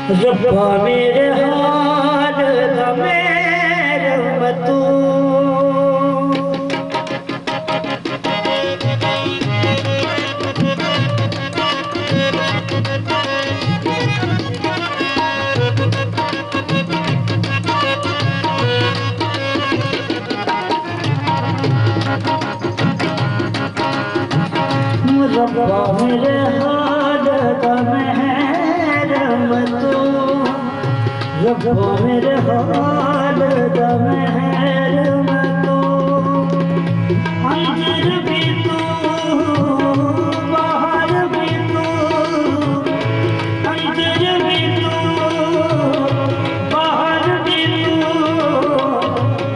रब्बा मेरे हाल दा मेरे मतू रब्बा मेरे हाल दा मेरे मतू रब्बा मेरे हाल दा मेरे मतू अंदर भी तू बाहर भी तू अंदर भी तू बाहर भी तू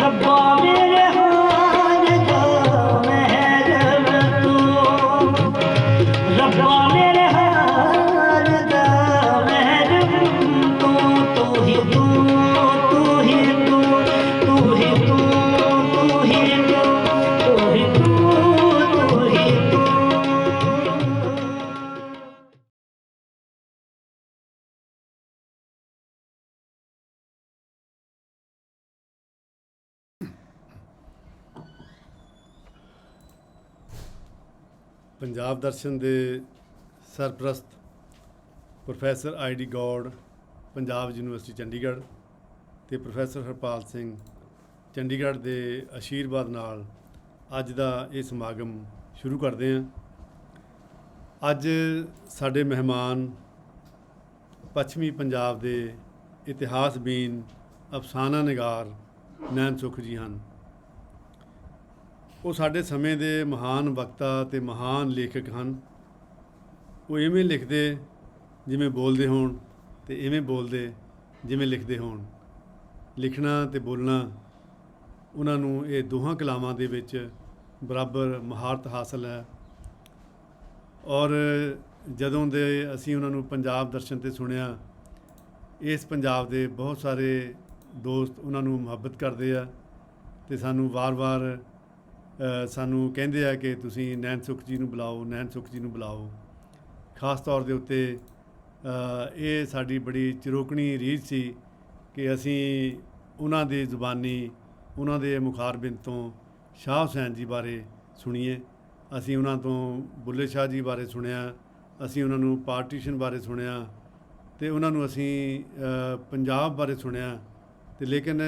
रब्बा मेरे हाल दा मेरे मतू रब्बा मेरे हाल दा मेरे तू तू ही तू तू ही तू तू ही तू तू ही तू तू ही तू तू ही तू। ਪੰਜਾਬ ਦਰਸ਼ਨ ਦੇ ਸਰਪ੍ਰਸਤ professor ID Gaur Punjab university Chandigarh ਅਤੇ ਪ੍ਰੋਫੈਸਰ ਹਰਪਾਲ ਸਿੰਘ ਚੰਡੀਗੜ੍ਹ ਦੇ ਆਸ਼ੀਰਵਾਦ ਨਾਲ ਅੱਜ ਦਾ ਇਹ ਸਮਾਗਮ ਸ਼ੁਰੂ ਕਰਦੇ ਹਾਂ। ਅੱਜ ਸਾਡੇ ਮਹਿਮਾਨ ਪੱਛਮੀ ਪੰਜਾਬ ਦੇ ਇਤਿਹਾਸਬੀਨ ਅਫਸਾਨਾ ਨਿਗਾਰ ਨੈਣ ਸੁੱਖ ਜੀ ਹਨ। ਉਹ ਸਾਡੇ ਸਮੇਂ ਦੇ ਮਹਾਨ ਵਕਤਾ ਅਤੇ ਮਹਾਨ ਲੇਖਕ ਹਨ। ਉਹ ਇਵੇਂ ਲਿਖਦੇ ਜਿਵੇਂ ਬੋਲਦੇ ਹੋਣ ਅਤੇ ਇਵੇਂ ਬੋਲਦੇ ਜਿਵੇਂ ਲਿਖਦੇ ਹੋਣ। ਲਿਖਣਾ ਅਤੇ ਬੋਲਣਾ ਉਹਨਾਂ ਨੂੰ ਇਹ ਦੋਹਾਂ ਕਲਾਵਾਂ ਦੇ ਵਿੱਚ ਬਰਾਬਰ ਮਹਾਰਤ ਹਾਸਲ ਹੈ। ਔਰ ਜਦੋਂ ਦੇ ਅਸੀਂ ਉਹਨਾਂ ਨੂੰ ਪੰਜਾਬ ਦਰਸ਼ਨ 'ਤੇ ਸੁਣਿਆ, ਇਸ ਪੰਜਾਬ ਦੇ ਬਹੁਤ ਸਾਰੇ ਦੋਸਤ ਉਹਨਾਂ ਨੂੰ ਮੁਹੱਬਤ ਕਰਦੇ ਆ ਅਤੇ ਸਾਨੂੰ ਵਾਰ-ਵਾਰ ਸਾਨੂੰ ਕਹਿੰਦੇ ਆ ਕਿ ਤੁਸੀਂ ਨੈਣ ਸੁੱਖ ਜੀ ਨੂੰ ਬੁਲਾਓ, ਨੈਣ ਸੁੱਖ ਜੀ ਨੂੰ ਬੁਲਾਓ। ਖਾਸ ਤੌਰ ਦੇ ਉੱਤੇ ਇਹ ਸਾਡੀ ਬੜੀ ਚਿਰੋਕਣੀ ਰੀਝ ਸੀ ਕਿ ਅਸੀਂ ਉਹਨਾਂ ਦੀ ਜ਼ੁਬਾਨੀ, ਉਹਨਾਂ ਦੇ ਮੁਖਾਰਬਿੰਦ ਤੋਂ ਸ਼ਾਹ ਹੁਸੈਨ ਜੀ ਬਾਰੇ ਸੁਣੀਏ। ਅਸੀਂ ਉਹਨਾਂ ਤੋਂ ਬੁੱਲੇ ਸ਼ਾਹ ਜੀ ਬਾਰੇ ਸੁਣਿਆ, ਅਸੀਂ ਉਹਨਾਂ ਨੂੰ ਪਾਰਟੀਸ਼ਨ ਬਾਰੇ ਸੁਣਿਆ ਅਤੇ ਉਹਨਾਂ ਨੂੰ ਅਸੀਂ ਪੰਜਾਬ ਬਾਰੇ ਸੁਣਿਆ। ਅਤੇ ਲੇਕਿਨ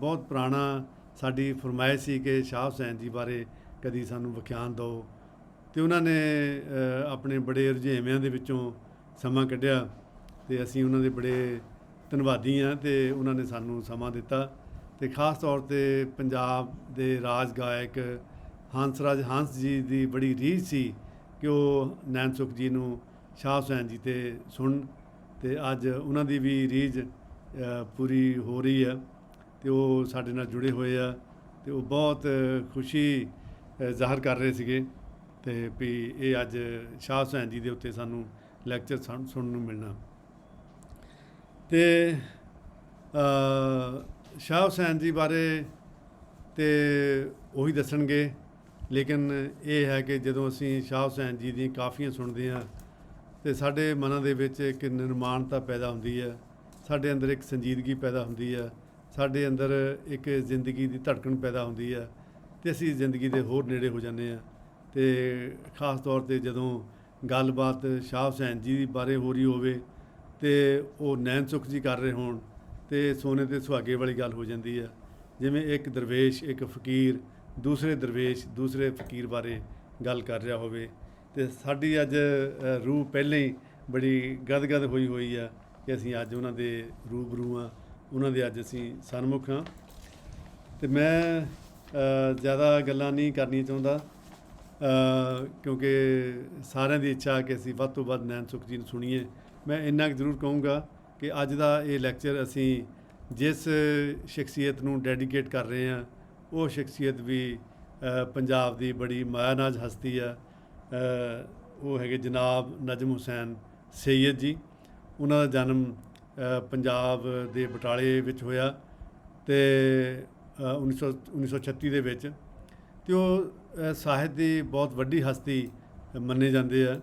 ਬਹੁਤ ਪੁਰਾਣਾ ਸਾਡੀ ਫਰਮਾਇਸ਼ ਸੀ ਕਿ ਸ਼ਾਹ ਹੁਸੈਨ ਜੀ ਬਾਰੇ ਕਦੀ ਸਾਨੂੰ ਵਿਖਿਆਨ ਦਿਓ ਅਤੇ ਉਹਨਾਂ ਨੇ ਆਪਣੇ ਬੜੇ ਰੁਝੇਵਿਆਂ ਦੇ ਵਿੱਚੋਂ ਸਮਾਂ ਕੱਢਿਆ ਅਤੇ ਅਸੀਂ ਉਹਨਾਂ ਦੇ ਬੜੇ ਧੰਨਵਾਦੀ ਹਾਂ ਅਤੇ ਉਹਨਾਂ ਨੇ ਸਾਨੂੰ ਸਮਾਂ ਦਿੱਤਾ। ਅਤੇ ਖਾਸ ਤੌਰ 'ਤੇ ਪੰਜਾਬ ਦੇ ਰਾਜ ਗਾਇਕ ਹੰਸਰਾਜ ਹੰਸ ਜੀ ਦੀ ਬੜੀ ਰੀਝ ਸੀ ਕਿ ਉਹ ਨੈਣ ਸੁੱਖ ਜੀ ਨੂੰ ਸ਼ਾਹ ਹੁਸੈਨ ਜੀ 'ਤੇ ਸੁਣਨ ਅਤੇ ਅੱਜ ਉਹਨਾਂ ਦੀ ਵੀ ਰੀਝ ਪੂਰੀ ਹੋ ਰਹੀ ਹੈ ਅਤੇ ਉਹ ਸਾਡੇ ਨਾਲ ਜੁੜੇ ਹੋਏ ਆ ਅਤੇ ਉਹ ਬਹੁਤ ਖੁਸ਼ੀ ਜ਼ਾਹਰ ਕਰ ਰਹੇ ਸੀਗੇ ਅਤੇ ਵੀ ਇਹ ਅੱਜ ਸ਼ਾਹ ਹੁਸੈਨ ਜੀ ਦੇ ਉੱਤੇ ਸਾਨੂੰ ਲੈਕਚਰ ਸੁਣਨ ਨੂੰ ਮਿਲਣਾ। ਅਤੇ ਸ਼ਾਹ ਹੁਸੈਨ ਜੀ ਬਾਰੇ ਅਤੇ ਉਹੀ ਦੱਸਣਗੇ, ਲੇਕਿਨ ਇਹ ਹੈ ਕਿ ਜਦੋਂ ਅਸੀਂ ਸ਼ਾਹ ਹੁਸੈਨ ਜੀ ਦੀਆਂ ਕਾਫੀਆਂ ਸੁਣਦੇ ਹਾਂ ਅਤੇ ਸਾਡੇ ਮਨਾਂ ਦੇ ਵਿੱਚ ਇੱਕ ਨਿਰਮਾਣਤਾ ਪੈਦਾ ਹੁੰਦੀ ਹੈ, ਸਾਡੇ ਅੰਦਰ ਇੱਕ ਸੰਜੀਦਗੀ ਪੈਦਾ ਹੁੰਦੀ ਹੈ, ਸਾਡੇ ਅੰਦਰ ਇੱਕ ਜ਼ਿੰਦਗੀ ਦੀ ਧੜਕਣ ਪੈਦਾ ਹੁੰਦੀ ਹੈ ਅਤੇ ਅਸੀਂ ਜ਼ਿੰਦਗੀ ਦੇ ਹੋਰ ਨੇੜੇ ਹੋ ਜਾਂਦੇ ਹਾਂ। ਅਤੇ ਖਾਸ ਤੌਰ 'ਤੇ ਜਦੋਂ ਗੱਲਬਾਤ ਸ਼ਾਹ ਹੁਸੈਨ ਜੀ ਬਾਰੇ ਹੋ ਰਹੀ ਹੋਵੇ ਅਤੇ ਉਹ ਨੈਣ ਸੁੱਖ ਜੀ ਕਰ ਰਹੇ ਹੋਣ ਅਤੇ ਸੋਨੇ 'ਤੇ ਸੁਹਾਗੇ ਵਾਲੀ ਗੱਲ ਹੋ ਜਾਂਦੀ ਹੈ। ਜਿਵੇਂ ਇੱਕ ਦਰਵੇਸ਼, ਇੱਕ ਫਕੀਰ ਦੂਸਰੇ ਦਰਵੇਸ਼, ਦੂਸਰੇ ਫਕੀਰ ਬਾਰੇ ਗੱਲ ਕਰ ਰਿਹਾ ਹੋਵੇ ਅਤੇ ਸਾਡੀ ਅੱਜ ਰੂਹ ਪਹਿਲਾਂ ਹੀ ਬੜੀ ਗਦਗਦ ਹੋਈ ਆ ਕਿ ਅਸੀਂ ਅੱਜ ਉਹਨਾਂ ਦੇ ਰੂਬਰੂ ਹਾਂ, ਉਹਨਾਂ ਦੇ ਅੱਜ ਅਸੀਂ ਸਨਮੁਖ ਹਾਂ। ਅਤੇ ਮੈਂ ਜ਼ਿਆਦਾ ਗੱਲਾਂ ਨਹੀਂ ਕਰਨੀਆਂ ਚਾਹੁੰਦਾ ਕਿਉਂਕਿ ਸਾਰਿਆਂ ਦੀ ਇੱਛਾ ਕਿ ਅਸੀਂ ਵੱਧ ਤੋਂ ਵੱਧ ਨੈਣ ਸੁੱਖ ਜੀ ਨੂੰ ਸੁਣੀਏ। ਮੈਂ ਇੰਨਾ ਕੁ ਜ਼ਰੂਰ ਕਹੂੰਗਾ ਕਿ ਅੱਜ ਦਾ ਇਹ ਲੈਕਚਰ ਅਸੀਂ ਜਿਸ ਸ਼ਖਸੀਅਤ ਨੂੰ ਡੈਡੀਕੇਟ ਕਰ ਰਹੇ ਹਾਂ, ਉਹ ਸ਼ਖਸੀਅਤ ਵੀ ਪੰਜਾਬ ਦੀ ਬੜੀ ਮਾਇਆਨਾਜ਼ ਹਸਤੀ ਆ। ਉਹ ਹੈਗੇ ਜਨਾਬ ਨਜਮ ਹੁਸੈਨ ਸੈਯਦ ਜੀ। ਉਹਨਾਂ ਦਾ ਜਨਮ ਪੰਜਾਬ ਦੇ ਬਟਾਲੇ ਵਿੱਚ ਹੋਇਆ ਅਤੇ 1936 ਦੇ ਵਿੱਚ, ਅਤੇ ਉਹ ਸਾਹਿਤ ਦੀ ਬਹੁਤ ਵੱਡੀ ਹਸਤੀ ਮੰਨੇ ਜਾਂਦੇ ਆ।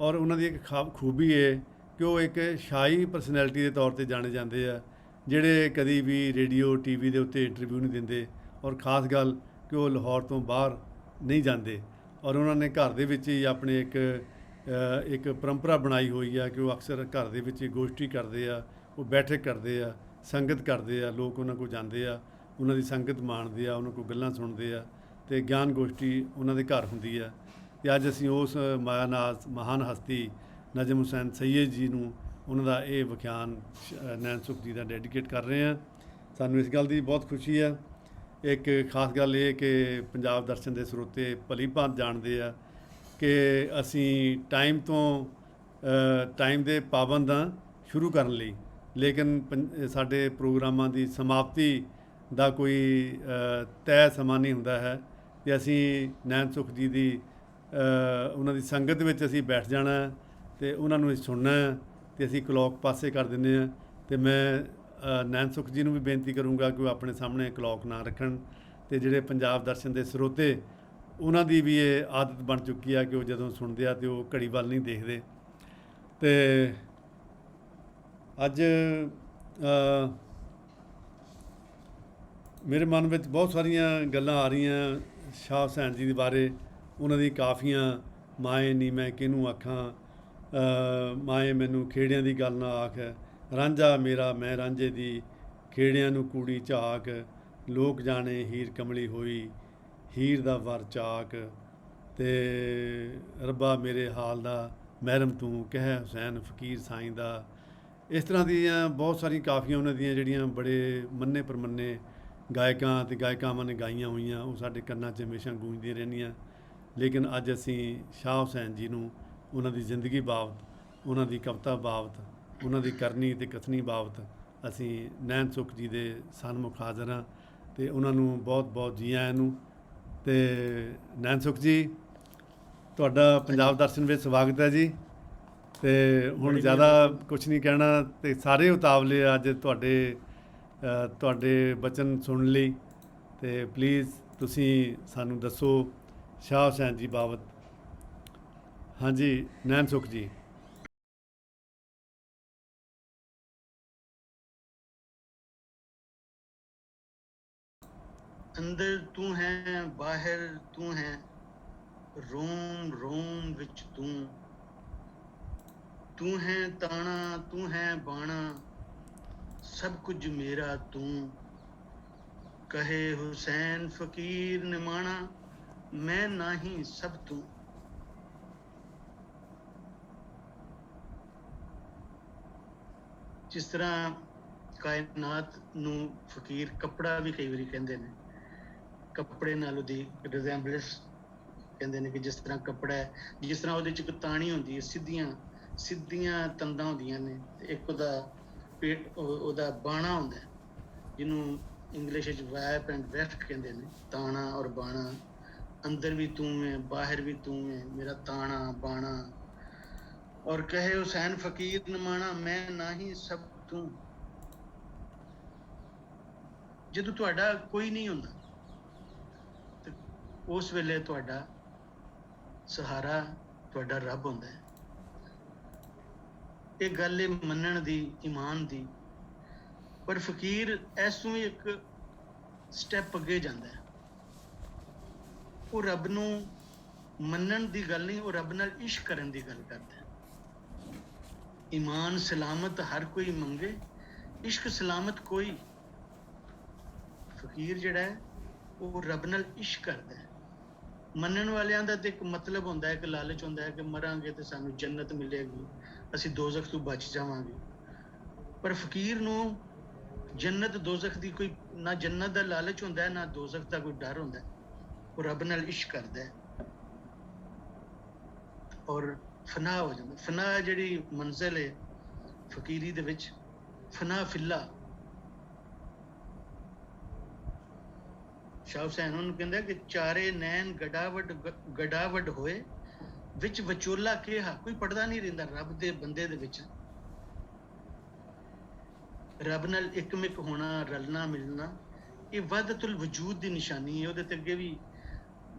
ਔਰ ਉਹਨਾਂ ਦੀ ਇੱਕ ਖੂਬੀ ਹੈ ਕਿ ਉਹ ਇੱਕ ਸ਼ਾਹੀ ਪਰਸਨੈਲਿਟੀ ਦੇ ਤੌਰ 'ਤੇ ਜਾਣੇ ਜਾਂਦੇ ਆ, ਜਿਹੜੇ ਕਦੀ ਵੀ ਰੇਡੀਓ ਟੀਵੀ ਦੇ ਉੱਤੇ ਇੰਟਰਵਿਊ ਨਹੀਂ ਦਿੰਦੇ, ਔਰ ਖ਼ਾਸ ਗੱਲ ਕਿ ਉਹ ਲਾਹੌਰ ਤੋਂ ਬਾਹਰ ਨਹੀਂ ਜਾਂਦੇ, ਔਰ ਉਹਨਾਂ ਨੇ ਘਰ ਦੇ ਵਿੱਚ ਹੀ ਆਪਣੇ ਇੱਕ ਪਰੰਪਰਾ ਬਣਾਈ ਹੋਈ ਆ ਕਿ ਉਹ ਅਕਸਰ ਘਰ ਦੇ ਵਿੱਚ ਗੋਸ਼ਟੀ ਕਰਦੇ ਆ, ਉਹ ਬੈਠਕ ਕਰਦੇ ਆ, ਸੰਗਤ ਕਰਦੇ ਆ, ਲੋਕ ਉਹਨਾਂ ਕੋਲ ਜਾਂਦੇ ਆ, ਉਹਨਾਂ ਦੀ ਸੰਗਤ ਮਾਣਦੇ ਆ, ਉਹਨਾਂ ਕੋਲ ਗੱਲਾਂ ਸੁਣਦੇ ਆ, ਅਤੇ ਗਿਆਨ ਗੋਸ਼ਟੀ ਉਹਨਾਂ ਦੇ ਘਰ ਹੁੰਦੀ ਆ। ਅਤੇ ਅੱਜ ਅਸੀਂ ਉਸ ਮਾਇਆਨਾਜ਼ ਮਹਾਨ ਹਸਤੀ ਨਜਮ ਹੁਸੈਨ ਸਈਦ ਜੀ ਨੂੰ ਉਹਨਾਂ ਦਾ ਇਹ ਵਿਖਿਆਨ ਨੈਣ ਸੁਖ ਜੀ ਦਾ ਡੈਡੀਕੇਟ ਕਰ ਰਹੇ ਹਾਂ। ਸਾਨੂੰ ਇਸ ਗੱਲ ਦੀ ਬਹੁਤ ਖੁਸ਼ੀ ਆ। ਇੱਕ ਖਾਸ ਗੱਲ ਇਹ ਕਿ ਪੰਜਾਬ ਦਰਸ਼ਨ ਦੇ ਸਰੋਤੇ ਭਲੀ ਭਾਂਤ ਜਾਣਦੇ ਆ ਕਿ ਅਸੀਂ ਟਾਈਮ ਦੇ ਪਾਬੰਦ ਹਾਂ ਸ਼ੁਰੂ ਕਰਨ ਲਈ, ਲੇਕਿਨ ਸਾਡੇ ਪ੍ਰੋਗਰਾਮਾਂ ਦੀ ਸਮਾਪਤੀ ਦਾ ਕੋਈ ਤੈਅ ਸਮਾਂ ਨਹੀਂ ਹੁੰਦਾ ਹੈ, ਅਤੇ ਅਸੀਂ ਨੈਣ ਸੁਖ ਜੀ ਦੀ ਉਹਨਾਂ ਦੀ ਸੰਗਤ ਵਿੱਚ ਅਸੀਂ ਬੈਠ ਜਾਣਾ ਅਤੇ ਉਹਨਾਂ ਨੂੰ ਸੁਣਨਾ, ਅਤੇ ਅਸੀਂ ਕਲੌਕ ਪਾਸੇ ਕਰ ਦਿੰਦੇ ਹਾਂ। ਅਤੇ ਮੈਂ ਨੈਣ ਸੁਖ ਜੀ ਨੂੰ ਵੀ ਬੇਨਤੀ ਕਰੂੰਗਾ ਕਿ ਉਹ ਆਪਣੇ ਸਾਹਮਣੇ ਕਲੌਕ ਨਾ ਰੱਖਣ, ਅਤੇ ਜਿਹੜੇ ਪੰਜਾਬ ਦਰਸ਼ਨ ਦੇ ਸਰੋਤੇ ਉਹਨਾਂ ਦੀ ਵੀ ਇਹ ਆਦਤ ਬਣ ਚੁੱਕੀ ਆ ਕਿ ਉਹ ਜਦੋਂ ਸੁਣਦੇ ਆ ਅਤੇ ਉਹ ਘੜੀ ਵੱਲ ਨਹੀਂ ਦੇਖਦੇ। ਅਤੇ ਅੱਜ ਮੇਰੇ ਮਨ ਵਿੱਚ ਬਹੁਤ ਸਾਰੀਆਂ ਗੱਲਾਂ ਆ ਰਹੀਆਂ ਸ਼ਾਹ ਹੁਸੈਨ ਜੀ ਦੇ ਬਾਰੇ, ਉਹਨਾਂ ਦੀ ਕਾਫੀਆਂ ਮਾਏ ਨੀ ਮੈਂ ਕਿਹਨੂੰ ਆਖਾਂ, ਮਾਏ ਮੈਨੂੰ ਖੇੜਿਆਂ ਦੀ ਗੱਲ ਨਾ ਆਖ, ਰਾਂਝਾ ਮੇਰਾ ਮੈਂ ਰਾਂਝੇ ਦੀ ਖੇੜਿਆਂ ਨੂੰ ਕੂੜੀ ਝਾਕ, ਲੋਕ ਜਾਣੇ ਹੀਰ ਕਮਲੀ ਹੋਈ ਹੀਰ ਦਾ ਵਰ ਚਾਕ, ਅਤੇ ਰੱਬਾ ਮੇਰੇ ਹਾਲ ਦਾ ਮਹਿਰਮ ਤੂੰ ਕਹਿ ਹੁਸੈਨ ਫਕੀਰ ਸਾਈਂ ਦਾ। ਇਸ ਤਰ੍ਹਾਂ ਦੀਆਂ ਬਹੁਤ ਸਾਰੀਆਂ ਕਾਫੀਆਂ ਉਹਨਾਂ ਦੀਆਂ ਜਿਹੜੀਆਂ ਬੜੇ ਮੰਨੇ ਪ੍ਰਮੰਨੇ ਗਾਇਕਾਂ ਅਤੇ ਗਾਇਕਾਵਾਂ ਨੇ ਗਾਈਆਂ ਹੋਈਆਂ, ਉਹ ਸਾਡੇ ਕੰਨਾਂ 'ਚ ਹਮੇਸ਼ਾ ਗੂੰਜਦੀਆਂ ਰਹਿੰਦੀਆਂ। ਲੇਕਿਨ ਅੱਜ ਅਸੀਂ ਸ਼ਾਹ ਹੁਸੈਨ ਜੀ ਨੂੰ ਉਹਨਾਂ ਦੀ ਜ਼ਿੰਦਗੀ ਬਾਬਤ, ਉਹਨਾਂ ਦੀ ਕਵਿਤਾ ਬਾਬਤ, ਉਹਨਾਂ ਦੀ ਕਰਨੀ ਅਤੇ ਕਥਨੀ ਬਾਬਤ ਅਸੀਂ ਨੈਣ ਸੁਖ ਜੀ ਦੇ ਸਨਮੁਖ ਹਾਜ਼ਰ ਹਾਂ, ਅਤੇ ਉਹਨਾਂ ਨੂੰ ਬਹੁਤ ਬਹੁਤ ਜੀ ਆਇਆਂ ਨੂੰ। ਅਤੇ ਨੈਣ ਸੁਖ ਜੀ, ਤੁਹਾਡਾ ਪੰਜਾਬ ਦਰਸ਼ਨ ਵਿੱਚ ਸਵਾਗਤ ਹੈ ਜੀ। ਅਤੇ ਹੁਣ ਜ਼ਿਆਦਾ ਕੁਛ ਨਹੀਂ ਕਹਿਣਾ, ਅਤੇ ਸਾਰੇ ਉਤਾਵਲੇ ਅੱਜ ਤੁਹਾਡੇ ਬਚਨ ਸੁਣਨ ਲਈ, ਅਤੇ ਪਲੀਜ਼ ਤੁਸੀਂ ਸਾਨੂੰ ਦੱਸੋ ਸ਼ਾਹ ਹੁਸੈਨ ਜੀ ਬਾਬਤ। ਹਾਂਜੀ ਨੈਣ ਸੁਖ ਜੀ। ਅੰਦਰ ਤੂੰ ਹੈ ਬਾਹਰ ਤੂੰ ਹੈ, ਰੋਮ ਰੋਮ ਵਿੱਚ ਤੂੰ ਹੈ ਤਾਣਾ ਤੂੰ ਹੈ ਬਾਣਾ, ਸਭ ਕੁਝ ਮੇਰਾ ਤੂੰ। ਕਹੇ ਹੁਸੈਨ ਫਕੀਰ ਨਿਮਾਣਾ, ਮੈਂ ਨਹੀਂ ਸਭ ਤੂੰ। ਜਿਸ ਤਰ੍ਹਾਂ ਕਾਇਨਾਤ ਨੂੰ ਫਕੀਰ ਕੱਪੜਾ ਵੀ ਕਈ ਵਾਰੀ ਕਹਿੰਦੇ ਨੇ, ਕੱਪੜੇ ਨਾਲ ਉਹਦੀ ਰਿਜ਼ੈਂਬਲੈਂਸ ਕਹਿੰਦੇ ਨੇ ਕਿ ਜਿਸ ਤਰ੍ਹਾਂ ਕੱਪੜਾ ਹੈ, ਜਿਸ ਤਰ੍ਹਾਂ ਉਹਦੇ 'ਚ ਇੱਕ ਤਾਣੀ ਹੁੰਦੀ ਹੈ, ਸਿੱਧੀਆਂ ਤੰਦਾਂ ਹੁੰਦੀਆਂ ਨੇ, ਤੇ ਇੱਕ ਉਹਦਾ ਪੇਟ, ਉਹਦਾ ਬਾਣਾ ਹੁੰਦਾ, ਜਿਹਨੂੰ ਇੰਗਲਿਸ਼ ਵਿੱਚ ਵੈਪ ਐਂਡ ਵੈਫਟ ਕਹਿੰਦੇ ਨੇ, ਤਾਣਾ ਔਰ ਬਾਣਾ। ਅੰਦਰ ਵੀ ਤੂੰ ਹੈ ਬਾਹਰ ਵੀ ਤੂੰ ਹੈ, ਮੇਰਾ ਤਾਣਾ ਬਾਣਾ। ਔਰ ਕਹੇ ਹੁਸੈਨ ਫਕੀਰ ਨਿਮਾਣਾ, ਮੈਂ ਨਹੀਂ ਸਭ ਤੂੰ। ਜਦੋਂ ਤੁਹਾਡਾ ਕੋਈ ਨਹੀਂ ਹੁੰਦਾ ਤੇ ਉਸ ਵੇਲੇ ਤੁਹਾਡਾ ਸਹਾਰਾ ਤੁਹਾਡਾ ਰੱਬ ਹੁੰਦਾ ਹੈ। ਇਹ ਗੱਲ ਹੈ ਮੰਨਣ ਦੀ, ਈਮਾਨ ਦੀ। ਪਰ ਫਕੀਰ ਇਸ ਤੋਂ ਵੀ ਇੱਕ ਸਟੈਪ ਅੱਗੇ ਜਾਂਦਾ ਹੈ। ਉਹ ਰੱਬ ਨੂੰ ਮੰਨਣ ਦੀ ਗੱਲ ਨਹੀਂ, ਉਹ ਰੱਬ ਨਾਲ ਇਸ਼ਕ ਕਰਨ ਦੀ ਗੱਲ ਕਰਦਾ ਹੈ। ਈਮਾਨ ਸਲਾਮਤ ਹਰ ਕੋਈ ਮੰਗੇ, ਇਸ਼ਕ ਸਲਾਮਤ ਕੋਈ। ਫਕੀਰ ਜਿਹੜਾ ਹੈ ਉਹ ਰੱਬ ਨਾਲ ਇਸ਼ਕ ਕਰਦਾ ਹੈ। ਮੰਨਣ ਵਾਲਿਆਂ ਦਾ ਤੇ ਇੱਕ ਮਤਲਬ ਹੁੰਦਾ ਹੈ, ਇੱਕ ਲਾਲਚ ਹੁੰਦਾ ਹੈ ਕਿ ਮਰਾਂਗੇ ਤੇ ਸਾਨੂੰ ਜੰਨਤ ਮਿਲੇਗੀ, ਅਸੀਂ ਦੋਜ਼ਖ ਤੋਂ ਬਚ ਜਾਵਾਂਗੇ। ਪਰ ਫਕੀਰ ਨੂੰ ਜੰਨਤ ਦੋਜ਼ਖ ਦੀ ਕੋਈ, ਨਾ ਜੰਨਤ ਦਾ ਲਾਲਚ ਹੁੰਦਾ ਹੈ, ਨਾ ਦੋਜ਼ਖ ਦਾ ਕੋਈ ਡਰ ਹੁੰਦਾ ਹੈ। ਉਹ ਰੱਬ ਨਾਲ ਇਸ਼ਕ ਕਰਦਾ ਹੈ ਔਰ ਫਨਾਹ ਹੋ ਜਾਂਦਾ। ਫਨਾਹ ਜਿਹੜੀ ਮੰਜ਼ਿਲ ਹੈ ਫਕੀਰੀ ਦੇ ਵਿੱਚ, ਫਨਾਹ ਫਿੱਲਾ। ਸ਼ਾਹ ਹੁਸੈਨ ਉਹਨੂੰ ਕਹਿੰਦਾ ਕਿ ਚਾਰੇ ਨੈਣ ਗਡਾਵਡ ਹੋਏ, ਵਿੱਚ ਵਿਚੋਲਾ ਕਿਹਾ। ਕੋਈ ਪੜਦਾ ਨਹੀਂ ਰਹਿੰਦਾ ਰੱਬ ਦੇ ਬੰਦੇ ਦੇ ਵਿੱਚ। ਰੱਬ ਨਾਲ ਇੱਕਮਿਕ ਹੋਣਾ, ਰਲਣਾ ਮਿਲਣਾ, ਇਹ ਵਹਦਤੁਲ ਵਜੂਦ ਦੀ ਨਿਸ਼ਾਨੀ ਹੈ। ਉਹਦੇ ਤੇ ਅੱਗੇ ਵੀ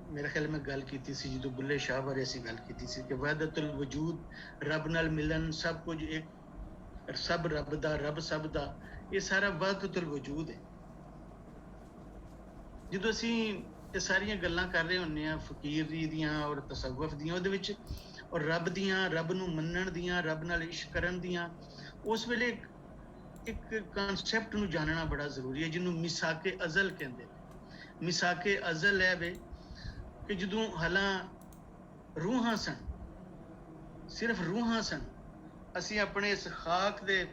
मेरा ख्याल मैं गल की सी जो बुल्ले शाह बारे असीं गल की सी कि वहदतुल वजूद रब नाल मिलन सब कुछ एक सब रब दा रब सब दा ये सारा वहदतुल वजूद है। ਜਦੋਂ ਅਸੀਂ ਇਹ ਸਾਰੀਆਂ ਗੱਲਾਂ ਕਰ ਰਹੇ ਹੁੰਦੇ ਆ ਫਕੀਰੀ ਦੀਆਂ ਔਰ ਤਸੱਵੁਫ ਦੀਆਂ ਉਹਦੇ ਵਿੱਚ ਔਰ ਰੱਬ ਦੀਆਂ ਰੱਬ ਨੂੰ ਮੰਨਣ ਦੀਆਂ ਰੱਬ ਨਾਲ ਇਸ਼ਕ ਕਰਨ ਦੀਆਂ ਉਸ ਵੇਲੇ ਇੱਕ ਕਨਸੈਪਟ ਨੂੰ ਜਾਣਨਾ ਬੜਾ ਜ਼ਰੂਰੀ ਹੈ ਜਿਹਨੂੰ ਮਿਸਾਕੇ ਅਜ਼ਲ ਕਹਿੰਦੇ ਨੇ। ਮਿਸਾਕੇ ਅਜ਼ਲ ਹੈ ਵੇ ਕਿ ਜਦੋਂ ਹਾਲਾਂ ਰੂਹਾਂ ਸਨ, ਸਿਰਫ ਰੂਹਾਂ ਸਨ, ਅਸੀਂ ਆਪਣੇ ਇਸ ਖਾਕ ਦੇ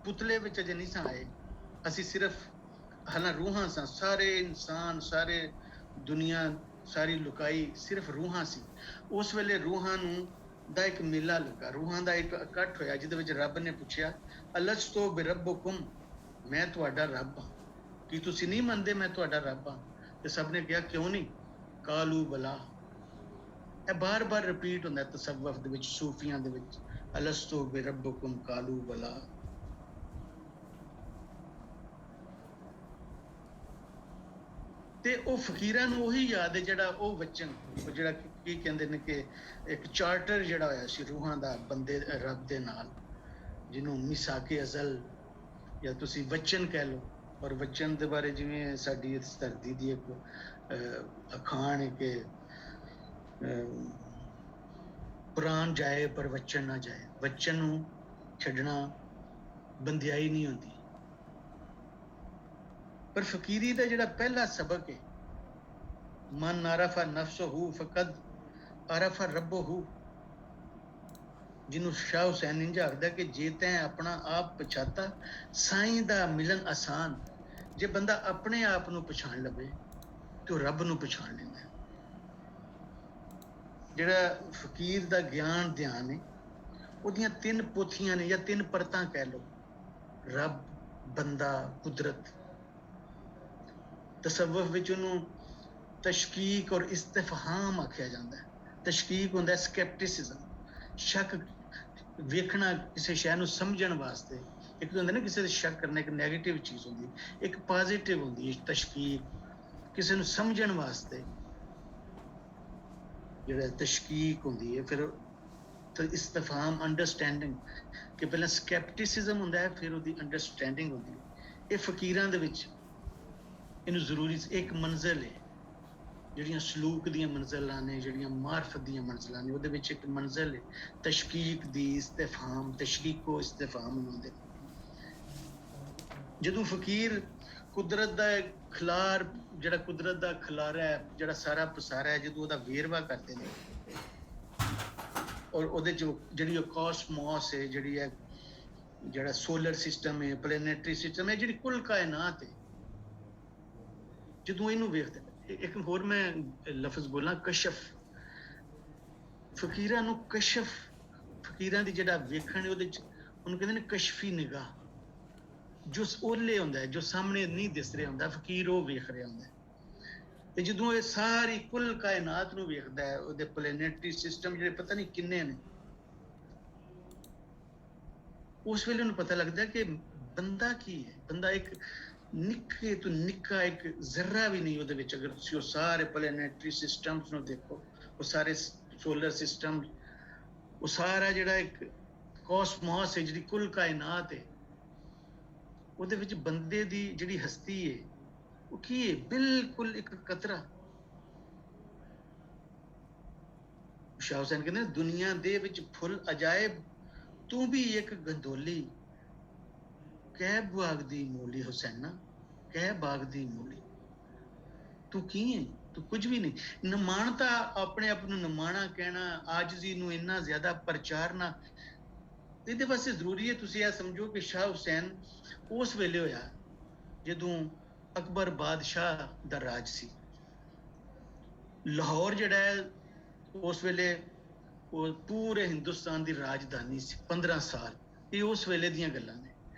ਪੁਤਲੇ ਵਿੱਚ ਅਜੇ ਨਹੀਂ ਸਾਂ ਆਏ, ਅਸੀਂ ਸਿਰਫ ਹਾਲਾਂ ਰੂਹਾਂ ਸਾਂ, ਸਾਰੇ ਇਨਸਾਨ ਸਾਰੇ ਦੁਨੀਆ ਸਾਰੀ ਲੁਕਾਈ ਸਿਰਫ ਰੂਹਾਂ ਸੀ। ਉਸ ਵੇਲੇ ਰੂਹਾਂ ਨੂੰ ਦਾ ਇੱਕ ਮੇਲਾ ਲੱਗਾ, ਰੂਹਾਂ ਦਾ ਇੱਕ ਇਕੱਠ ਹੋਇਆ ਜਿਹਦੇ ਵਿੱਚ ਰੱਬ ਨੇ ਪੁੱਛਿਆ ਅਲਸਤੋ ਬਿਰੱਬੁਕੁਮ, ਮੈਂ ਤੁਹਾਡਾ ਰੱਬ ਹਾਂ, ਕੀ ਤੁਸੀਂ ਨਹੀਂ ਮੰਨਦੇ ਮੈਂ ਤੁਹਾਡਾ ਰੱਬ ਹਾਂ? ਤੇ ਸਭ ਨੇ ਕਿਹਾ ਕਿਉਂ ਨਹੀਂ? ਕਾਲੂ ਬਲਾ। ਇਹ ਬਾਰ-ਬਾਰ ਰਿਪੀਟ ਹੁੰਦਾ ਤਸੱਵੁਫ ਦੇ ਵਿੱਚ, ਸੂਫੀਆਂ ਦੇ ਵਿੱਚ, ਅਲਸਤੋ ਬਿਰੱਬੁਕੁਮ ਕਾਲੂ ਬਲਾ। ਤੇ ਉਹ ਫਕੀਰਾਂ ਨੂੰ ਉਹੀ ਯਾਦ ਹੈ ਜਿਹੜਾ ਉਹ ਵਚਨ, ਜਿਹੜਾ ਕੀ ਕਹਿੰਦੇ ਨੇ ਕਿ ਇੱਕ ਚਾਰਟਰ ਜਿਹੜਾ ਹੋਇਆ ਸੀ ਰੂਹਾਂ ਦਾ ਬੰਦੇ ਰੱਬ ਦੇ ਨਾਲ, ਜਿਹਨੂੰ ਮਿਸਾਕੇ ਅਜ਼ਲ ਜਾਂ ਤੁਸੀਂ ਵਚਨ ਕਹਿ ਲਓ। ਔਰ ਵਚਨ ਦੇ ਬਾਰੇ ਜਿਵੇਂ ਸਾਡੀ ਇਸ ਧਰਤੀ ਦੀ ਇੱਕ ਅਖਾਣ ਹੈ ਕਿ ਪ੍ਰਾਣ ਜਾਏ ਪਰ ਵਚਨ ਨਾ ਜਾਏ, ਵਚਨ ਨੂੰ ਛੱਡਣਾ ਬੰਦਿਆਈ ਨਹੀਂ ਹੁੰਦੀ। ਪਰ ਫਕੀਰੀ ਦਾ ਜਿਹੜਾ ਪਹਿਲਾ ਸਬਕ ਹੈ, ਮਨ ਆਰਫਾ ਨਫਸਹੂ ਫਕਦ ਆਰਫਾ ਰੱਬਹੂ, ਜਿਹਨੂੰ ਸ਼ਾਹ ਹੁਸੈਨ ਇੰਝ ਆਖਦਾ ਕਿ ਜੇ ਤੈਂ ਆਪਣਾ ਆਪ ਪਛਾਤਾ ਸਾਈਂ ਦਾ ਮਿਲਨ ਆਸਾਨ। ਜੇ ਬੰਦਾ ਆਪਣੇ ਆਪ ਨੂੰ ਪਛਾਣ ਲਵੇ ਤੇ ਉਹ ਰੱਬ ਨੂੰ ਪਛਾਣ ਲੈਂਦਾ। ਜਿਹੜਾ ਫਕੀਰ ਦਾ ਗਿਆਨ ਧਿਆਨ ਹੈ ਉਹਦੀਆਂ ਤਿੰਨ ਪੋਥੀਆਂ ਨੇ ਜਾਂ ਤਿੰਨ ਪਰਤਾਂ ਕਹਿ ਲਓ, ਰੱਬ, ਬੰਦਾ, ਕੁਦਰਤ। ਤਸੱਵੁਫ ਵਿੱਚ ਉਹਨੂੰ ਤਸ਼ਕੀਕ ਔਰ ਇਸਤਿਫਹਾਮ ਆਖਿਆ ਜਾਂਦਾ ਹੈ। ਤਸ਼ਕੀਕ ਹੁੰਦਾ ਸਕੈਪਟਿਸਿਜ਼ਮ, ਸ਼ੱਕ, ਵੇਖਣਾ ਕਿਸੇ ਸ਼ੈ ਨੂੰ ਸਮਝਣ ਵਾਸਤੇ। ਇੱਕ ਹੁੰਦਾ ਨਾ ਕਿਸੇ ਦੇ ਸ਼ੱਕ ਕਰਨਾ, ਇੱਕ ਨੈਗੇਟਿਵ ਚੀਜ਼ ਹੁੰਦੀ, ਇੱਕ ਪੋਜ਼ਿਟਿਵ ਹੁੰਦੀ ਹੈ ਤਸ਼ਕੀਕ, ਕਿਸੇ ਨੂੰ ਸਮਝਣ ਵਾਸਤੇ ਜਿਹੜਾ ਤਸ਼ਕੀਕ ਹੁੰਦੀ ਹੈ। ਫਿਰ ਇਸਤਿਫਹਾਮ ਅੰਡਰਸਟੈਂਡਿੰਗ, ਕਿ ਪਹਿਲਾਂ ਸਕੈਪਟਿਸਿਜ਼ਮ ਹੁੰਦਾ ਹੈ ਫਿਰ ਉਹਦੀ ਅੰਡਰਸਟੈਂਡਿੰਗ ਹੁੰਦੀ ਹੈ। ਇਹ ਫਕੀਰਾਂ ਦੇ ਵਿੱਚ ਇਹਨੂੰ ਜ਼ਰੂਰੀ ਇੱਕ ਮੰਜ਼ਿਲ ਹੈ, ਜਿਹੜੀਆਂ ਸਲੂਕ ਦੀਆਂ ਮੰਜ਼ਿਲਾਂ ਨੇ, ਜਿਹੜੀਆਂ ਮਾਰਫਤ ਦੀਆਂ ਮੰਜ਼ਿਲਾਂ ਨੇ, ਉਹਦੇ ਵਿੱਚ ਇੱਕ ਮੰਜ਼ਿਲ ਹੈ ਤਸ਼ਕੀਕ ਦੀ, ਇਸਤਿਫਹਾਮ, ਤਸ਼ਕੀਕੋ ਇਸਤਿਫਹਾਮ ਹੁੰਦੇ। ਜਦੋਂ ਫਕੀਰ ਕੁਦਰਤ ਦਾ ਖਿਲਾਰ, ਜਿਹੜਾ ਕੁਦਰਤ ਦਾ ਖਿਲਾਰਾ ਹੈ, ਜਿਹੜਾ ਸਾਰਾ ਪਸਾਰਾ ਹੈ, ਜਦੋਂ ਉਹਦਾ ਵੇਰਵਾ ਕਰਦੇ ਨੇ ਔਰ ਉਹਦੇ 'ਚ ਜਿਹੜੀ ਉਹ ਕਾਸਮੋਸ ਹੈ, ਜਿਹੜੀ ਹੈ ਜਿਹੜਾ ਸੋਲਰ ਸਿਸਟਮ ਹੈ, ਪਲੈਨੇਟਰੀ ਸਿਸਟਮ ਹੈ, ਜਿਹੜੀ ਕੁੱਲ ਕਾਇਨਾਤ ਹੈ, ਜਦੋਂ ਇਹਨੂੰ ਵੇਖਦੇ। ਇੱਕ ਹੋਰ ਮੈਂ ਲਫ਼ਜ਼ ਬੋਲਾਂ, ਕਸ਼ਫ। ਫਕੀਰਾਂ ਨੂੰ ਕਸ਼ਫ, ਫਕੀਰਾਂ ਦੀ ਜਿਹੜਾ ਵੇਖਣ ਉਹਦੇ 'ਚ ਉਹਨੂੰ ਕਹਿੰਦੇ ਨੇ ਕਸ਼ਫੀ ਨਿਗਾਹ, ਜੋ ਓਲੇ ਹੁੰਦਾ ਹੈ, ਜੋ ਸਾਹਮਣੇ ਨਹੀਂ ਦਿਸ ਰਿਹਾ ਹੁੰਦਾ, ਫਕੀਰ ਉਹ ਵੇਖ ਰਿਹਾ ਹੁੰਦਾ। ਤੇ ਜਦੋਂ ਇਹ ਸਾਰੀ ਕੁੱਲ ਕਾਇਨਾਤ ਨੂੰ ਵੇਖਦਾ ਹੈ, ਉਹਦੇ ਪਲੈਨੇਟਰੀ ਸਿਸਟਮ ਜਿਹੜੇ ਪਤਾ ਨਹੀਂ ਕਿੰਨੇ ਨੇ, ਉਸ ਵੇਲੇ ਉਹਨੂੰ ਪਤਾ ਲੱਗਦਾ ਕਿ ਬੰਦਾ ਕੀ ਹੈ। ਬੰਦਾ ਇੱਕ ਨਿੱਕੇ ਤੋਂ ਨਿੱਕਾ ਇੱਕ ਜ਼ਰਾ ਵੀ ਨਹੀਂ ਉਹਦੇ ਵਿੱਚ। ਅਗਰ ਤੁਸੀਂ ਉਹ ਸਾਰੇ ਪਲੈਨੇਟਰੀ ਸਿਸਟਮਸ ਨੂੰ ਦੇਖੋ, ਉਹ ਸਾਰੇ ਸੋਲਰ ਸਿਸਟਮ, ਉਹ ਸਾਰਾ ਜਿਹੜਾ ਇੱਕ ਕੋਸਮੋਸ ਹੈ, ਜਿਹੜੀ ਕੁੱਲ ਕਾਇਨਾਤ ਹੈ, ਉਹਦੇ ਵਿੱਚ ਬੰਦੇ ਦੀ ਜਿਹੜੀ ਹਸਤੀ ਹੈ ਉਹ ਕੀ ਹੈ? ਬਿਲਕੁਲ ਇੱਕ ਕਤਰਾ। ਸ਼ਾਹ ਹੁਸੈਨ ਕਹਿੰਦੇ ਦੁਨੀਆ ਦੇ ਵਿੱਚ ਫੁੱਲ ਅਜਾਇਬ, ਤੂੰ ਵੀ ਇੱਕ ਗੰਦੋਲੀ, ਕਹਿ ਬਾਗ ਦੀ ਮੂਲੀ ਹੁਸੈਨਾ, ਕਹਿ ਬਾਗ ਦੀ ਮੂਲੀ। ਤੂੰ ਕੀ ਹੈ? ਤੂੰ ਕੁਝ ਵੀ ਨਹੀਂ। ਨਿਮਾਣਤਾ, ਆਪਣੇ ਆਪ ਨੂੰ ਨਿਮਾਣਾ ਕਹਿਣਾ, ਆਜਜ਼ੀ ਨੂੰ ਇੰਨਾ ਜ਼ਿਆਦਾ ਪ੍ਰਚਾਰਨਾ, ਇਹਦੇ ਵਾਸਤੇ ਜ਼ਰੂਰੀ ਹੈ ਤੁਸੀਂ ਇਹ ਸਮਝੋ ਕਿ ਸ਼ਾਹ ਹੁਸੈਨ ਉਸ ਵੇਲੇ ਹੋਇਆ ਜਦੋਂ ਅਕਬਰ ਬਾਦਸ਼ਾਹ ਦਾ ਰਾਜ ਸੀ। ਲਾਹੌਰ ਜਿਹੜਾ ਹੈ ਉਸ ਵੇਲੇ ਉਹ ਪੂਰੇ ਹਿੰਦੁਸਤਾਨ ਦੀ ਰਾਜਧਾਨੀ ਸੀ 15 ਸਾਲ। ਇਹ ਉਸ ਵੇਲੇ ਦੀਆਂ ਗੱਲਾਂ ਨੇ।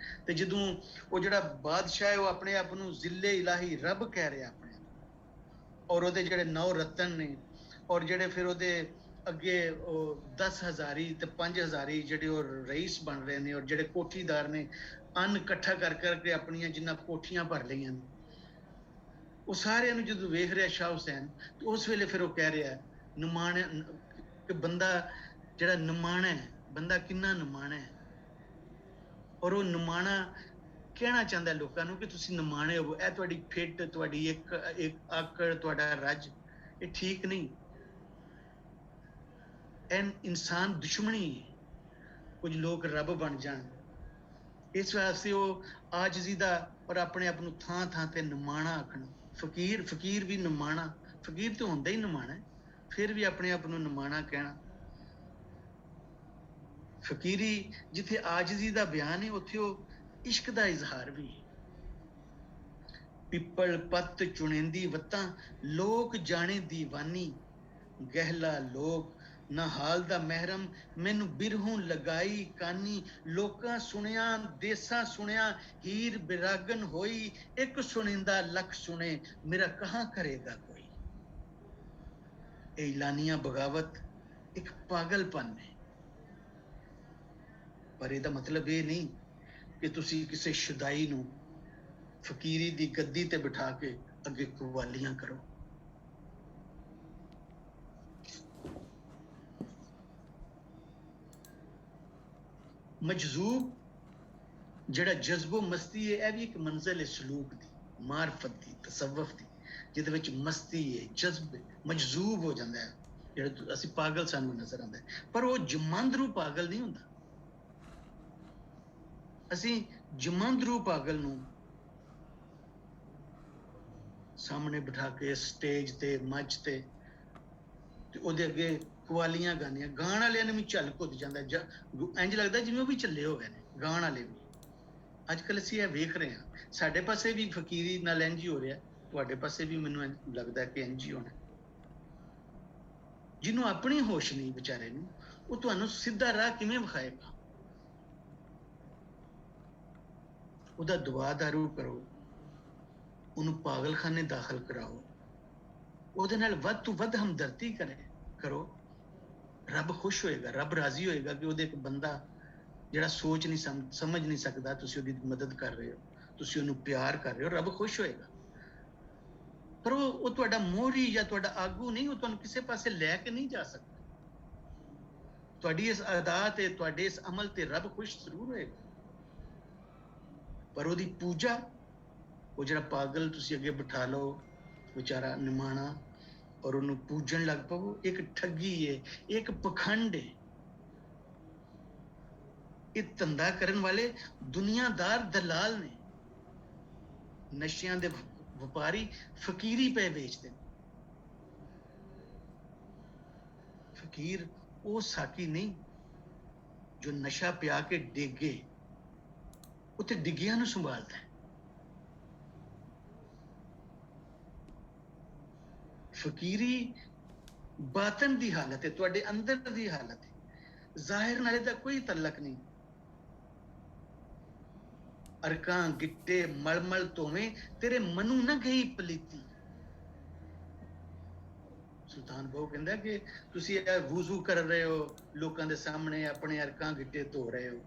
ਤੇ ਜਦੋਂ ਉਹ ਜਿਹੜਾ ਬਾਦਸ਼ਾਹ ਹੈ ਉਹ ਆਪਣੇ ਆਪ ਨੂੰ ਜ਼ਿਲੇ ਇਲਾਹੀ ਰੱਬ ਕਹਿ ਰਿਹਾ ਆਪਣੇ ਆਪ, ਔਰ ਉਹਦੇ ਜਿਹੜੇ 9 ਰਤਨ ਨੇ, ਔਰ ਜਿਹੜੇ ਫਿਰ ਉਹਦੇ ਅੱਗੇ ਉਹ 10,000 ਤੇ 5,000 ਜਿਹੜੇ ਉਹ ਰਈਸ ਬਣ ਰਹੇ ਨੇ, ਔਰ ਜਿਹੜੇ ਕੋਠੀਦਾਰ ਨੇ ਅੰਨ ਇਕੱਠਾ ਕਰ ਕਰਕੇ ਆਪਣੀਆਂ ਜਿੰਨਾ ਕੋਠੀਆਂ ਭਰ ਲਈਆਂ ਨੇ, ਉਹ ਸਾਰਿਆਂ ਨੂੰ ਜਦੋਂ ਵੇਖ ਰਿਹਾ ਸ਼ਾਹ ਹੁਸੈਨ, ਤੇ ਉਸ ਵੇਲੇ ਫਿਰ ਉਹ ਕਹਿ ਰਿਹਾ ਨਿਮਾਣ ਕਿ ਬੰਦਾ ਜਿਹੜਾ ਨਿਮਾਣਾ ਹੈ, ਬੰਦਾ ਕਿੰਨਾ ਨਿਮਾਣਾ ਹੈ। ਔਰ ਉਹ ਨਿਮਾਣਾ ਕਹਿਣਾ ਚਾਹੁੰਦਾ ਲੋਕਾਂ ਨੂੰ ਕਿ ਤੁਸੀਂ ਨਿਮਾਣੇ ਹੋ। ਇਹ ਤੁਹਾਡੀ ਫਿੱਟ, ਤੁਹਾਡੀ ਇੱਕ ਆਕੜ, ਤੁਹਾਡਾ ਰੱਜ, ਇਹ ਠੀਕ ਨਹੀਂ। ਇਹ ਇਨਸਾਨ ਦੁਸ਼ਮਣੀ ਹੈ। ਕੁਝ ਲੋਕ ਰੱਬ ਬਣ ਜਾਣ, ਇਸ ਵਾਸਤੇ ਉਹ ਆਜਜ਼ੀ ਦਾ ਔਰ ਆਪਣੇ ਆਪ ਨੂੰ ਥਾਂ ਥਾਂ ਤੇ ਨਿਮਾਣਾ ਆਖਣ। ਫਕੀਰ ਵੀ ਨਿਮਾਣਾ, ਫਕੀਰ ਤੇ ਹੁੰਦਾ ਹੀ ਨਿਮਾਣਾ, ਫਿਰ ਵੀ ਆਪਣੇ ਆਪ ਨੂੰ ਨਿਮਾਣਾ ਕਹਿਣਾ। ਫਕੀਰੀ ਜਿੱਥੇ ਆਜਜ਼ੀ ਦਾ ਬਿਆਨ ਹੈ, ਉੱਥੇ ਉਹ ਇਸ਼ਕ ਦਾ ਇਜ਼ਹਾਰ ਵੀ ਹੈ। ਪਿੱਪਲ ਪੱਤ ਚੁਣੇਂਦੀ ਵੱਤਾਂ, ਲੋਕ ਜਾਣੇ ਦੀਵਾਨੀ, ਗਹਿਲਾ ਲੋਕ ਨਾ ਹਾਲ ਦਾ ਮਹਿਰਮ, ਮੈਨੂੰ ਬਿਰਹੋਂ ਲਗਾਈ ਕਾਨੀ। ਲੋਕਾਂ ਸੁਣਿਆ ਦੇਸਾਂ ਸੁਣਿਆ, ਹੀਰ ਬਿਰਾਗਨ ਹੋਈ, ਇੱਕ ਸੁਣਿੰਦਾ ਲੱਖ ਸੁਣੇ, ਮੇਰਾ ਕਹਾਂ ਕਰੇਗਾ ਕੋਈ। ਇਹ ਐਲਾਨੀਆ ਬਗਾਵਤ ਇੱਕ ਪਾਗਲਪਨ ਹੈ। ਪਰ ਇਹਦਾ ਮਤਲਬ ਇਹ ਨਹੀਂ ਕਿ ਤੁਸੀਂ ਕਿਸੇ ਸ਼ੁਦਾਈ ਨੂੰ ਫਕੀਰੀ ਦੀ ਗੱਦੀ ਤੇ ਬਿਠਾ ਕੇ ਅੱਗੇ ਕਵਾਲੀਆਂ ਕਰੋ। ਮਜਜ਼ੂਬ ਜਿਹੜਾ ਜਜ਼ਬੋ ਮਸਤੀ ਹੈ, ਇਹ ਵੀ ਇੱਕ ਮੰਜ਼ਿਲ ਹੈ ਸਲੂਕ ਦੀ, ਮਾਰਫਤ ਦੀ, ਤਸੱਵੁਫ ਦੀ, ਜਿਹਦੇ ਵਿੱਚ ਮਸਤੀ ਹੈ, ਜਜ਼ਬ, ਮਜਜ਼ੂਬ ਹੋ ਜਾਂਦਾ ਹੈ। ਜਿਹੜਾ ਅਸੀਂ ਪਾਗਲ ਸਾਨੂੰ ਨਜ਼ਰ ਆਉਂਦਾ, ਪਰ ਉਹ ਜਮਾਂਦਰੂ ਪਾਗਲ ਨਹੀਂ ਹੁੰਦਾ। ਅਸੀਂ ਜਮਾਂਦਰੂ ਪਾਗਲ ਨੂੰ ਸਾਹਮਣੇ ਬਿਠਾ ਕੇ ਸਟੇਜ ਤੇ, ਮੰਚ ਤੇ ਉਹਦੇ ਅੱਗੇ ਕਵਾਲੀਆਂ ਗਾਣੀਆਂ, ਗਾਣ ਵਾਲਿਆਂ ਨੂੰ ਵੀ ਝੱਲ ਘੁੱਟ ਜਾਂਦਾ, ਇੰਜ ਲੱਗਦਾ ਜਿਵੇਂ ਉਹ ਵੀ ਚੱਲੇ ਹੋ ਗਏ ਨੇ ਗਾਣ ਵਾਲੇ ਵੀ। ਅੱਜ ਕੱਲ੍ਹ ਅਸੀਂ ਇਹ ਵੇਖ ਰਹੇ ਹਾਂ, ਸਾਡੇ ਪਾਸੇ ਵੀ ਫਕੀਰੀ ਨਾਲ ਇੰਜ ਹੀ ਹੋ ਰਿਹਾ, ਤੁਹਾਡੇ ਪਾਸੇ ਵੀ ਮੈਨੂੰ ਲੱਗਦਾ ਕਿ ਇੰਜ ਹੀ ਹੋਣਾ। ਜਿਹਨੂੰ ਆਪਣੀ ਹੋਸ਼ ਨਹੀਂ ਵਿਚਾਰੇ ਨੂੰ, ਉਹ ਤੁਹਾਨੂੰ ਸਿੱਧਾ ਰਾਹ ਕਿਵੇਂ ਵਿਖਾਏਗਾ? ਉਹਦਾ ਦੁਆ ਦਾਰੂ ਕਰੋ, ਉਹਨੂੰ ਪਾਗਲਖਾਨੇ ਦਾਖਲ ਕਰਾਓ, ਉਹਦੇ ਨਾਲ ਵੱਧ ਤੋਂ ਵੱਧ ਹਮਦਰਦੀ ਕਰੋ। ਰੱਬ ਖੁਸ਼ ਹੋਏਗਾ, ਰੱਬ ਰਾਜ਼ੀ ਹੋਏਗਾ ਕਿ ਉਹਦੇ ਇੱਕ ਬੰਦਾ ਜਿਹੜਾ ਸੋਚ ਨਹੀਂ ਸਮਝ ਨਹੀਂ ਸਕਦਾ, ਤੁਸੀਂ ਉਹਦੀ ਮਦਦ ਕਰ ਰਹੇ ਹੋ, ਤੁਸੀਂ ਉਹਨੂੰ ਪਿਆਰ ਕਰ ਰਹੇ ਹੋ, ਰੱਬ ਖੁਸ਼ ਹੋਏਗਾ। ਪਰ ਉਹ ਤੁਹਾਡਾ ਮੋਹਰੀ ਜਾਂ ਤੁਹਾਡਾ ਆਗੂ ਨਹੀਂ, ਉਹ ਤੁਹਾਨੂੰ ਕਿਸੇ ਪਾਸੇ ਲੈ ਕੇ ਨਹੀਂ ਜਾ ਸਕਦਾ। ਤੁਹਾਡੀ ਇਸ ਅਦਾ ਤੇ, ਤੁਹਾਡੇ ਇਸ ਅਮਲ ਤੇ ਰੱਬ ਖੁਸ਼ ਜ਼ਰੂਰ ਹੋਏਗਾ, ਪਰ ਉਹਦੀ ਪੂਜਾ, ਉਹ ਜਿਹੜਾ ਪਾਗਲ ਤੁਸੀਂ ਅੱਗੇ ਬਿਠਾ ਲਓ ਵਿਚਾਰਾ ਨਿਮਾਣਾ, ਔਰ ਉਹਨੂੰ ਪੂਜਣ ਲੱਗ ਪਵੋ, ਇੱਕ ਠੱਗੀ ਹੈ, ਇੱਕ ਪਖੰਡ ਹੈ। ਇਹ ਧੰਦਾ ਕਰਨ ਵਾਲੇ ਦੁਨੀਆਦਾਰ ਦਲਾਲ ਨੇ, ਨਸ਼ਿਆਂ ਦੇ ਵਪਾਰੀ ਫਕੀਰੀ ਪੈ ਵੇਚਦੇ ਨੇ। ਫਕੀਰ ਉਹ ਸਾਕੀ ਨਹੀਂ ਜੋ ਨਸ਼ਾ ਪਿਆ ਕੇ ਡਿੱਗੇ, ਉਹ ਤੇ ਡਿੱਗਿਆਂ ਨੂੰ ਸੰਭਾਲਦਾ ਹੈ। ਫਕੀਰੀ ਬਾਤਨ ਦੀ ਹਾਲਤ ਹੈ, ਤੁਹਾਡੇ ਅੰਦਰ ਦੀ ਹਾਲਤ ਹੈ, ਜ਼ਾਹਿਰ ਨਾਲ ਇਹਦਾ ਕੋਈ ਤਲਕ ਨਹੀਂ। ਅਰਕਾਂ ਗਿੱਟੇ ਮਲਮਲ ਧੋਵੇਂ, ਤੇਰੇ ਮਨੂ ਨਾ ਗਈ ਪਲੀਤੀ। ਸੁਲਤਾਨ ਬਹੁ ਕਹਿੰਦਾ ਕਿ ਤੁਸੀਂ ਇਹ ਵੁਜ਼ੂ ਕਰ ਰਹੇ ਹੋ, ਲੋਕਾਂ ਦੇ ਸਾਹਮਣੇ ਆਪਣੇ ਅਰਕਾਂ ਗਿੱਟੇ ਧੋ ਰਹੇ ਹੋ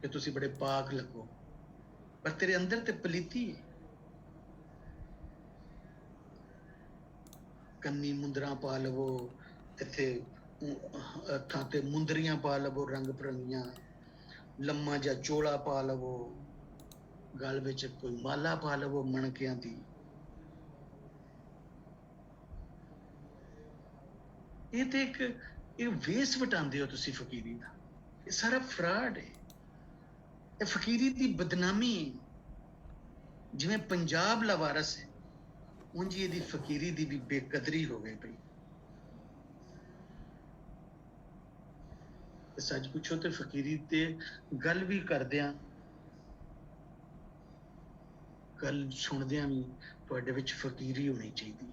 ਕਿ ਤੁਸੀਂ ਬੜੇ ਪਾਕ ਲੱਗੋ, ਪਰ ਤੇਰੇ ਅੰਦਰ ਤੇ ਪਲੀਤੀ ਹੈ। ਕੰਨੀ ਮੁੰਦਰਾਂ ਪਾ ਲਵੋ, ਇੱਥੇ ਹੱਥਾਂ ਤੇ ਮੁੰਦਰੀਆਂ ਪਾ ਲਵੋ ਰੰਗ ਬਰੰਗੀਆਂ, ਲੰਮਾ ਜਿਹਾ ਚੋਲਾ ਪਾ ਲਵੋ, ਗਲ ਵਿੱਚ ਕੋਈ ਮਾਲਾ ਪਾ ਲਵੋ ਮਣਕਿਆਂ ਦੀ। ਇਹ ਤੇ ਇਹ ਵੇਸ ਵਟਾਉਂਦੇ ਹੋ ਤੁਸੀਂ ਫਕੀਰੀ ਦਾ, ਇਹ ਸਾਰਾ ਫਰਾਡ ਹੈ, ਇਹ ਫਕੀਰੀ ਦੀ ਬਦਨਾਮੀ ਹੈ। ਜਿਵੇਂ ਪੰਜਾਬ ਲਾਵਾਰਸ ਹੈ, ਉਂਝ ਇਹਦੀ ਫਕੀਰੀ ਦੀ ਵੀ ਬੇਕਦਰੀ ਹੋ ਗਈ ਪਈ। ਸੱਚ ਪੁੱਛੋ ਤੇ ਫਕੀਰੀ ਤੇ ਗੱਲ ਵੀ ਕਰਦਿਆਂ, ਗੱਲ ਸੁਣਦਿਆਂ ਵੀ ਤੁਹਾਡੇ ਵਿੱਚ ਫਕੀਰੀ ਹੋਣੀ ਚਾਹੀਦੀ।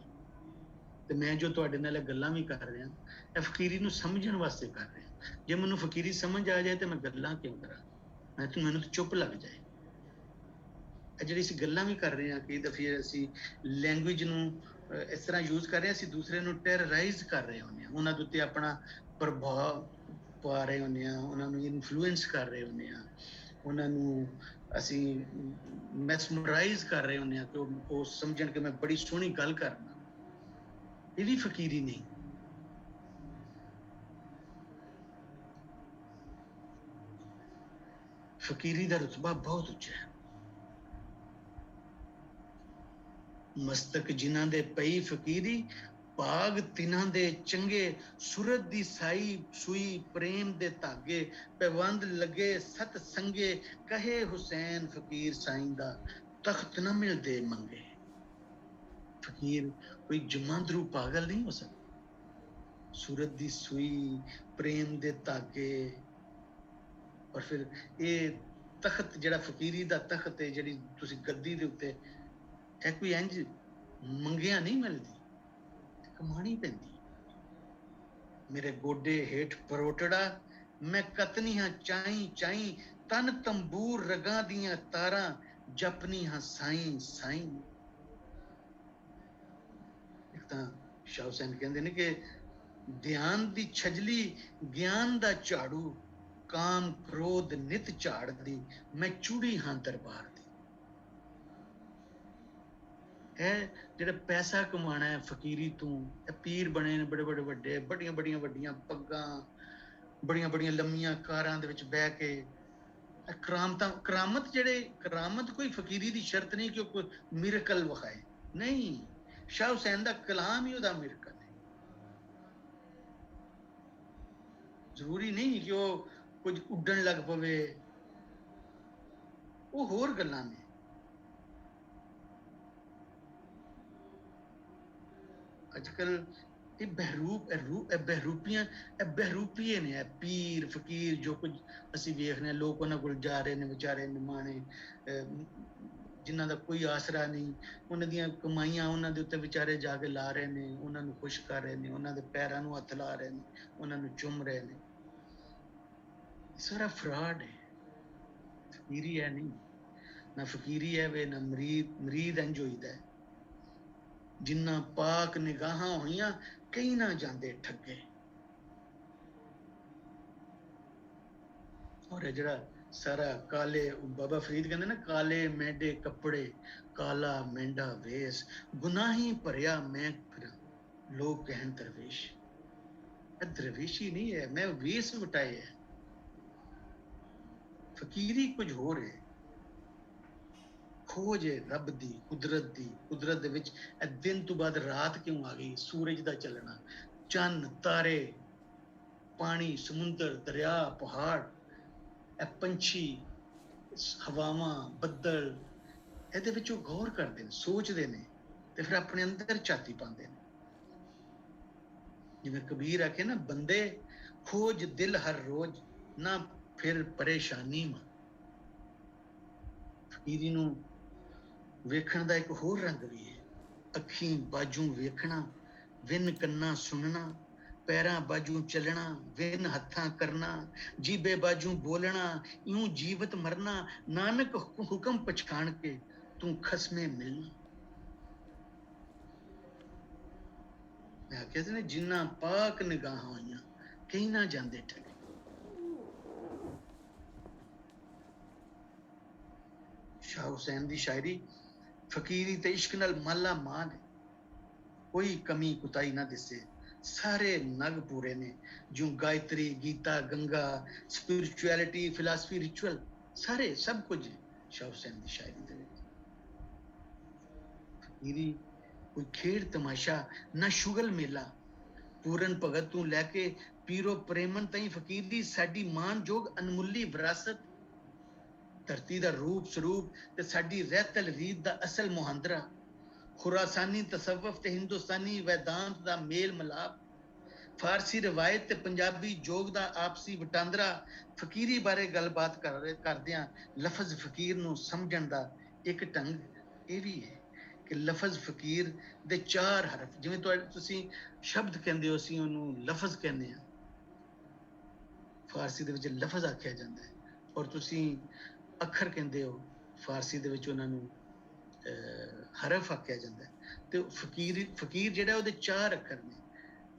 ਤੇ ਮੈਂ ਜੋ ਤੁਹਾਡੇ ਨਾਲ ਇਹ ਗੱਲਾਂ ਵੀ ਕਰ ਰਿਹਾ, ਇਹ ਫਕੀਰੀ ਨੂੰ ਸਮਝਣ ਵਾਸਤੇ ਕਰ ਰਿਹਾ। ਜੇ ਮੈਨੂੰ ਫਕੀਰੀ ਸਮਝ ਆ ਜਾਏ ਤੇ ਮੈਂ ਗੱਲਾਂ ਕਿਉਂ ਕਰਾਂ? ਮੈਨੂੰ ਤਾਂ ਚੁੱਪ ਲੱਗ ਜਾਏ। ਜਿਹੜੀ ਅਸੀਂ ਗੱਲਾਂ ਵੀ ਕਰ ਰਹੇ ਹਾਂ, ਕਈ ਦਫੇ ਅਸੀਂ ਲੈਂਗੁਏਜ ਨੂੰ ਇਸ ਤਰ੍ਹਾਂ ਯੂਜ਼ ਕਰ ਰਹੇ ਹਾਂ, ਅਸੀਂ ਦੂਸਰੇ ਨੂੰ ਟੈਰਰਾਈਜ਼ ਕਰ ਰਹੇ ਹੁੰਦੇ ਹਾਂ, ਉਹਨਾਂ ਦੇ ਉੱਤੇ ਆਪਣਾ ਪ੍ਰਭਾਵ ਪਾ ਰਹੇ ਹੁੰਦੇ ਹਾਂ, ਉਹਨਾਂ ਨੂੰ ਇਨਫਲੂਐਂਸ ਕਰ ਰਹੇ ਹੁੰਦੇ ਹਾਂ, ਉਹਨਾਂ ਨੂੰ ਅਸੀਂ ਮੈਸਮਰਾਈਜ਼ ਕਰ ਰਹੇ ਹੁੰਦੇ ਆ ਕਿ ਉਹ ਸਮਝਣ ਕਿ ਮੈਂ ਬੜੀ ਸੋਹਣੀ ਗੱਲ ਕਰਨਾ। ਇਹ ਵੀ ਫਕੀਰੀ ਨਹੀਂ। ਫਕੀਰੀ ਦਾ ਰੁਤਬਾ ਬਹੁਤ ਉੱਚਾ ਹੈ। ਮਸਤਕ ਜਿਨ੍ਹਾਂ ਦੇ ਪਈ ਫਕੀਰੀ, ਭਾਗ ਤਿਨਾਂ ਦੇ ਚੰਗੇ, ਸੂਰਤ ਦੀ ਸਾਈ ਸੂਈ ਪ੍ਰੇਮ ਦੇ ਧਾਗੇ, ਪੈਵੰਦ ਲੱਗੇ ਸਤ ਸੰਗੇ, ਕਹੇ ਹੁਸੈਨ ਫਕੀਰ ਸਾਈਂ ਦਾ, ਤਖਤ ਨਾ ਮਿਲਦੇ ਮੰਗੇ। ਫਕੀਰ ਕੋਈ ਜਮਾਂਦਰੂ ਪਾਗਲ ਨਹੀਂ ਹੋ ਸਕਦਾ। ਸੂਰਤ ਦੀ ਸੂਈ, ਪ੍ਰੇਮ ਦੇ ਧਾਗੇ, ਔਰ ਫਿਰ ਇਹ ਤਖਤ ਜਿਹੜਾ ਫਕੀਰੀ ਦਾ ਤਖਤ ਹੈ, ਜਿਹੜੀ ਤੁਸੀਂ ਗੱਦੀ ਦੇ ਉੱਤੇ, ਇਹ ਕੋਈ ਇੰਜ ਮੰਗਿਆ ਨਹੀਂ ਮਿਲਦੀ, ਕਮਾਣੀ ਪੈਂਦੀ। ਮੇਰੇ ਗੋਡੇ ਹੇਠ ਪਰੋਟੜਾ, ਮੈਂ ਕਤਨੀ ਹਾਂ ਚਾਈ ਚਾਈ, ਤਨ ਤੰਬੂਰ ਰਗਾਂ ਦੀਆਂ ਤਾਰਾਂ, ਜਪਨੀ ਹਾਂ ਸਾਈਂ ਸਾਈਂ। ਇੱਕ ਤਾਂ ਸ਼ਾਹ ਹੁਸੈਨ ਕਹਿੰਦੇ ਨੇ ਕਿ ਧਿਆਨ ਦੀ ਛਜਲੀ, ਗਿਆਨ ਦਾ ਝਾੜੂ, ਕਾਮ ਕ੍ਰੋਧ ਨਿਤ ਝਾੜਦੀ, ਮੈਂ ਚੂੜੀ ਹਾਂ ਦਰਬਾਰ ਦੀ। ਇਹ ਜਿਹੜਾ ਪੈਸਾ ਕਮਾਣਾ ਹੈ ਫਕੀਰੀ ਤੋਂ, ਇਹ ਪੀਰ ਬਣੇ ਨੇ ਬੜੇ ਬੜੇ ਵੱਡੇ, ਬੜੀਆਂ ਬੜੀਆਂ ਵੱਡੀਆਂ ਪੱਗਾਂ, ਬੜੀਆਂ ਬੜੀਆਂ ਲੰਮੀਆਂ ਕਾਰਾਂ ਦੇ ਵਿੱਚ ਬਹਿ ਕੇ ਕਰਾਮਤਾਂ। ਕਰਾਮਤ ਕੋਈ ਫਕੀਰੀ ਦੀ ਸ਼ਰਤ ਨਹੀਂ ਕਿ ਉਹ ਕੋਈ ਮਿਰਕਲ ਵਿਖਾਏ, ਨਹੀਂ। ਸ਼ਾਹ ਹੁਸੈਨ ਦਾ ਕਲਾਮ ਹੀ ਉਹਦਾ ਮਿਰਕਲ ਹੈ। ਜ਼ਰੂਰੀ ਨਹੀਂ ਕਿ ਉਹ ਕੁਝ ਉੱਡਣ ਲੱਗ ਪਵੇ, ਉਹ ਹੋਰ ਗੱਲਾਂ ਨੇ। ਅੱਜ ਕੱਲ ਇਹ ਬਹਿਰੂਪੀਏ ਨੇ, ਪੀਰ ਫਕੀਰ ਜੋ ਕੁਝ ਅਸੀਂ ਵੇਖਦੇ ਹਾਂ। ਲੋਕ ਉਹਨਾਂ ਕੋਲ ਜਾ ਰਹੇ ਨੇ, ਵਿਚਾਰੇ ਨਿਮਾਣੇ, ਜਿਨ੍ਹਾਂ ਦਾ ਕੋਈ ਆਸਰਾ ਨਹੀਂ, ਉਹਨਾਂ ਦੀਆਂ ਕਮਾਈਆਂ ਉਹਨਾਂ ਦੇ ਉੱਤੇ ਵਿਚਾਰੇ ਜਾ ਕੇ ਲਾ ਰਹੇ ਨੇ, ਉਹਨਾਂ ਨੂੰ ਖੁਸ਼ ਕਰ ਰਹੇ ਨੇ, ਉਹਨਾਂ ਦੇ ਪੈਰਾਂ ਨੂੰ ਹੱਥ ਲਾ ਰਹੇ ਨੇ, ਉਹਨਾਂ ਨੂੰ ਚੁੰਮ ਰਹੇ ਨੇ। ਸਾਰਾ ਫਰਾਡ ਹੈ, ਫਕੀਰੀ ਹੈ ਨਹੀਂ। ਨਾ ਫਕੀਰੀ ਹੈ ਵੇ, ਨਾ ਮਰੀਦ ਇੰਜ ਹੋਈਦਾ ਹੈ। ਜਿੰਨਾ ਪਾਕ ਨਿਗਾਹਾਂ ਹੋਈਆਂ, ਕਈ ਨਾ ਜਾਂਦੇ ਠੱਗੇ। ਔਰ ਇਹ ਜਿਹੜਾ ਸਾਰਾ ਕਾਲੇ, ਬਾਬਾ ਫਰੀਦ ਕਹਿੰਦੇ ਨਾ, ਕਾਲੇ ਮੈਂਡੇ ਕੱਪੜੇ, ਕਾਲਾ ਮੈਂਡਾ ਵੇਸ, ਗੁਨਾਹੀ ਭਰਿਆ ਮੈਂ ਫਿਰਾਂ, ਲੋਕ ਕਹਿਣ ਦਰਵੇਸ਼। ਇਹ ਦਰਵੇਸ਼ੀ ਨਹੀਂ ਹੈ, ਮੈਂ ਵੇਸ ਵਟਾਏ ਹੈ। ਫਕੀਰੀ ਕੁਝ ਹੋਰ ਹੈ। ਖੋਜ ਹੈ ਰੱਬ ਦੀ, ਕੁਦਰਤ ਦੀ। ਕੁਦਰਤ ਦੇ ਵਿੱਚ ਇਹ ਦਿਨ ਤੋਂ ਬਾਅਦ ਰਾਤ ਕਿਉਂ ਆ ਗਈ? ਸੂਰਜ ਦਾ ਚੱਲਣਾ, ਚੰਨ, ਤਾਰੇ, ਪਾਣੀ, ਸਮੁੰਦਰ, ਦਰਿਆ, ਪਹਾੜ, ਇਹ ਪੰਛੀ, ਹਵਾਵਾਂ, ਬੱਦਲ, ਇਹਦੇ ਵਿੱਚ ਉਹ ਗੌਰ ਕਰਦੇ ਨੇ, ਸੋਚਦੇ ਨੇ, ਤੇ ਫਿਰ ਆਪਣੇ ਅੰਦਰ ਝਾਤੀ ਪਾਉਂਦੇ ਨੇ। ਜਿਵੇਂ ਕਬੀਰ ਆਖੇ ਨਾ, ਬੰਦੇ ਖੋਜ ਦਿਲ ਹਰ ਰੋਜ਼, ਨਾ ਫਿਰ ਪਰੇਸ਼ਾਨੀ ਮਾਂ। ਫਕੀਰੀ ਨੂੰ ਵੇਖਣ ਦਾ ਇੱਕ ਹੋਰ ਰੰਗ ਵੀ ਹੈ। ਅੱਖੀਂ ਬਾਜੂ ਵੇਖਣਾ, ਵਿਨ ਕੰਨਾਂ ਸੁਣਨਾ, ਪੈਰਾਂ ਬਾਜੂ ਚੱਲਣਾ, ਵਿਨ ਹੱਥਾਂ ਕਰਨਾ, ਜੀਬੇ ਬਾਜੂ ਬੋਲਣਾ, ਇਉਂ ਜੀਵਤ ਮਰਨਾ, ਨਾਨਕ ਹੁਕਮ ਪਛਾਣ ਕੇ ਤੂੰ ਖਸਮੇ ਮਿਲਣਾ। ਮੈਂ ਆਖਿਆ ਸੀ ਨਾ, ਜਿੰਨਾ ਪਾਕ ਨਿਗਾਹਾਂ ਹੋਈਆਂ, ਕਈ ਨਾ ਜਾਂਦੇ ਠੱਗੇ। ਸ਼ਾਹ ਹੁਸੈਨ ਦੀ ਸ਼ਾਇਰੀ ਫਕੀਰੀ ਤੇ ਇਸ਼ਕ ਨਾਲ ਮਾਲਾ ਮਾਲ ਹੈ। ਕੋਈ ਕਮੀ ਕੁਤਾਈ ਨਾ ਦਿਸੇ, ਸਾਰੇ ਨਗ ਪੂਰੇ ਨੇ। ਜਿਉਂ Gayatri, Gita, Ganga, spirituality, philosophy, ritual, ਸਾਰੇ ਸਭ ਕੁਝ ਸ਼ਾਹ ਹੁਸੈਨ ਦੀ ਸ਼ਾਇਰੀ ਦੇ ਵਿੱਚ। ਫਕੀਰੀ ਕੋਈ ਖੇਡ ਤਮਾਸ਼ਾ ਨਾ ਸ਼ੁਗਲ ਮੇਲਾ, ਪੂਰਨ ਭਗਤ ਤੋਂ ਲੈ ਕੇ ਪੀਰੋ ਪ੍ਰੇਮਨ ਤਾਈਂ ਫਕੀਰੀ ਸਾਡੀ ਮਾਨਯੋਗ ਅਨਮੁੱਲੀ ਵਿਰਾਸਤ। ਧਰਤੀ ਦਾ ਰੂਪ ਸਰੂਪ ਤੇ ਸਾਡੀ ਰਹਿਤਲ ਰੀਤ ਦਾ ਅਸਲ ਮੁਹਾਂਦਰਾ। ਖੁਰਾਸਾਨੀ ਤਸਵਫ ਤੇ ਹਿੰਦੁਸਤਾਨੀ ਵੈਦਾਂਤ ਦਾ ਮੇਲ ਮਿਲਾਪ। ਫਾਰਸੀ ਰਵਾਇਤ ਤੇ ਪੰਜਾਬੀ ਜੋਗ ਦਾ ਆਪਸੀ ਵਟਾਂਦਰਾ। ਫਕੀਰੀ ਬਾਰੇ ਗੱਲਬਾਤ ਕਰਦਿਆਂ ਲਫ਼ਜ਼ ਫਕੀਰ ਨੂੰ ਸਮਝਣ ਦਾ ਇੱਕ ਢੰਗ ਇਹ ਵੀ ਹੈ ਕਿ ਲਫ਼ਜ਼ ਫਕੀਰ ਦੇ 4 ਹਰਫ, ਜਿਵੇਂ ਤੁਸੀਂ ਸ਼ਬਦ ਕਹਿੰਦੇ ਹੋ, ਅਸੀਂ ਉਹਨੂੰ ਲਫ਼ਜ਼ ਕਹਿੰਦੇ ਹਾਂ। ਫਾਰਸੀ ਦੇ ਵਿੱਚ ਲਫ਼ਜ਼ ਆਖਿਆ ਜਾਂਦਾ ਹੈ, ਔਰ ਤੁਸੀਂ ਅੱਖਰ ਕਹਿੰਦੇ ਹੋ, ਫਾਰਸੀ ਦੇ ਵਿੱਚ ਉਹਨਾਂ ਨੂੰ ਹਰਫ ਆਖਿਆ ਜਾਂਦਾ ਹੈ। ਤੇ ਫਕੀਰ ਜਿਹੜਾ ਉਹਦੇ 4 ਅੱਖਰ ਨੇ,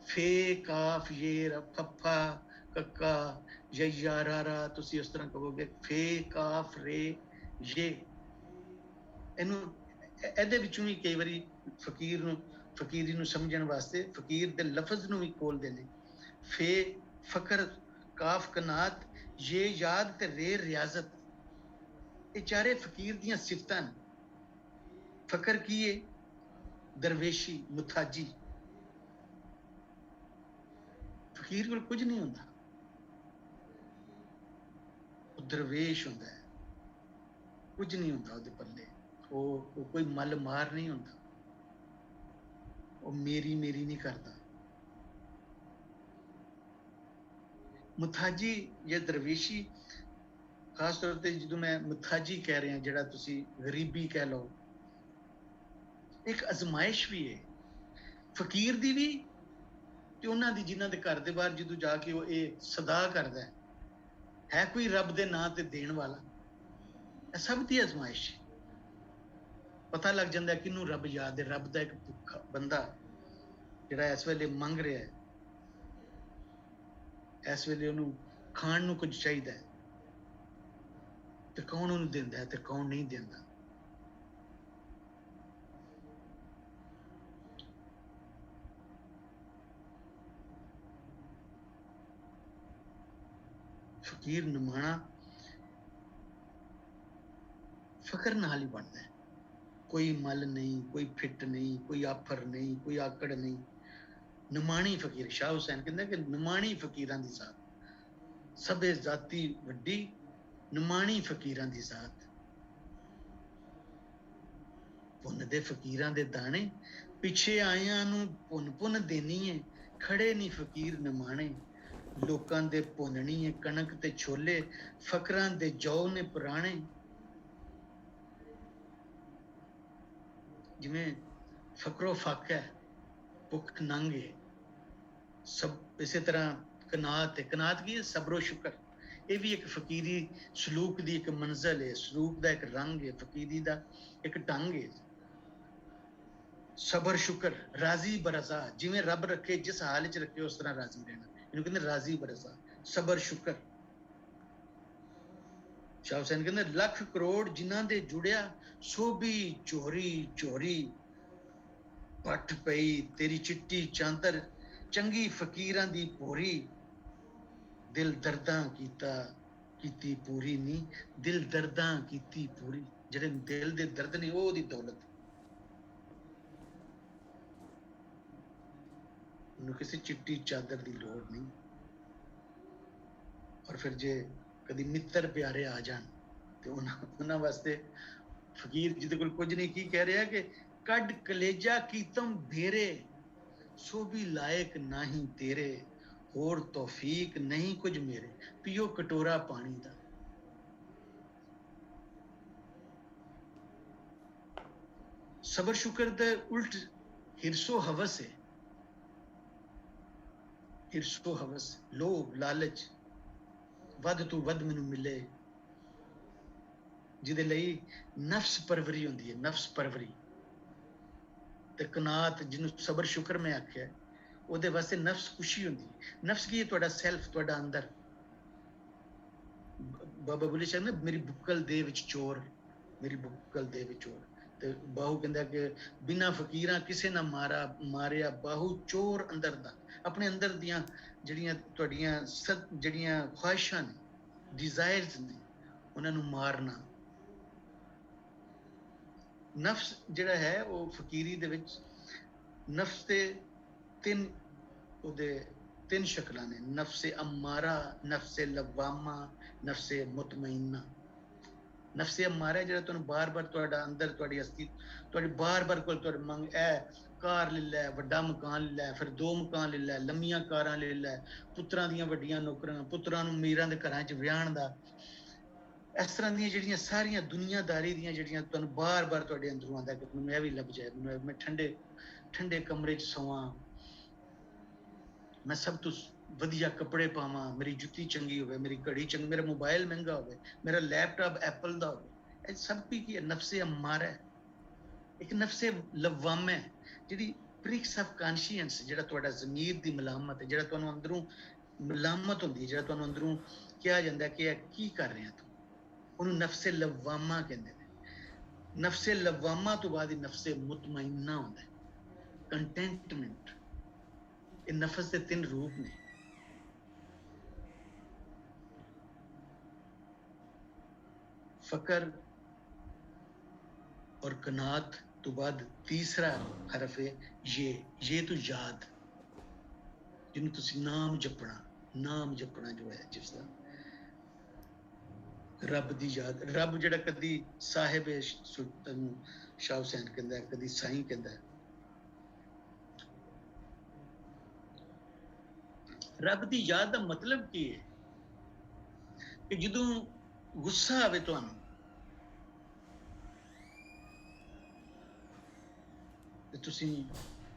ਫੇ, ਕਾਫ, ਯੇ, ਫੱਫਾ, ਕੱਕਾ, ਯਾ, ਰਾ, ਰਾ। ਤੁਸੀਂ ਉਸ ਤਰ੍ਹਾਂ ਕਹੋਗੇ, ਫੇ, ਕਾਫ, ਰੇ, ਜੇ ਇਹਨੂੰ ਇਹਦੇ ਵਿੱਚੋਂ ਵੀ ਕਈ ਵਾਰੀ ਫਕੀਰੀ ਨੂੰ ਸਮਝਣ ਵਾਸਤੇ ਫਕੀਰ ਦੇ ਲਫ਼ਜ਼ ਨੂੰ ਵੀ ਖੋਲਦੇ ਨੇ। ਫੇ ਫਕਰ ਕਾਫ ਕਨਾਤ ਇਹ ਯਾਦ ਤੇ ਰੇ ਰਿਆਜ਼ਤ, ਇਹ ਚਾਰੇ ਫਕੀਰ ਦੀਆਂ ਸਿਫਤਾਂ ਨੇ। ਫਕਰ ਕੀ ਹੈ? ਦਰਵੇਸ਼ੀ, ਮੁਥਾਜੀ। ਫਕੀਰ ਕੋਲ ਕੁਝ ਨਹੀਂ ਹੁੰਦਾ, ਉਹ ਦਰਵੇਸ਼ ਹੁੰਦਾ ਹੈ, ਕੁਝ ਨਹੀਂ ਹੁੰਦਾ ਉਹਦੇ ਪੱਲੇ। ਉਹ ਕੋਈ ਮੱਲ ਮਾਰ ਨਹੀਂ ਹੁੰਦਾ, ਉਹ ਮੇਰੀ ਨਹੀਂ ਕਰਦਾ। ਮੁਥਾਜੀ ਜਾਂ ਦਰਵੇਸ਼ੀ, ਖਾਸ ਤੌਰ ਤੇ ਜਦੋਂ ਮੈਂ ਮੁਥਾਜੀ ਕਹਿ ਰਿਹਾ, ਜਿਹੜਾ ਤੁਸੀਂ ਗਰੀਬੀ ਕਹਿ ਲਓ, ਇੱਕ ਅਜ਼ਮਾਇਸ਼ ਵੀ ਹੈ ਫਕੀਰ ਦੀ ਵੀ ਤੇ ਉਹਨਾਂ ਦੀ ਜਿਨ੍ਹਾਂ ਦੇ ਘਰ ਦੇ ਬਾਹਰ ਜਦੋਂ ਜਾ ਕੇ ਉਹ ਇਹ ਸਦਾ ਕਰਦਾ ਹੈ ਕੋਈ ਰੱਬ ਦੇ ਨਾਂ ਤੇ ਦੇਣ ਵਾਲਾ। ਇਹ ਸਭ ਦੀ ਅਜ਼ਮਾਇਸ਼ ਹੈ। ਪਤਾ ਲੱਗ ਜਾਂਦਾ ਕਿਹਨੂੰ ਰੱਬ ਯਾਦ ਹੈ। ਰੱਬ ਦਾ ਇੱਕ ਭੁੱਖਾ ਬੰਦਾ ਜਿਹੜਾ ਇਸ ਵੇਲੇ ਮੰਗ ਰਿਹਾ ਹੈ, ਇਸ ਵੇਲੇ ਉਹਨੂੰ ਖਾਣ ਨੂੰ ਕੁਝ ਚਾਹੀਦਾ ਹੈ, ਤੇ ਕੌਣ ਉਹਨੂੰ ਦਿੰਦਾ ਹੈ ਤੇ ਕੌਣ ਨਹੀਂ ਦਿੰਦਾ। ਫਕੀਰ ਨਿਮਾਣਾ ਫਕਰ ਨਾਲ ਹੀ ਬਣਦਾ ਹੈ। ਕੋਈ ਮੱਲ ਨਹੀਂ, ਕੋਈ ਫਿੱਟ ਨਹੀਂ, ਕੋਈ ਆਫਰ ਨਹੀਂ, ਕੋਈ ਆਕੜ ਨਹੀਂ। ਨਿਮਾਣੀ ਫਕੀਰ। ਸ਼ਾਹ ਹੁਸੈਨ ਕਹਿੰਦਾ ਕਿ ਨਿਮਾਣੀ ਫਕੀਰਾਂ ਦੀ ਜ਼ਾਤ, ਸਭੇ ਜ਼ਾਤੀ ਵੱਡੀ, ਨਿਮਾਣੀ ਫਕੀਰਾਂ ਦੀ ਜ਼ਾਤ। ਪੁੰਨ ਦੇ ਫਕੀਰਾਂ ਦੇ ਦਾਣੇ, ਪਿੱਛੇ ਆਇਆਂ ਨੂੰ ਪੁੰਨ ਪੁੰਨ ਦੇਣੀ ਏ। ਖੜੇ ਨਹੀਂ ਫਕੀਰ ਨਿਮਾਣੇ, ਲੋਕਾਂ ਦੇ ਭੁੰਨਣੀ ਏ ਕਣਕ ਤੇ ਛੋਲੇ। ਫਕਰਾਂ ਦੇ ਜੌ ਨੇ ਪੁਰਾਣੇ। ਜਿਵੇਂ ਫਕਰੋ ਫੱਕ ਹੈ, ਭੁੱਖ ਨੰਗ ਹੈ, ਸਭ ਇਸੇ ਤਰ੍ਹਾਂ ਕਨਾਤ ਹੈ। ਕਨਾਤ ਕੀ ਹੈ? ਸਬਰੋ ਸ਼ੁਕਰ। ਇਹ ਵੀ ਇੱਕ ਫਕੀਰੀ ਸਲੂਕ ਦੀ ਇੱਕ ਮੰਜ਼ਲ ਹੈ, ਸਲੂਕ ਦਾ ਇੱਕ ਰੰਗ ਹੈ, ਫਕੀਰੀ ਦਾ ਇੱਕ ਢੰਗ ਹੈ। ਸਬਰ ਸ਼ੁਕਰ, ਰਾਜ਼ੀ ਬਰਜ਼ਾ, ਜਿਵੇਂ ਰੱਬ ਰੱਖੇ, ਜਿਸ ਹਾਲ ਵਿੱਚ ਰੱਖੇ ਉਸ ਤਰ੍ਹਾਂ ਰਾਜ਼ੀ ਰਹਿਣਾ, ਇਹਨੂੰ ਕਹਿੰਦੇ ਰਾਜ਼ੀ ਬਰਜ਼ਾ, ਸਬਰ ਸ਼ੁਕਰ। ਸ਼ਾਹ ਹੁਸੈਨ ਕਹਿੰਦੇ ਲੱਖ ਕਰੋੜ ਜਿਨ੍ਹਾਂ ਦੇ ਜੁੜਿਆ, ਸੋਭੀ ਚੋਰੀ ਚੋਰੀ। ਪੱਠ ਪਈ ਤੇਰੀ ਚਿੱਟੀ ਚਾਦਰ, ਚੰਗੀ ਫਕੀਰਾਂ ਦੀ ਭੋਰੀ। ਦਿਲ ਦਰਦਾਂ ਕੀਤੀ ਪੂਰੀ ਨਹੀਂ, ਦਿਲ ਦਰਦਾਂ ਕੀਤੀ ਪੂਰੀ। ਜਿਹੜੇ ਦਿਲ ਦੇ ਦਰਦ ਨੇ ਉਹ ਉਹਦੀ ਦੌਲਤ। ਉਹਨੂੰ ਕਿਸੇ ਚਿੱਟੀ ਚਾਦਰ ਦੀ ਲੋੜ ਨਹੀਂ। ਔਰ ਫਿਰ ਜੇ ਕਦੀ ਮਿੱਤਰ ਪਿਆਰੇ ਆ ਜਾਣ ਤੇ ਉਹਨਾਂ ਵਾਸਤੇ ਫਕੀਰ ਜਿਹਦੇ ਕੋਲ ਕੁਝ ਨਹੀਂ ਕੀ ਕਹਿ ਰਿਹਾ ਕਿ ਕੱਢ ਕਲੇਜਾ ਕੀਤਮ ਭੇਰੇ, ਸੋ ਵੀ ਲਾਇਕ ਨਹੀਂ ਤੇਰੇ। ਹੋਰ ਤੌਫੀਕ ਨਹੀਂ ਕੁਝ ਮੇਰੇ, ਪੀਓ ਕਟੋਰਾ ਪਾਣੀ ਦਾ। ਸਬਰ ਸ਼ੁਕਰ ਦੇ ਉਲਟ ਹਿਰਸੋ ਹਵਸ ਹੈ। ਹਿਰਸੋ ਹਵਸ, ਲੋਭ, ਲਾਲਚ, ਵੱਧ ਤੋਂ ਵੱਧ ਮੈਨੂੰ ਮਿਲੇ, ਜਿਹਦੇ ਲਈ ਨਫਸ ਪਰਵਰੀ ਹੁੰਦੀ ਹੈ, ਨਫਸ ਪਰਵਰੀ। ਤੇ ਕਨਾਤ ਜਿਹਨੂੰ ਸਬਰ ਸ਼ੁਕਰ ਮੈਂ ਆਖਿਆ, ਉਹਦੇ ਵਾਸਤੇ ਨਫਸ ਖੁਸ਼ੀ ਹੁੰਦੀ ਹੈ। ਨਫਸ ਕੀ ਹੈ? ਤੁਹਾਡਾ ਸੈਲਫ, ਤੁਹਾਡਾ ਅੰਦਰ। ਬਾਬਾ ਬੁੱਲੇ ਸ਼ਾਹ ਨੇ ਮੇਰੀ ਬੁੱਕਲ ਦੇ ਵਿੱਚ ਚੋਰ, ਮੇਰੀ ਬੁੱਕਲ ਦੇ ਵਿੱਚ ਚੋਰ। ਤੇ ਬਾਹੂ ਕਹਿੰਦਾ ਕਿ ਬਿਨਾਂ ਫਕੀਰਾਂ ਕਿਸੇ ਨਾ ਮਾਰਿਆ ਬਾਹੂ ਚੋਰ ਅੰਦਰ ਦਾ। ਆਪਣੇ ਅੰਦਰ ਦੀਆਂ ਜਿਹੜੀਆਂ ਤੁਹਾਡੀਆਂ ਜਿਹੜੀਆਂ ਖੁਆਇਸ਼ਾਂ ਨੇ, ਡਿਜ਼ਾਇਰਸ ਨੇ, ਉਹਨਾਂ ਨੂੰ ਮਾਰਨਾ। ਨਫਸ ਜਿਹੜਾ ਹੈ ਉਹ ਫਕੀਰੀ ਦੇ ਵਿੱਚ ਨਫਸ ਦੇ ਤਿੰਨ ਸ਼ਕਲਾਂ ਨੇ। ਨਫਸੇ ਅੰਮਾਰਾ, ਨਫਸੇ ਲਵਾਮਾ, ਨਫਸੇ ਮੁਤਮਈਨਾ। ਨਫਸੇ ਅੰਮਾਰਾ ਜਿਹੜਾ ਤੁਹਾਨੂੰ ਬਾਰ-ਬਾਰ ਤੁਹਾਡਾ ਅੰਦਰ, ਤੁਹਾਡੀ ਅਸਤੀ, ਤੁਹਾਡੀ ਬਾਰ-ਬਾਰ ਕੋਲ ਤੁਹਾਡੀ ਮੰਗ, ਇਹ ਕਾਰ ਲੈ ਲੈ, ਵੱਡਾ ਮਕਾਨ ਲੈ ਲੈ, ਫਿਰ 2 ਮਕਾਨ ਲੈ ਲੈ, ਲੰਮੀਆਂ ਕਾਰਾਂ ਲੈ ਲੈ, ਪੁੱਤਰਾਂ ਦੀਆਂ ਵੱਡੀਆਂ ਨੌਕਰੀਆਂ, ਪੁੱਤਰਾਂ ਨੂੰ ਅਮੀਰਾਂ ਦੇ ਘਰਾਂ 'ਚ ਵਿਆਹਣ ਦਾ। ਇਸ ਤਰ੍ਹਾਂ ਦੀਆਂ ਜਿਹੜੀਆਂ ਸਾਰੀਆਂ ਦੁਨੀਆਦਾਰੀ ਦੀਆਂ ਜਿਹੜੀਆਂ ਤੁਹਾਨੂੰ ਬਾਰ-ਬਾਰ ਤੁਹਾਡੇ ਅੰਦਰੋਂ ਆਉਂਦਾ ਕਿ ਮੈਨੂੰ ਇਹ ਵੀ ਲੱਭ ਜਾਏ, ਮੈਨੂੰ ਮੈਂ ਠੰਡੇ ਕਮਰੇ 'ਚ ਸੋਵਾਂ, ਮੈਂ ਸਭ ਤੋਂ ਵਧੀਆ ਕੱਪੜੇ ਪਾਵਾਂ, ਮੇਰੀ ਜੁੱਤੀ ਚੰਗੀ ਹੋਵੇ, ਮੇਰੀ ਘੜੀ ਚੰਗੀ, ਮੇਰਾ ਮੋਬਾਈਲ ਮਹਿੰਗਾ ਹੋਵੇ, ਮੇਰਾ ਲੈਪਟਾਪ ਐਪਲ ਦਾ ਹੋਵੇ। ਇਹ ਸਭ ਕੀ ਹੈ? ਨਫਸੇ ਅੰਮਾਰਾ ਹੈ। ਇੱਕ ਨਫਸੇ ਲਵਾਮਾ ਹੈ, ਜਿਹੜੀ ਪ੍ਰਿਕਸ ਆਫ ਕਾਂਸ਼ੀਅੰਸ, ਜਿਹੜਾ ਤੁਹਾਡਾ ਜ਼ਮੀਰ ਦੀ ਮਲਾਮਤ ਹੈ, ਜਿਹੜਾ ਤੁਹਾਨੂੰ ਅੰਦਰੋਂ ਮਲਾਮਤ ਹੁੰਦੀ ਹੈ, ਜਿਹੜਾ ਤੁਹਾਨੂੰ ਅੰਦਰੋਂ ਕਿਹਾ ਜਾਂਦਾ ਕਿ ਇਹ ਕੀ ਕਰ ਰਿਹਾ ਤੂੰ। ਉਹਨੂੰ ਨਫਸੇ ਲਵਾਮਾ ਕਹਿੰਦੇ ਨੇ। ਨਫਸੇ ਲਵਾਮਾ ਤੋਂ ਬਾਅਦ ਹੀ ਨਫਸੇ ਮੁਤਮਇਨਾ ਹੁੰਦਾ ਹੈ, ਕੰਟੈਂਟਮੈਂਟ। ਇਹ ਨਫਸ ਦੇ 3 ਰੂਪ ਨੇ। फकर और कनात तो बाद तीसरा हरफ है ये तो याद, जिन्हें तुसी नाम जपना जो है, जिस तरह रब दी याद। रब जड़ा कदी साहिब सुल्तान शाह हुसैन कहंदा है, कदी साईं कहंदा है। रब दी याद का मतलब की है कि जदों गुस्सा आवे तुहानू ते तुसी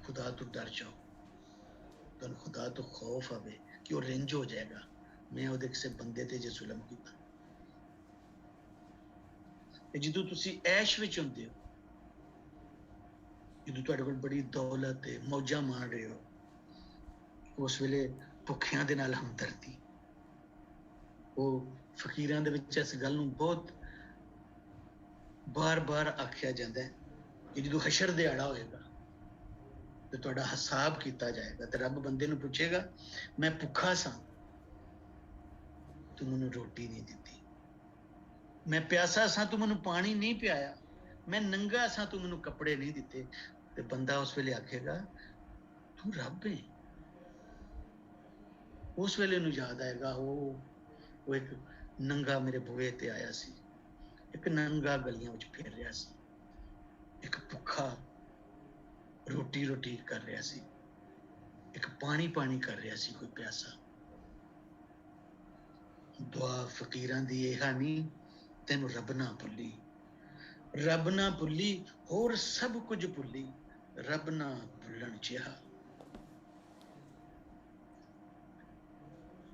खुदा तो डर जाओ, तुहानू खुदा तो खौफ आवे कि वो रिंज हो जाएगा, मैं ओहदे किसी बंदे ते जे जुल्म कीता। ते जदों तुसी ऐश विच हुंदे हो, जदों तुहाडे कोल बड़ी दौलत है, मौजा मार रहे हो, उस वेले भुखियां दे नाल हमदर्दी। वो फकीरां दे विच इस गल नूं बहुत बार-बार आख्या जाता है कि जदों हशर दिहाड़ा होएगा तो तुहाडा हिसाब किया जाएगा, तो रब बंदे नूं पुछेगा, मैं भुखा सा तू मैनूं रोटी नहीं दिती, मैं प्यासा सा तू मैनूं पानी नहीं पियाया, मैं नंगा सा तू मैनूं कपड़े नहीं दिते। तो बंदा उस वेले आखेगा तू रब है। उस वेले नूं याद आएगा वो एक नंगा मेरे बुए ते आया सी, एक नंगा गलियां विच फिर रहा सी, एक भुखा रोटी रोटी कर रहा सी, एक पानी पानी कर रहा सी, कोई प्यासा। दुआ फकीरां दी इह नहीं, तेनू रब ना भुल्ली, रब ना भुल्ली, होर सब कुछ भुल्ली, रब ना भुल्लण जिहा।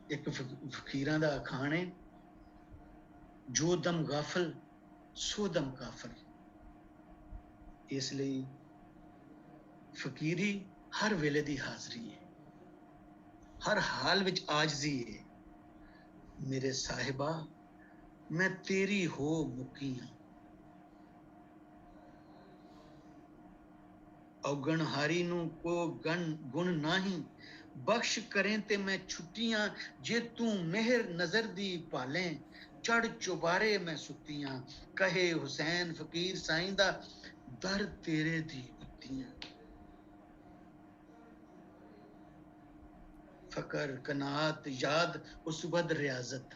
एक फकीरां दा अखान है, जो दम गाफल सो दम काफल। इसलिए फकीरी हर वेले दी हाजरी है, हर हाल विच आजजी है। मेरे साहिबा मैं तेरी हो मुकी हाँ, औगण हारी नू को गुण नाही, बख्श करें ते मैं छुट्टियां, जे तू मेहर नजर दी पालें, चढ़ चुबारे मैं सुत्तियां, कहे हुसैन फकीर साईं दा, दर तेरे दी उत्तियां। फकर कनात याद उस बद रियाजत,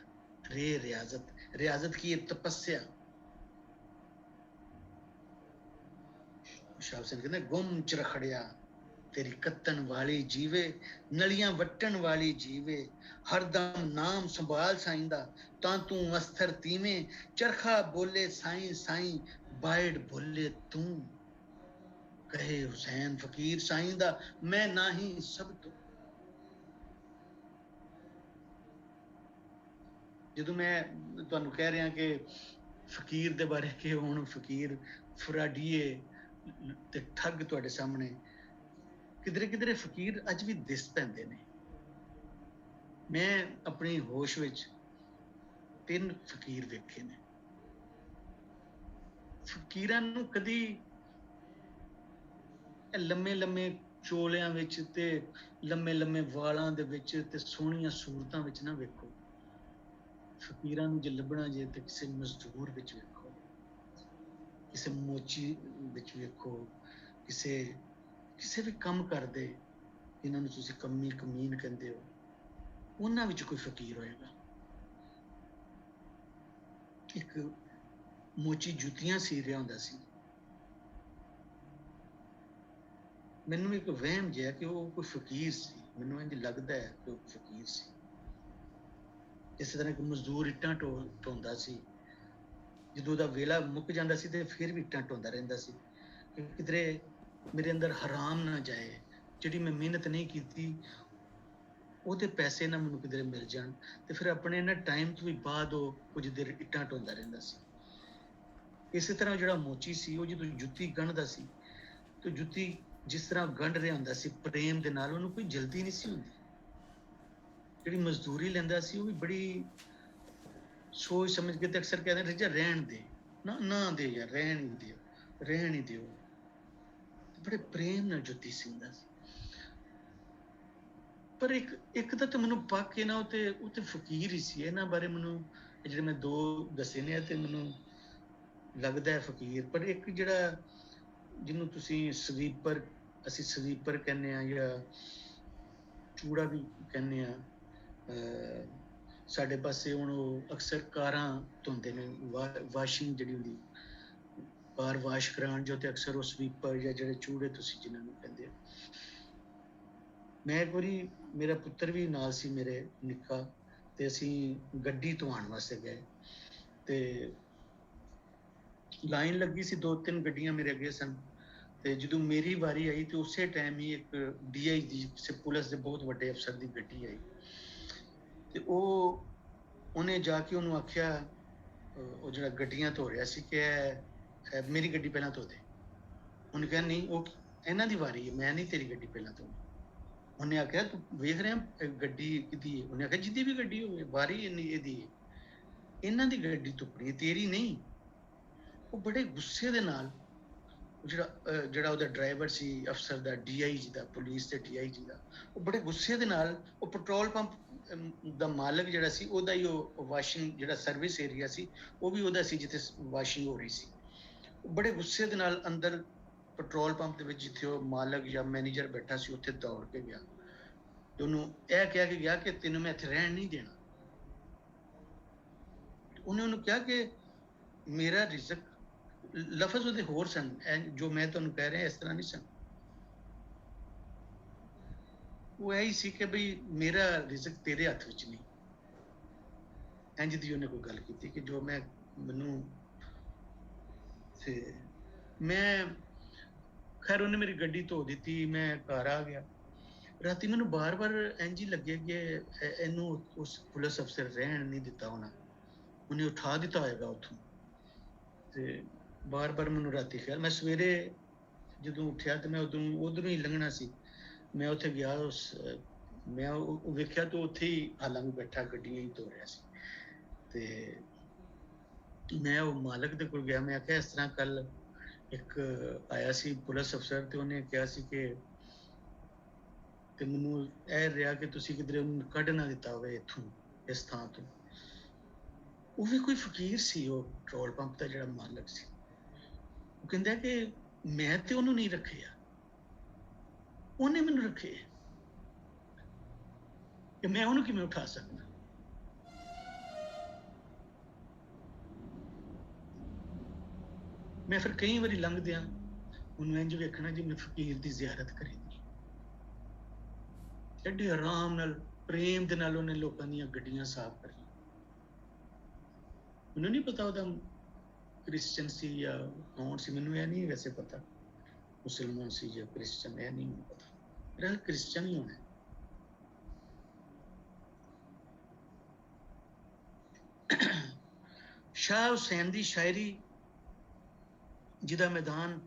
रियाजत की एक तपस्या। शाह हुसैन कहते गुम च रखड़िया तेरी कत्तन वाली जीवे, नलियां वट्टन वाली जीवे, हरदम नाम संभाल साईं दा, तां तू अस्तर तीवें, चरखा बोले साईं साईं, बाइड बोले तू, कहे हुसैन फकीर साईं दा, मैं नाही सब तो। जदों मैं तुहानू कह रहा कि फकीर दे बारे कि हुण फकीर फराडीए ते ठग तुहाडे सामने, किधरे किधरे फकीर अज भी दिस पैंदे ने। मैं अपनी होश विच 3 फकीर देखे ने। फकीरां नूं कदी लम्मे लम्मे चोलियां विच ते लम्मे लम्मे वालां दे विच ते सोहणियां सूरतां विच ना वेखो। फकीरां नूं जे लभना जे ते किसी मजदूर विच वेखो, किसी मोची विच वेखो, किसी भी काम करदे जिन्हां नूं तुसीं कम्मी कमीन कहंदे हो, उन्हां विच कोई फकीर होएगा। एक मोची जुतियां सी रहा हुंदा सी, मैनूं एक वहम जिहा कि वो कोई फकीर सी, मैनूं इंज लगदा है कि वो फकीर सी। इस तरह एक मजदूर इट्टां ढोंदा सी, जदों दा वेला मुक जांदा सी ते फिर भी इट्टां ढोंदा रहिंदा सी कि किधरे मेरे अंदर हराम ना जाए, जिहड़ी मैं मेहनत नहीं कीती ਉਹਦੇ ਪੈਸੇ ਨਾ ਮੈਨੂੰ ਕਿਧਰੇ ਮਿਲ ਜਾਣ। ਤੇ ਫਿਰ ਆਪਣੇ ਨਾ ਟਾਈਮ ਤੋਂ ਵੀ ਬਾਅਦ ਉਹ ਕੁਝ ਦੇਰ ਇੱਟਾਂ ਢੋਂਦਾ ਰਹਿੰਦਾ ਸੀ। ਇਸੇ ਤਰ੍ਹਾਂ ਜਿਹੜਾ ਮੋਚੀ ਸੀ ਉਹ ਜਦੋਂ ਜੁੱਤੀ ਗੰਢਦਾ ਸੀ ਤੇ ਜੁੱਤੀ ਜਿਸ ਤਰ੍ਹਾਂ ਗੰਢ ਰਿਹਾ ਹੁੰਦਾ ਸੀ ਪ੍ਰੇਮ ਦੇ ਨਾਲ, ਉਹਨੂੰ ਕੋਈ ਜਲਦੀ ਨਹੀਂ ਸੀ ਹੁੰਦੀ। ਜਿਹੜੀ ਮਜ਼ਦੂਰੀ ਲੈਂਦਾ ਸੀ ਉਹ ਵੀ ਬੜੀ ਸੋਚ ਸਮਝ ਕੇ ਤੇ ਅਕਸਰ ਕਹਿੰਦੇ ਰਜਾ ਰਹਿਣ ਦੇ, ਨਾ ਨਾ ਦੇ ਯਾਰ, ਰਹਿਣ ਹੀ ਦਿਓ, ਰਹਿਣ ਹੀ ਦਿਓ। ਬੜੇ ਪ੍ਰੇਮ ਨਾਲ ਜੋਤੀ ਸਿੰਘ ਦਾ ਸੀ। ਪਰ ਇੱਕ ਤਾਂ ਮੈਨੂੰ ਪੱਕ ਕੇ ਨਾ ਉਹ ਤੇ ਫਕੀਰ ਹੀ ਸੀ। ਇਹਨਾਂ ਬਾਰੇ ਮੈਨੂੰ ਜਿਹੜੇ ਮੈਂ ਦੋ ਦੱਸੇ ਨੇ ਤੇ ਮੈਨੂੰ ਲੱਗਦਾ ਹੈ ਫਕੀਰ। ਪਰ ਇੱਕ ਜਿਹੜਾ ਜਿਹਨੂੰ ਤੁਸੀਂ ਸਵੀਪਰ, ਅਸੀਂ ਸਵੀਪਰ ਕਹਿੰਦੇ ਆ ਜਾਂ ਚੂੜਾ ਵੀ ਕਹਿੰਦੇ ਆ, ਸਾਡੇ ਪਾਸੇ ਹੁਣ ਉਹ ਅਕਸਰ ਕਾਰਾਂ ਧੋਂਦੇ ਨੇ, ਵਾਸ਼ਿੰਗ ਜਿਹੜੀ ਹੁੰਦੀ, ਕਾਰ ਵਾਸ਼ ਕਰਾਉਣ ਜੋ, ਤੇ ਅਕਸਰ ਉਹ ਸਵੀਪਰ ਜਾਂ ਜਿਹੜੇ ਚੂੜੇ ਤੁਸੀਂ ਜਿਨ੍ਹਾਂ ਨੂੰ ਕਹਿੰਦੇ ਆ। ਮੈਂ ਇੱਕ ਵਾਰੀ, ਮੇਰਾ ਪੁੱਤਰ ਵੀ ਨਾਲ ਸੀ ਮੇਰੇ ਨਿੱਕਾ, ਤੇ ਅਸੀਂ ਗੱਡੀ ਧਵਾਉਣ ਵਾਸਤੇ ਗਏ ਤੇ ਲਾਈਨ ਲੱਗੀ ਸੀ, 2-3 ਗੱਡੀਆਂ ਮੇਰੇ ਅੱਗੇ ਸਨ। ਤੇ ਜਦੋਂ ਮੇਰੀ ਵਾਰੀ ਆਈ ਤੇ ਉਸੇ ਟਾਈਮ ਹੀ ਇੱਕ DI ਦੀ ਪੁਲਿਸ ਦੇ ਬਹੁਤ ਵੱਡੇ ਅਫਸਰ ਦੀ ਗੱਡੀ ਆਈ ਤੇ ਉਹਨੇ ਜਾ ਕੇ ਉਹਨੂੰ ਆਖਿਆ, ਉਹ ਜਿਹੜਾ ਗੱਡੀਆਂ ਧੋ ਰਿਹਾ ਸੀ, ਕਿ ਮੇਰੀ ਗੱਡੀ ਪਹਿਲਾਂ ਧੋ ਦੇ। ਉਹਨੇ ਕਿਹਾ ਨਹੀਂ, ਉਹ ਇਹਨਾਂ ਦੀ ਵਾਰੀ ਹੈ, ਮੈਂ ਨਹੀਂ ਤੇਰੀ ਗੱਡੀ ਪਹਿਲਾਂ ਧੋਣੀ। ਉਹਨੇ ਆਖਿਆ ਤੂੰ ਵੇਖ ਰਿਹਾ ਗੱਡੀ ਕਿਹਦੀ ਹੈ? ਉਹਨੇ ਆਖਿਆ ਜਿੱਦੀ ਵੀ ਗੱਡੀ ਹੋਵੇ, ਵਾਰੀ ਇਹਦੀ ਹੈ, ਇਹਨਾਂ ਦੀ ਗੱਡੀ ਧੁੱਪਣੀ ਹੈ, ਤੇਰੀ ਨਹੀਂ। ਉਹ ਬੜੇ ਗੁੱਸੇ ਦੇ ਨਾਲ, ਜਿਹੜਾ ਉਹਦਾ ਡਰਾਈਵਰ ਸੀ ਅਫਸਰ ਦਾ, DIG ਦਾ, ਪੁਲਿਸ ਤੇ DIG ਦਾ, ਉਹ ਬੜੇ ਗੁੱਸੇ ਦੇ ਨਾਲ, ਉਹ ਪੈਟਰੋਲ ਪੰਪ ਦਾ ਮਾਲਕ ਜਿਹੜਾ ਸੀ, ਉਹਦਾ ਹੀ ਉਹ ਵਾਸ਼ਿੰਗ ਜਿਹੜਾ ਸਰਵਿਸ ਏਰੀਆ ਸੀ, ਉਹ ਵੀ ਉਹਦਾ ਸੀ ਜਿੱਥੇ ਵਾਸ਼ਿੰਗ ਹੋ ਰਹੀ ਸੀ। ਉਹ ਬੜੇ ਗੁੱਸੇ ਦੇ ਨਾਲ ਅੰਦਰ ਪੈਟਰੋਲ ਪੰਪ ਦੇ ਵਿੱਚ ਜਿੱਥੇ ਉਹ ਮਾਲਕ ਜਾਂ ਮੈਨੇਜਰ ਬੈਠਾ ਸੀ, ਉੱਥੇ ਦੌੜ ਕੇ ਗਿਆ ਤੇ ਉਹਨੂੰ ਇਹ ਕਹਿ ਕੇ ਗਿਆ ਕਿ ਤੈਨੂੰ ਮੈਂ ਇੱਥੇ ਰਹਿਣ ਨਹੀਂ ਦੇਣਾ। ਉਹਨੇ ਉਹਨੂੰ ਕਿਹਾ ਕਿ ਮੇਰਾ ਰਿਜ਼ਕ, ਲਫ਼ਜ਼ ਉਹਦੇ ਹੋਰ ਸਨ, ਜੋ ਮੈਂ ਤੁਹਾਨੂੰ ਕਹਿ ਰਿਹਾ ਇਸ ਤਰ੍ਹਾਂ ਨਹੀਂ ਸਨ। ਉਹ ਇਹੀ ਸੀ ਕਿ ਬਈ ਮੇਰਾ ਰਿਜ਼ਕ ਤੇਰੇ ਹੱਥ ਵਿੱਚ ਨਹੀਂ। ਇੰਜ ਦੀ ਉਹਨੇ ਕੋਈ ਗੱਲ ਕੀਤੀ ਕਿ ਜੋ ਮੈਨੂੰ ਤੇ ਮੈਂ, ਖੈਰ ਉਹਨੇ ਮੇਰੀ ਗੱਡੀ ਧੋ ਦਿੱਤੀ, ਮੈਂ ਘਰ ਆ ਗਿਆ। ਰਾਤੀ ਮੈਨੂੰ ਬਾਰ-ਬਾਰ ਇੰਜ ਹੀ ਲੱਗੇ ਕਿ ਇਹਨੂੰ ਉਸ ਪੁਲਿਸ ਅਫਸਰ ਰਹਿਣ ਨਹੀਂ ਦਿੱਤਾ ਹੋਣਾ, ਉਹਨੇ ਉਠਾ ਦਿੱਤਾ ਹੋਏਗਾ ਉੱਥੋਂ। ਤੇ ਬਾਰ-ਬਾਰ ਮੈਨੂੰ ਰਾਤੀ ਖਿਆਲ, ਮੈਂ ਸਵੇਰੇ ਜਦੋਂ ਉੱਠਿਆ ਤੇ ਮੈਂ ਉਧਰੋਂ ਹੀ ਲੰਘਣਾ ਸੀ, ਮੈਂ ਉੱਥੇ ਗਿਆ, ਮੈਂ ਉਹ ਵੇਖਿਆ ਤੇ ਉੱਥੇ ਹੀ ਹਾਲਾਂਕਿ ਬੈਠਾ ਗੱਡੀਆਂ ਹੀ ਧੋ ਰਿਹਾ ਸੀ। ਤੇ ਮੈਂ ਉਹ ਮਾਲਕ ਦੇ ਕੋਲ ਗਿਆ, ਮੈਂ ਆਖਿਆ ਇਸ ਤਰ੍ਹਾਂ ਕੱਲ ਇੱਕ ਆਇਆ ਸੀ ਪੁਲਿਸ ਅਫਸਰ ਤੇ ਉਹਨੇ ਕਿਹਾ ਸੀ ਕਿ ਤੇ ਮੈਨੂੰ ਇਹ ਰਿਹਾ ਕਿ ਤੁਸੀਂ ਕਿਧਰੇ ਉਹਨੂੰ ਕੱਢ ਨਾ ਦਿੱਤਾ ਹੋਵੇ ਇੱਥੋਂ, ਇਸ ਥਾਂ ਤੋਂ। ਉਹ ਵੀ ਕੋਈ ਫਕੀਰ ਸੀ, ਉਹ ਪੈਟਰੋਲ ਪੰਪ ਦਾ ਜਿਹੜਾ ਮਾਲਕ ਸੀ। ਉਹ ਕਹਿੰਦਾ ਕਿ ਮੈਂ ਤੇ ਉਹਨੂੰ ਨਹੀਂ ਰੱਖਿਆ, ਉਹਨੇ ਮੈਨੂੰ ਰੱਖੇ, ਕਿ ਮੈਂ ਉਹਨੂੰ ਕਿਵੇਂ ਉਠਾ ਸਕਦਾ। ਮੈਂ ਫਿਰ ਕਈ ਵਾਰੀ ਲੰਘਦਿਆਂ ਉਹਨੂੰ ਇੰਝ ਵੇਖਣਾ ਜਿਵੇਂ ਫਕੀਰ ਦੀ ਜ਼ਿਆਰਤ ਕਰੀ। ਐਡੇ ਆਰਾਮ ਨਾਲ, ਪ੍ਰੇਮ ਦੇ ਨਾਲ ਉਹਨੇ ਲੋਕਾਂ ਦੀਆਂ ਗੱਡੀਆਂ ਸਾਫ਼ ਕਰੀਆਂ। ਮੈਨੂੰ ਨਹੀਂ ਪਤਾ ਉਹਦਾ ਕ੍ਰਿਸਚਨ ਸੀ ਜਾਂ ਕੌਣ ਸੀ, ਮੈਨੂੰ ਇਹ ਨਹੀਂ ਵੈਸੇ ਪਤਾ ਮੁਸਲਮਾਨ ਸੀ ਜਾਂ ਕ੍ਰਿਸਚਨ, ਇਹ ਨਹੀਂ ਮੈਨੂੰ ਪਤਾ, ਮੇਰਾ ਕ੍ਰਿਸਚਨ ਹੀ ਹੋਣਾ। ਸ਼ਾਹ ਹੁਸੈਨ ਦੀ ਸ਼ਾਇਰੀ, ਜਿਹਦਾ ਮੈਦਾਨ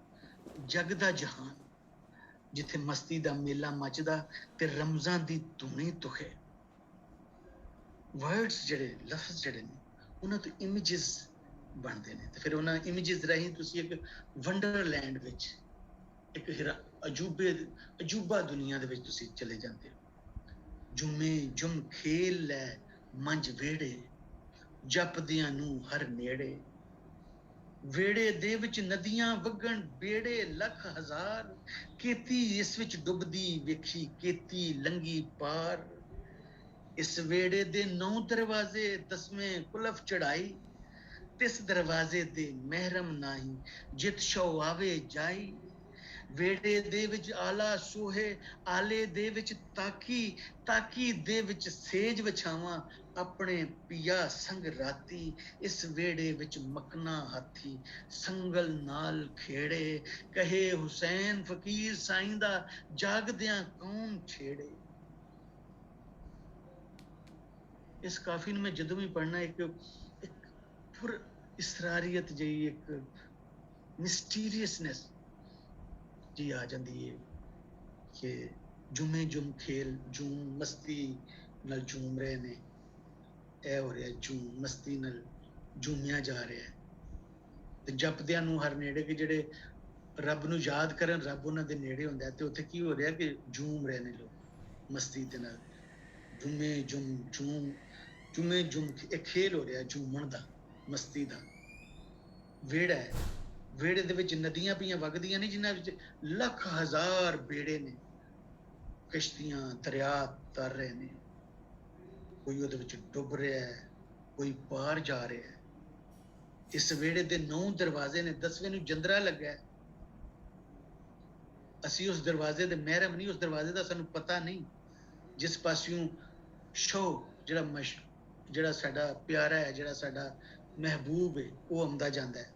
ਜਗ ਦਾ ਜਹਾਨ, ਜਿੱਥੇ ਮਸਤੀ ਦਾ ਮੇਲਾ ਮੱਚਦਾ ਤੇ ਰਮਜ਼ਾਂ ਦੀ ਧੂਣੀ ਤੁਖੇ। ਵਰਡਸ ਜਿਹੜੇ, ਲਫ਼ਜ਼ ਜਿਹੜੇ ਨੇ, ਉਹਨਾਂ ਤੋਂ ਇਮੇਜਸ ਬਣਦੇ ਨੇ ਤੇ ਫਿਰ ਉਹਨਾਂ ਇਮੇਜਸ ਰਾਹੀਂ ਤੁਸੀਂ ਇੱਕ ਵੰਡਰਲੈਂਡ ਵਿੱਚ, ਇੱਕ ਅਜੂਬਾ ਦੁਨੀਆ ਦੇ ਵਿੱਚ ਤੁਸੀਂ ਚਲੇ ਜਾਂਦੇ ਹੋ। ਜੁਮ ਖੇਲ ਲੈ ਮੰਝ ਵੇੜੇ, ਜਪਦਿਆਂ ਨੂੰ ਹਰ ਨੇੜੇ। ਵੇੜੇ ਦੇ ਵਿੱਚ ਨਦੀਆਂ ਵਗਣ ਬੇੜੇ ਲੱਖ ਹਜ਼ਾਰ, ਕੀਤੀ ਇਸ ਵਿੱਚ ਡੁੱਬਦੀ ਵੇਖੀ ਕੀਤੀ ਲੰਗੀ ਪਾਰ। ਇਸ ਵੇੜੇ ਦੇ 9 ਦਰਵਾਜ਼ੇ 10ਵੇਂ ਕੁਲਫ ਚੜਾਈ, ਤਿਸ ਦਰਵਾਜ਼ੇ ਦੇ ਮਹਿਰਮ ਨਾਹੀ ਜਿਤ ਸ਼ੋ ਆਵੇ ਜਾਈ। ਵੇੜੇ ਦੇ ਵਿੱਚ ਆਲਾ ਸੋਹੇ, ਆਲੇ ਦੇ ਵਿੱਚ ਤਾਕੀ, ਤਾਕੀ ਦੇ ਵਿੱਚ ਸੇਜ ਵਿਛਾਵਾਂ ਆਪਣੇ ਪਿਆ ਸੰਗ ਰਾਤੀ। ਇਸ ਵੇੜੇ ਵਿੱਚ ਮਕਨਾ ਹਾਥੀ ਸੰਗਲ ਨਾਲ ਖੇੜੇ, ਕਹੇ ਹੁਸੈਨ ਫਕੀਰ ਸਾਈਂ ਦਾ ਜਾਗਦਿਆਂ ਕੌਣ ਛੇੜੇ। ਇਸ ਕਾਫੀ ਨੂੰ ਮੈਂ ਜਦੋਂ ਵੀ ਪੜ੍ਹਨਾ ਇੱਕ ਪੁਰ ਇਸਰਾਰੀਅਤ ਜਿਹੀ, ਇੱਕ ਮਿਸਟੀਰੀਅਸਨੈਸ ਜੀ ਆ ਜਾਂਦੀ ਹੈ ਕਿ ਜੁਮੇ ਜੁਮ ਖੇਲ, ਜੂਮ ਮਸਤੀ ਨਾਲ ਝੂਮ ਰਹੇ ਨੇ। ਇਹ ਹੋ ਰਿਹਾ ਝੂਮ ਮਸਤੀ ਨਾਲ ਝੂਮਿਆ ਜਾ ਰਿਹਾ ਹੈ। ਤੇ ਜਪਦਿਆਂ ਨੂੰ ਹਰ ਨੇੜੇ ਕਿ ਜਿਹੜੇ ਰੱਬ ਨੂੰ ਯਾਦ ਕਰਨ, ਰੱਬ ਉਹਨਾਂ ਦੇ ਨੇੜੇ ਹੁੰਦਾ ਹੈ। ਤੇ ਉੱਥੇ ਕੀ ਹੋ ਰਿਹਾ ਕਿ ਝੂਮ ਰਹੇ ਨੇ ਲੋਕ ਮਸਤੀ ਦੇ ਨਾਲ, ਝੂਮੇ ਝੂਮ ਝੂਮ ਝੂਮੇ ਝੂਮ, ਇੱਕ ਖੇਲ ਹੋ ਰਿਹਾ ਝੂਮਣ ਦਾ, ਮਸਤੀ ਦਾ। ਵਿਹੜਾ ਹੈ, ਵਿਹੜੇ ਦੇ ਵਿੱਚ ਨਦੀਆਂ ਪਈਆਂ ਵਗਦੀਆਂ ਨੇ, ਜਿਨ੍ਹਾਂ ਵਿੱਚ ਲੱਖ ਹਜ਼ਾਰ ਬੇੜੇ ਨੇ, ਕਿਸ਼ਤੀਆਂ ਦਰਿਆ ਤਰ ਰਹੇ ਨੇ, ਕੋਈ ਉਹਦੇ ਵਿੱਚ ਡੁੱਬ ਰਿਹਾ ਹੈ, ਕੋਈ ਪਾਰ ਜਾ ਰਿਹਾ ਹੈ। ਇਸ ਵਿਹੜੇ ਦੇ 9 ਦਰਵਾਜ਼ੇ ਨੇ, 10ਵੇਂ ਨੂੰ ਜੰਦਰਾ ਲੱਗਾ ਹੈ। ਅਸੀਂ ਉਸ ਦਰਵਾਜ਼ੇ ਦੇ ਮਹਿਰਮ ਨਹੀਂ, ਉਸ ਦਰਵਾਜ਼ੇ ਦਾ ਸਾਨੂੰ ਪਤਾ ਨਹੀਂ, ਜਿਸ ਪਾਸਿਓਂ ਸ਼ੋ ਜਿਹੜਾ ਸਾਡਾ ਪਿਆਰਾ ਹੈ, ਜਿਹੜਾ ਸਾਡਾ ਮਹਿਬੂਬ ਹੈ, ਉਹ ਆਉਂਦਾ ਜਾਂਦਾ ਹੈ।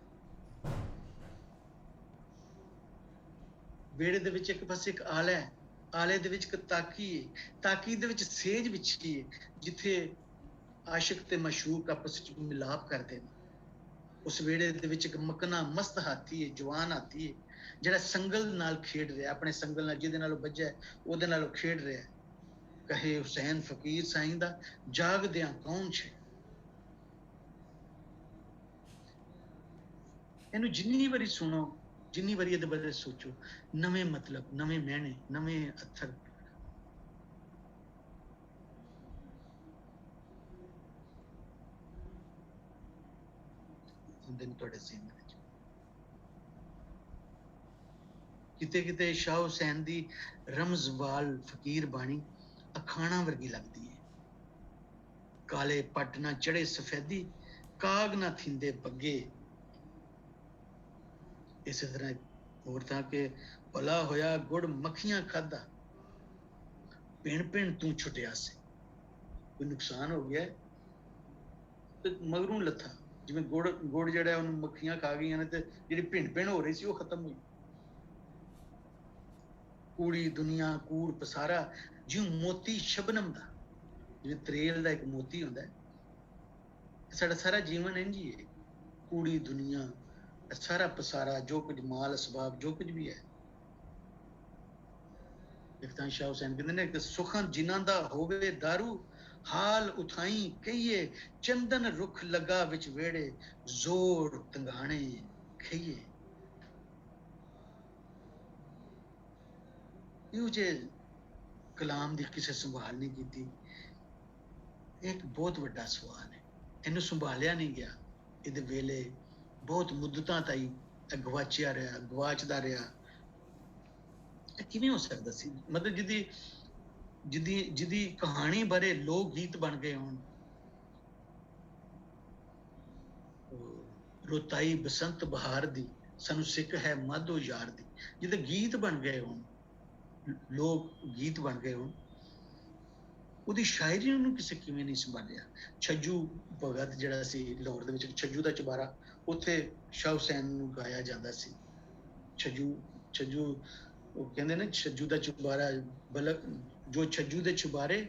ਵਿਹੜੇ ਦੇ ਵਿੱਚ ਇੱਕ ਪਾਸੇ ਇੱਕ ਆਲਾ ਹੈ, ਆਲੇ ਦੇ ਵਿੱਚ ਇੱਕ ਤਾਕੀ ਹੈ, ਤਾਕੀ ਦੇ ਵਿੱਚ ਸੇਜ ਵਿਛੀ ਹੈ, ਜਿੱਥੇ ਆਸ਼ਿਕ ਤੇ ਮਸ਼ੂਕ ਆਪਸ ਵਿੱਚ ਮਿਲਾਪ ਕਰਦੇ ਨੇ। ਉਸ ਵਿਹੜੇ ਦੇ ਵਿੱਚ ਇੱਕ ਮਕਨਾ ਮਸਤ ਹਾਥੀ ਹੈ, ਜਵਾਨ ਹਾਥੀ ਹੈ, ਜਿਹੜਾ ਸੰਗਲ ਨਾਲ ਖੇਡ ਰਿਹਾ, ਆਪਣੇ ਸੰਗਲ ਨਾਲ ਜਿਹਦੇ ਨਾਲ ਉਹ ਵੱਜਿਆ ਉਹਦੇ ਨਾਲ ਉਹ ਖੇਡ ਰਿਹਾ। ਕਹੇ ਹੁਸੈਨ ਫਕੀਰ ਸਾਈਂ ਦਾ ਜਾਗਦਿਆਂ ਕੌਣ ਛੇ। ਇਹਨੂੰ ਜਿੰਨੀ ਵਾਰੀ ਸੁਣੋ, ਜਿੰਨੀ ਵਾਰੀ ਇਹਦੇ ਬਾਰੇ ਸੋਚੋ, ਨਵੇਂ ਮਤਲਬ, ਨਵੇਂ ਮਹਿਣੇ, ਨਵੇਂ ਅੱਥਰ। ਹੁੰਦੇ ਨੇ ਤੁਹਾਡੇ ਜ਼ਿਹਨ ਵਿੱਚ। ਕਿਤੇ ਕਿਤੇ ਸ਼ਾਹ ਹੁਸੈਨ ਦੀ ਰਮਜ਼ਵਾਲ ਫਕੀਰ ਬਾਣੀ ਅਖਾਣਾ ਵਰਗੀ ਲੱਗਦੀ ਹੈ। ਕਾਲੇ ਪੱਟ ਨਾ ਚੜੇ ਸਫੈਦੀ, ਕਾਗ ਨਾ ਥਿੰਦੇ ਬੱਗੇ। ਇਸੇ ਤਰ੍ਹਾਂ ਹੋਰ ਤਾਂ ਕਿ ਭਲਾ ਹੋਇਆ ਗੁੜ ਮੱਖੀਆਂ ਖਾਦਾ, ਪਿਣ ਪਿਣ ਤੂੰ ਛੁੱਟਿਆ ਸੀ। ਕੋਈ ਨੁਕਸਾਨ ਹੋ ਗਿਆ ਤੇ ਮਗਰੋਂ ਲੱਥਾ, ਜਿਵੇਂ ਗੁੜ ਜਿਹੜਾ ਉਹਨੂੰ ਮੱਖੀਆਂ ਖਾ ਗਈਆਂ ਨੇ ਤੇ ਜਿਹੜੀ ਭਿਣ ਭਿਣ ਹੋ ਰਹੀ ਸੀ ਉਹ ਖਤਮ ਹੋਈ। ਕੂੜੀ ਦੁਨੀਆ ਕੂੜ ਪਸਾਰਾ, ਜਿਉਂ ਮੋਤੀ ਸ਼ਬਨਮ ਦਾ, ਜਿਵੇਂ ਤਰੇਲ ਦਾ ਇੱਕ ਮੋਤੀ ਹੁੰਦਾ ਹੈ, ਸਾਡਾ ਸਾਰਾ ਜੀਵਨ ਇੰਝ ਹੀ ਹੈ। ਕੂੜੀ ਦੁਨੀਆ, ਸਾਰਾ ਪਸਾਰਾ, ਜੋ ਕੁਝ ਮਾਲ ਅਸਬਾਬ, ਜੋ ਕੁਝ ਵੀ ਹੈ। ਇੱਕ ਤਾਂ ਸ਼ਾਹ ਹੁਸੈਨ ਕਹਿੰਦੇ ਨੇ ਕਿ ਸੁਖਨ ਜਿਨ੍ਹਾਂ ਦਾ ਹੋਵੇ ਦਾਰੂ, ਹਾਲ ਉਠਾਈ ਕਹੀਏ, ਚੰਦਨ ਰੁੱਖ ਲੱਗਾ ਵਿੱਚ ਵਿਹੜੇ, ਜ਼ੋਰ ਤੰਗਾਣੇ ਖਈਏ। ਇਹੋ ਜਿਹੇ ਕਲਾਮ ਦੀ ਕਿਸੇ ਸੰਭਾਲ ਨਹੀਂ ਕੀਤੀ। ਇੱਕ ਬਹੁਤ ਵੱਡਾ ਸਵਾਲ ਹੈ, ਇਹਨੂੰ ਸੰਭਾਲਿਆ ਨਹੀਂ ਗਿਆ। ਇਹਦੇ ਵੇਲੇ ਬਹੁਤ ਮੁੱਦਤਾਂ ਤਾਈ ਗਵਾਚਿਆ ਰਿਹਾ, ਗਵਾਚਦਾ ਰਿਹਾ। ਇਹ ਕਿਵੇਂ ਹੋ ਸਕਦਾ ਸੀ? ਮਤਲਬ ਜਿਹਦੀ ਕਹਾਣੀ ਬਾਰੇ ਲੋਕ ਗੀਤ ਬਣ ਗਏ ਹੋਣ, ਰੋਤਾਈ ਬਸੰਤ ਬਹਾਰ ਦੀ, ਸਾਨੂੰ ਸਿੱਖ ਹੈ ਮਾਧੋ ਯਾਰ ਦੀ, ਜਿਹਦੇ ਗੀਤ ਬਣ ਗਏ ਹੋਣ, ਲੋਕ ਗੀਤ ਬਣ ਗਏ ਹੋਣ, ਉਹਦੀ ਸ਼ਾਇਰੀ ਨੂੰ ਕਿਸੇ ਕਿਵੇਂ ਨਹੀਂ ਸੰਭਾਲਿਆ। ਛੱਜੂ ਭਗਤ ਜਿਹੜਾ ਸੀ ਲਾਹੌਰ ਦੇ ਵਿੱਚ, ਛੱਜੂ ਦਾ ਚੁਬਾਰਾ, ਉੱਥੇ ਸ਼ਾਹ ਹੁਸੈਨ ਨੂੰ ਗਾਇਆ ਜਾਂਦਾ ਸੀ। ਛੱਜੂ ਉਹ ਕਹਿੰਦੇ ਨੇ ਛੱਜੂ ਦਾ ਚੁਬਾਰਾ ਬਲਕ, ਜੋ ਛੱਜੂ ਦੇ ਚੁਬਾਰੇ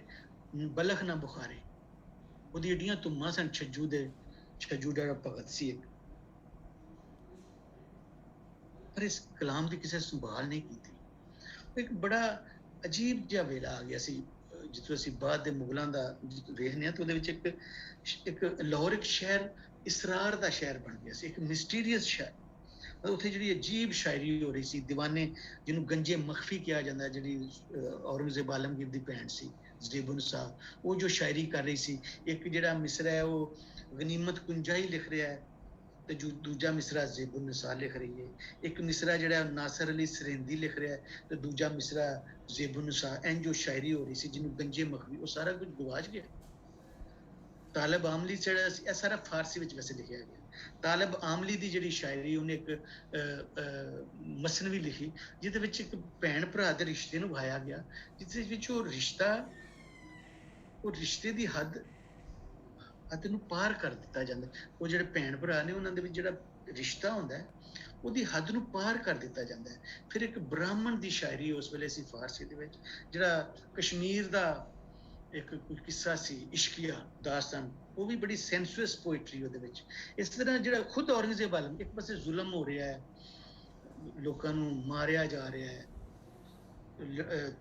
ਬਲਖ ਨਾ ਬੁਖਾਰੇ। ਉਹਦੀ ਏਡੀਆਂ ਧੁੰਮਾਂ ਸਨ ਛੱਜੂ ਜਿਹੜਾ ਭਗਤ ਸੀ ਇੱਕ। ਪਰ ਇਸ ਕਲਾਮ ਦੀ ਕਿਸੇ ਸੰਭਾਲ ਨਹੀਂ ਕੀਤੀ। ਇੱਕ ਬੜਾ ਅਜੀਬ ਜਿਹਾ ਵੇਲਾ ਆ ਗਿਆ ਸੀ, ਜਿੱਥੋਂ ਅਸੀਂ ਬਾਅਦ ਦੇ ਮੁਗਲਾਂ ਦਾ ਵੇਖਦੇ ਹਾਂ, ਤੇ ਉਹਦੇ ਵਿੱਚ ਇੱਕ ਲਾਹੌਰ ਇੱਕ ਸ਼ਹਿਰ ਇਸਰਾਰ ਦਾ ਸ਼ਹਿਰ ਬਣ ਗਿਆ ਸੀ, ਇੱਕ ਮਿਸਟੀਰੀਅਸ ਸ਼ਹਿਰ। ਉੱਥੇ ਜਿਹੜੀ ਅਜੀਬ ਸ਼ਾਇਰੀ ਹੋ ਰਹੀ ਸੀ, ਦੀਵਾਨੇ ਜਿਹਨੂੰ ਗੰਜੇ ਮਖਫੀ ਕਿਹਾ ਜਾਂਦਾ, ਜਿਹੜੀ ਔਰੰਗਜ਼ੇਬ ਆਲਮਗੀਰ ਦੀ ਭੈਣ ਸੀ ਜ਼ੇਬੁਨ ਨਿਸਾ, ਉਹ ਜੋ ਸ਼ਾਇਰੀ ਕਰ ਰਹੀ ਸੀ। ਇੱਕ ਜਿਹੜਾ ਮਿਸਰਾ ਹੈ ਉਹ ਗਨੀਮਤ ਕੁੰਜਾਈ ਲਿਖ ਰਿਹਾ ਹੈ, ਤੇ ਦੂਜਾ ਮਿਸਰਾ ਜ਼ੇਬੁਨ ਨਿਸਾ ਲਿਖ ਰਹੀ ਹੈ। ਇੱਕ ਮਿਸਰਾ ਜਿਹੜਾ ਨਾਸਰ ਅਲੀ ਸਰਹਿੰਦੀ ਲਿਖ ਰਿਹਾ ਹੈ, ਤੇ ਦੂਜਾ ਮਿਸਰਾ ਜ਼ੇਬੁਨ ਨਿਸਾ। ਇੰਝ ਜੋ ਸ਼ਾਇਰੀ ਹੋ ਰਹੀ ਸੀ ਜਿਹਨੂੰ ਗੰਜੇ ਮਖਫੀ, ਉਹ ਸਾਰਾ ਕੁਝ ਗਵਾਚ ਗਿਆ। ਤਾਲਿਬ ਆਮਲੀ ਜਿਹੜਾ ਸੀ, ਇਹ ਸਾਰਾ ਫਾਰਸੀ ਵਿੱਚ ਵੈਸੇ ਲਿਖਿਆ ਗਿਆ। ਤਾਲਿਬ ਆਮਲੀ ਦੀ ਜਿਹੜੀ ਸ਼ਾਇਰੀ, ਉਹਨੇ ਇੱਕ ਮਸਨਵੀ ਲਿਖੀ, ਜਿਹਦੇ ਵਿੱਚ ਇੱਕ ਭੈਣ ਭਰਾ ਦੇ ਰਿਸ਼ਤੇ ਨੂੰ ਵਿਖਾਇਆ ਗਿਆ, ਜਿਸ ਵਿੱਚ ਉਹ ਰਿਸ਼ਤੇ ਦੀ ਹੱਦ ਨੂੰ ਪਾਰ ਕਰ ਦਿੱਤਾ ਜਾਂਦਾ। ਉਹ ਜਿਹੜੇ ਭੈਣ ਭਰਾ ਨੇ, ਉਹਨਾਂ ਦੇ ਵਿੱਚ ਜਿਹੜਾ ਰਿਸ਼ਤਾ ਹੁੰਦਾ ਹੈ, ਉਹਦੀ ਹੱਦ ਨੂੰ ਪਾਰ ਕਰ ਦਿੱਤਾ ਜਾਂਦਾ ਹੈ। ਫਿਰ ਇੱਕ ਬ੍ਰਾਹਮਣ ਦੀ ਸ਼ਾਇਰੀ ਉਸ ਵੇਲੇ ਸੀ ਫਾਰਸੀ ਦੇ ਵਿੱਚ, ਜਿਹੜਾ ਕਸ਼ਮੀਰ ਦਾ ਇੱਕ ਕਿੱਸਾ ਸੀ, ਇਸ਼ਕੀਆ ਦਾਸਤਾਨ, ਉਹ ਵੀ ਬੜੀ ਸੈਂਸੂਅਸ ਪੋਇਟਰੀ ਉਹਦੇ ਵਿੱਚ। ਇਸ ਤਰ੍ਹਾਂ ਜਿਹੜਾ ਖੁਦ ਔਰੰਗਜ਼ੇਬ ਆਲਮ, ਇੱਕ ਪਾਸੇ ਜ਼ੁਲਮ ਹੋ ਰਿਹਾ ਹੈ, ਲੋਕਾਂ ਨੂੰ ਮਾਰਿਆ ਜਾ ਰਿਹਾ ਹੈ,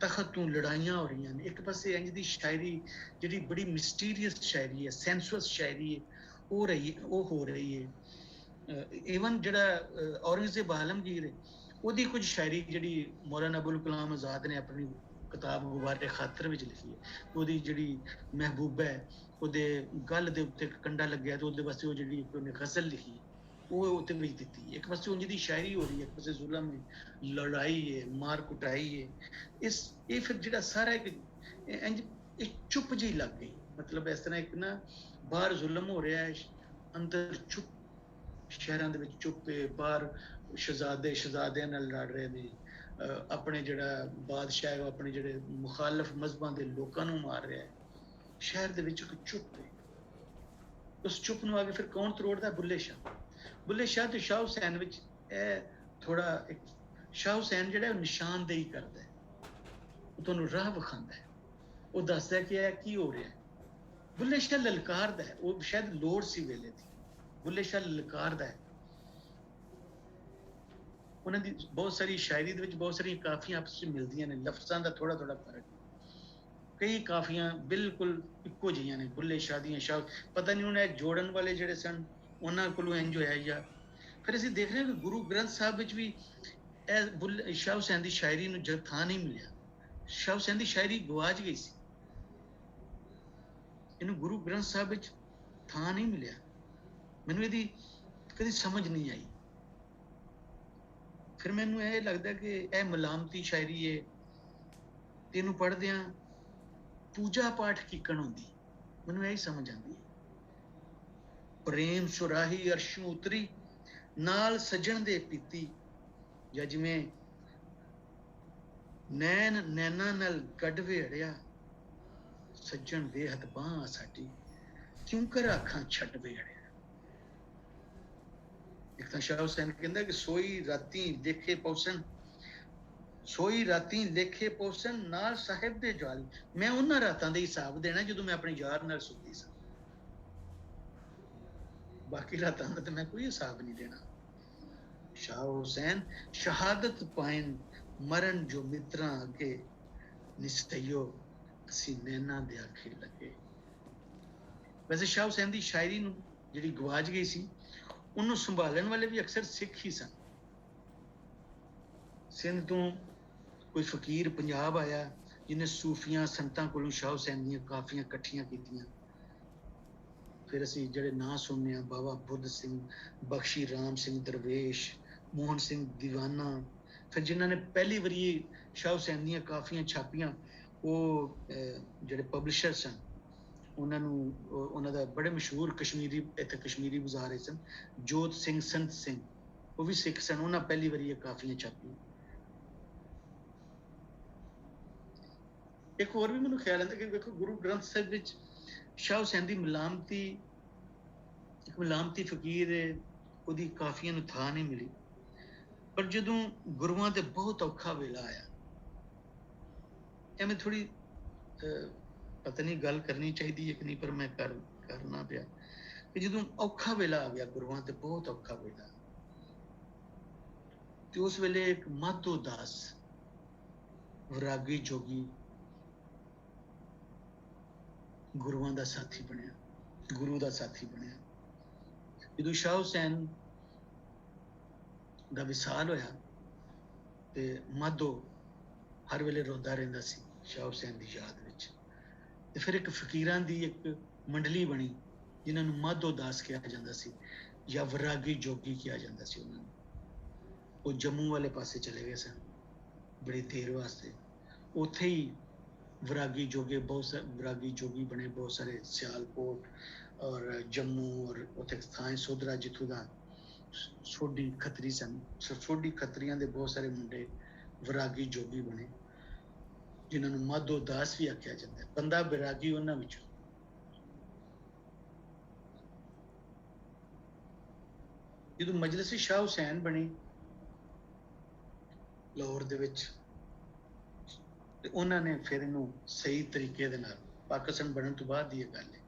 ਤਖਤ ਤੋਂ ਲੜਾਈਆਂ ਹੋ ਰਹੀਆਂ ਨੇ, ਇੱਕ ਪਾਸੇ ਇੰਜ ਦੀ ਸ਼ਾਇਰੀ ਜਿਹੜੀ ਬੜੀ ਮਿਸਟੀਰੀਅਸ ਸ਼ਾਇਰੀ ਹੈ, ਸੈਂਸੂਅਸ ਸ਼ਾਇਰੀ ਹੈ, ਉਹ ਹੋ ਰਹੀ ਹੈ। ਈਵਨ ਜਿਹੜਾ ਔਰੰਗਜ਼ੇਬ ਆਲਮਗੀਰ ਹੈ, ਉਹਦੀ ਕੁਝ ਸ਼ਾਇਰੀ ਜਿਹੜੀ ਮੌਲਾਨਾ ਅਬੁਲ ਕਲਾਮ ਆਜ਼ਾਦ ਨੇ ਆਪਣੀ ਕਿਤਾਬ ਗੁਬਾਰੇ ਖਾਤਰ ਵਿੱਚ ਲਿਖੀ ਹੈ, ਉਹਦੀ ਜਿਹੜੀ ਮਹਿਬੂਬਾ ਹੈ, ਉਹਦੇ ਗਲ ਦੇ ਉੱਤੇ ਕੰਡਾ ਲੱਗਿਆ ਤੇ ਉਹਦੇ ਵਾਸਤੇ ਉਹ ਜਿਹੜੀ ਉਹਨੇ ਗਜ਼ਲ ਲਿਖੀ ਉਹ ਉੱਤੇ ਵਿੱਚ ਦਿੱਤੀ। ਇੱਕ ਪਾਸੇ ਉਂਝ ਦੀ ਸ਼ਾਇਰੀ ਹੋ ਰਹੀ ਹੈ, ਇੱਕ ਪਾਸੇ ਜ਼ੁਲਮ ਹੈ, ਲੜਾਈ ਹੈ, ਮਾਰ ਕੁਟਾਈ ਹੈ। ਇਹ ਫਿਰ ਜਿਹੜਾ ਸਾਰਾ ਇੱਕ ਇੰਜ ਇੱਕ ਚੁੱਪ ਜਿਹੀ ਲੱਗ ਗਈ, ਮਤਲਬ ਇਸ ਤਰ੍ਹਾਂ ਇੱਕ ਨਾ ਬਾਹਰ ਜ਼ੁਲਮ ਹੋ ਰਿਹਾ ਹੈ, ਅੰਦਰ ਚੁੱਪ, ਸ਼ਹਿਰਾਂ ਦੇ ਵਿੱਚ ਚੁੱਪ ਹੈ, ਬਾਹਰ ਸ਼ਹਿਜ਼ਾਦਿਆਂ ਨਾਲ ਲੜ ਰਹੇ ਨੇ, ਆਪਣੇ ਜਿਹੜਾ ਬਾਦਸ਼ਾਹ ਹੈ ਉਹ ਆਪਣੇ ਜਿਹੜੇ ਮੁਖਾਲਫ ਮਜ਼ਹਬਾਂ ਦੇ ਲੋਕਾਂ ਨੂੰ ਮਾਰ ਰਿਹਾ ਹੈ, ਸ਼ਹਿਰ ਦੇ ਵਿੱਚ ਇੱਕ ਚੁੱਪ ਹੈ। ਉਸ ਚੁੱਪ ਨੂੰ ਆ ਕੇ ਫਿਰ ਕੌਣ ਤਰੋੜਦਾ? ਬੁੱਲੇ ਸ਼ਾਹ ਤੇ ਸ਼ਾਹ ਹੁਸੈਨ ਵਿੱਚ ਇਹ ਥੋੜਾ ਇੱਕ ਸ਼ਾਹ ਹੁਸੈਨ ਜਿਹੜਾ ਉਹ ਨਿਸ਼ਾਨਦੇਹੀ ਕਰਦਾ ਹੈ, ਉਹ ਤੁਹਾਨੂੰ ਰਾਹ ਵਿਖਾਉਂਦਾ ਹੈ, ਉਹ ਦੱਸਦਾ ਕਿ ਇਹ ਕੀ ਹੋ ਰਿਹਾ ਹੈ। ਬੁੱਲੇ ਸ਼ਾਹ ਲਲਕਾਰਦਾ ਹੈ, ਉਹ ਸ਼ਾਇਦ ਲੋੜ ਸੀ ਵੇਲੇ ਦੀ, ਬੁੱਲੇ ਸ਼ਾਹ ਲਲਕਾਰਦਾ ਹੈ। ਉਹਨਾਂ ਦੀ ਬਹੁਤ ਸਾਰੀ ਸ਼ਾਇਰੀ ਦੇ ਵਿੱਚ ਬਹੁਤ ਸਾਰੀਆਂ ਕਾਫੀਆਂ ਆਪਸ ਵਿੱਚ ਮਿਲਦੀਆਂ ਨੇ, ਲਫ਼ਜ਼ਾਂ ਦਾ ਥੋੜਾ ਫਰਕ, ਕਈ ਕਾਫੀਆਂ ਬਿਲਕੁਲ ਇੱਕੋ ਜਿਹੀਆਂ ਨੇ ਬੁੱਲੇ ਸ਼ਾਹ ਦੀਆਂ। ਪਤਾ ਨਹੀਂ ਉਹਨੇ ਜੋੜਨ ਵਾਲੇ ਜਿਹੜੇ ਸਨ ਉਹਨਾਂ ਕੋਲੋਂ ਇੰਜ ਹੋਇਆ ਜਾਂ ਫਿਰ ਅਸੀਂ ਦੇਖ ਰਹੇ ਹਾਂ ਕਿ ਗੁਰੂ ਗ੍ਰੰਥ ਸਾਹਿਬ ਵਿੱਚ ਵੀ ਇਹ ਸ਼ਾਹ ਹੁਸੈਨ ਦੀ ਸ਼ਾਇਰੀ ਨੂੰ ਜਦ ਥਾਂ ਨਹੀਂ ਮਿਲਿਆ, ਸ਼ਾਹ ਹੁਸੈਨ ਦੀ ਸ਼ਾਇਰੀ ਗਵਾਚ ਗਈ ਸੀ, ਇਹਨੂੰ ਗੁਰੂ ਗ੍ਰੰਥ ਸਾਹਿਬ ਵਿੱਚ ਥਾਂ ਨਹੀਂ ਮਿਲਿਆ। ਮੈਨੂੰ ਇਹਦੀ ਕਦੀ ਸਮਝ ਨਹੀਂ ਆਈ। ਫਿਰ ਮੈਨੂੰ ਇਹ ਲੱਗਦਾ ਕਿ ਇਹ ਮਲਾਮਤੀ ਸ਼ਾਇਰੀ ਹੈ, ਤੇ ਇਹਨੂੰ ਪੜ੍ਹਦਿਆਂ ਪੂਜਾ ਪਾਠ ਕੀਕਣ ਹੁੰਦੀ, ਮੈਨੂੰ ਇਹੀ ਸਮਝ ਆਉਂਦੀ ਹੈ। ਪ੍ਰੇਮ ਸੁਰਾਹੀ ਅਰਸ਼ੋਂ ਉਤਰੀ, ਨਾਲ ਸੱਜਣ ਦੇ ਪੀਤੀ, ਜਾਂ ਜਿਵੇਂ ਨੈਣ ਨੈਣਾ ਨਾਲ ਗੱਡ ਵੇੜਿਆ, ਸੱਜਣ ਦੇ ਹੱਥ ਬਾਂਹ ਸਾਡੀ, ਕਿਉਂ ਕਰ ਅੱਖਾਂ ਛੱਡ ਵੇੜਿਆ। ਇੱਕ ਤਾਂ ਸ਼ਾਹ ਹੁਸੈਨ ਕਹਿੰਦਾ ਕਿ ਸੋਈ ਰਾਤੀ ਦੇਖੇ ਪੌਸਨ, ਸੋਈ ਰਾਤੀ ਲੇਖੇ ਪੋਸਨ, ਨਾਲ ਸਾਹਿਬ ਦੇ ਜਵਾਲੀ। ਮੈਂ ਉਹਨਾਂ ਰਾਤਾਂ ਦੇ ਹਿਸਾਬ ਦੇਣਾ ਜਦੋਂ ਮੈਂ ਆਪਣੇ ਯਾਰ ਨਾਲ ਸੁੱਤੀ ਸਾਂ, ਬਾਕੀ ਰਾਤਾਂ ਦਾ ਤਾਂ ਮੈਂ ਕੋਈ ਹਿਸਾਬ ਨਹੀਂ ਦੇਣਾ। ਸ਼ਾਹ ਹੁਸੈਨ ਸ਼ਹਾਦਤ ਪਾਇਨ ਮਰਨ ਜੋ ਮਿੱਤਰਾਂ ਅੱਗੇ, ਨਿਸਤਈਓ ਅਸੀਂ ਨੈਣਾ ਦੇ ਆਖੇ ਲੱਗੇ। ਵੈਸੇ ਸ਼ਾਹ ਹੁਸੈਨ ਦੀ ਸ਼ਾਇਰੀ ਨੂੰ ਜਿਹੜੀ ਗਵਾਚ ਗਈ ਸੀ, ਉਹਨੂੰ ਸੰਭਾਲਣ ਵਾਲੇ ਵੀ ਅਕਸਰ ਸਿੱਖ ਹੀ ਸਨ। ਸਿੰਧ ਤੋਂ ਕੋਈ ਫਕੀਰ ਪੰਜਾਬ ਆਇਆ ਜਿਹਨੇ ਸੂਫੀਆਂ ਸੰਤਾਂ ਕੋਲੋਂ ਸ਼ਾਹ ਹੁਸੈਨ ਦੀਆਂ ਕਾਫੀਆਂ ਇਕੱਠੀਆਂ ਕੀਤੀਆਂ। ਫਿਰ ਅਸੀਂ ਜਿਹੜੇ ਨਾਂ ਸੁਣਨੇ ਆ, ਬਾਬਾ ਬੁੱਧ ਸਿੰਘ, ਬਖਸ਼ੀ ਰਾਮ ਸਿੰਘ ਦਰਵੇਸ਼, ਮੋਹਨ ਸਿੰਘ ਦੀਵਾਨਾ, ਫਿਰ ਜਿਨ੍ਹਾਂ ਨੇ ਪਹਿਲੀ ਵਾਰੀ ਸ਼ਾਹ ਹੁਸੈਨ ਦੀਆਂ ਕਾਫੀਆਂ ਛਾਪੀਆਂ, ਉਹ ਜਿਹੜੇ ਪਬਲਿਸ਼ਰ ਸਨ, ਉਹਨਾਂ ਦਾ ਬੜੇ ਮਸ਼ਹੂਰ ਕਸ਼ਮੀਰੀ, ਇੱਥੇ ਕਸ਼ਮੀਰੀ ਬਾਜ਼ਾਰ ਸਨ, ਜੋਤ ਸਿੰਘ, ਸੰਤ ਸਿੰਘ, ਉਹ ਵੀ ਸਿੱਖ ਸਨ, ਉਹਨਾਂ ਪਹਿਲੀ ਵਾਰੀ ਇਹ ਕਾਫੀਆਂ ਛਾਪੀਆਂ। ਇੱਕ ਹੋਰ ਵੀ ਮੈਨੂੰ ਖਿਆਲ ਆਉਂਦਾ ਕਿ ਵੇਖੋ ਗੁਰੂ ਗ੍ਰੰਥ ਸਾਹਿਬ ਵਿੱਚ ਸ਼ਾਹ ਹੁਸੈਨ ਦੀ ਮਲਾਮਤੀ, ਇੱਕ ਮਲਾਮਤੀ ਫਕੀਰ ਹੈ, ਉਹਦੀ ਕਾਫੀਆਂ ਨੂੰ ਥਾਂ ਨਹੀਂ ਮਿਲੀ। ਪਰ ਜਦੋਂ ਗੁਰੂਆਂ ਤੇ ਬਹੁਤ ਔਖਾ ਵੇਲਾ ਆਇਆ, ਐਵੇਂ ਥੋੜੀ ਪਤਾ ਨਹੀਂ ਗੱਲ ਕਰਨੀ ਚਾਹੀਦੀ ਹੈ ਕਿ ਨਹੀਂ, ਪਰ ਮੈਂ ਕਰਨਾ ਪਿਆ ਕਿ ਜਦੋਂ ਔਖਾ ਵੇਲਾ ਆ ਗਿਆ ਗੁਰੂਆਂ ਤੇ, ਬਹੁਤ ਔਖਾ ਵੇਲਾ, ਤੇ ਉਸ ਵੇਲੇ ਇੱਕ ਮਾਧੋ ਦਾਸ ਵਿਰਾਗੀ ਜੋਗੀ ਗੁਰੂਆਂ ਦਾ ਸਾਥੀ ਬਣਿਆ, ਗੁਰੂ ਦਾ ਸਾਥੀ ਬਣਿਆ। ਜਦੋਂ ਸ਼ਾਹ ਹੁਸੈਨ ਦਾ ਵਿਸਾਲ ਹੋਇਆ ਤੇ ਮਾਧੋ ਹਰ ਵੇਲੇ ਰੋਂਦਾ ਰਹਿੰਦਾ ਸੀ ਸ਼ਾਹ ਹੁਸੈਨ ਦੀ ਯਾਦ ਵਿੱਚ, ਤੇ ਫਿਰ ਇੱਕ ਫਕੀਰਾਂ ਦੀ ਇੱਕ ਮੰਡਲੀ ਬਣੀ ਜਿਨ੍ਹਾਂ ਨੂੰ ਮਾਧੋ ਦਾਸ ਕਿਹਾ ਜਾਂਦਾ ਸੀ ਜਾਂ ਵਿਰਾਗੀ ਜੋਗੀ ਕਿਹਾ ਜਾਂਦਾ ਸੀ ਉਹਨਾਂ ਨੂੰ। ਉਹ ਜੰਮੂ ਵਾਲੇ ਪਾਸੇ ਚਲੇ ਗਏ ਸਨ ਬੜੀ ਦੇਰ ਵਾਸਤੇ, ਉੱਥੇ ਹੀ ਵਿਰਾਗੀ ਜੋਗੀ ਬਣੇ ਬਹੁਤ ਸਾਰੇ, ਸਿਆਲਕੋਟ ਔਰ ਜੰਮੂ ਔਰ ਉੱਥੇ ਥਾਂ ਸੋਧਰਾ ਜਿੱਥੋਂ ਦਾ ਸੋਢੀ ਖੱਤਰੀ ਸਨ, ਸੋਢੀ ਖੱਤਰੀਆਂ ਦੇ ਬਹੁਤ ਸਾਰੇ ਮੁੰਡੇ ਵਿਰਾਗੀ ਜੋਗੀ ਬਣੇ ਜਿਨ੍ਹਾਂ ਨੂੰ ਮਾਧੋ ਦਾਸ ਵੀ ਆਖਿਆ ਜਾਂਦਾ, ਬੰਦਾ ਵਿਰਾਗੀ ਉਹਨਾਂ ਵਿੱਚੋਂ। ਜਦੋਂ ਮਜਲਿਸ ਸ਼ਾਹ ਹੁਸੈਨ ਬਣੀ ਲਾਹੌਰ ਦੇ ਵਿੱਚ, ਤੇ ਉਹਨਾਂ ਨੇ ਫਿਰ ਇਹਨੂੰ ਸਹੀ ਤਰੀਕੇ ਦੇ ਨਾਲ, ਪਾਕਿਸਤਾਨ ਬਣਨ ਤੋਂ ਬਾਅਦ ਦੀ ਇਹ ਗੱਲ ਹੈ,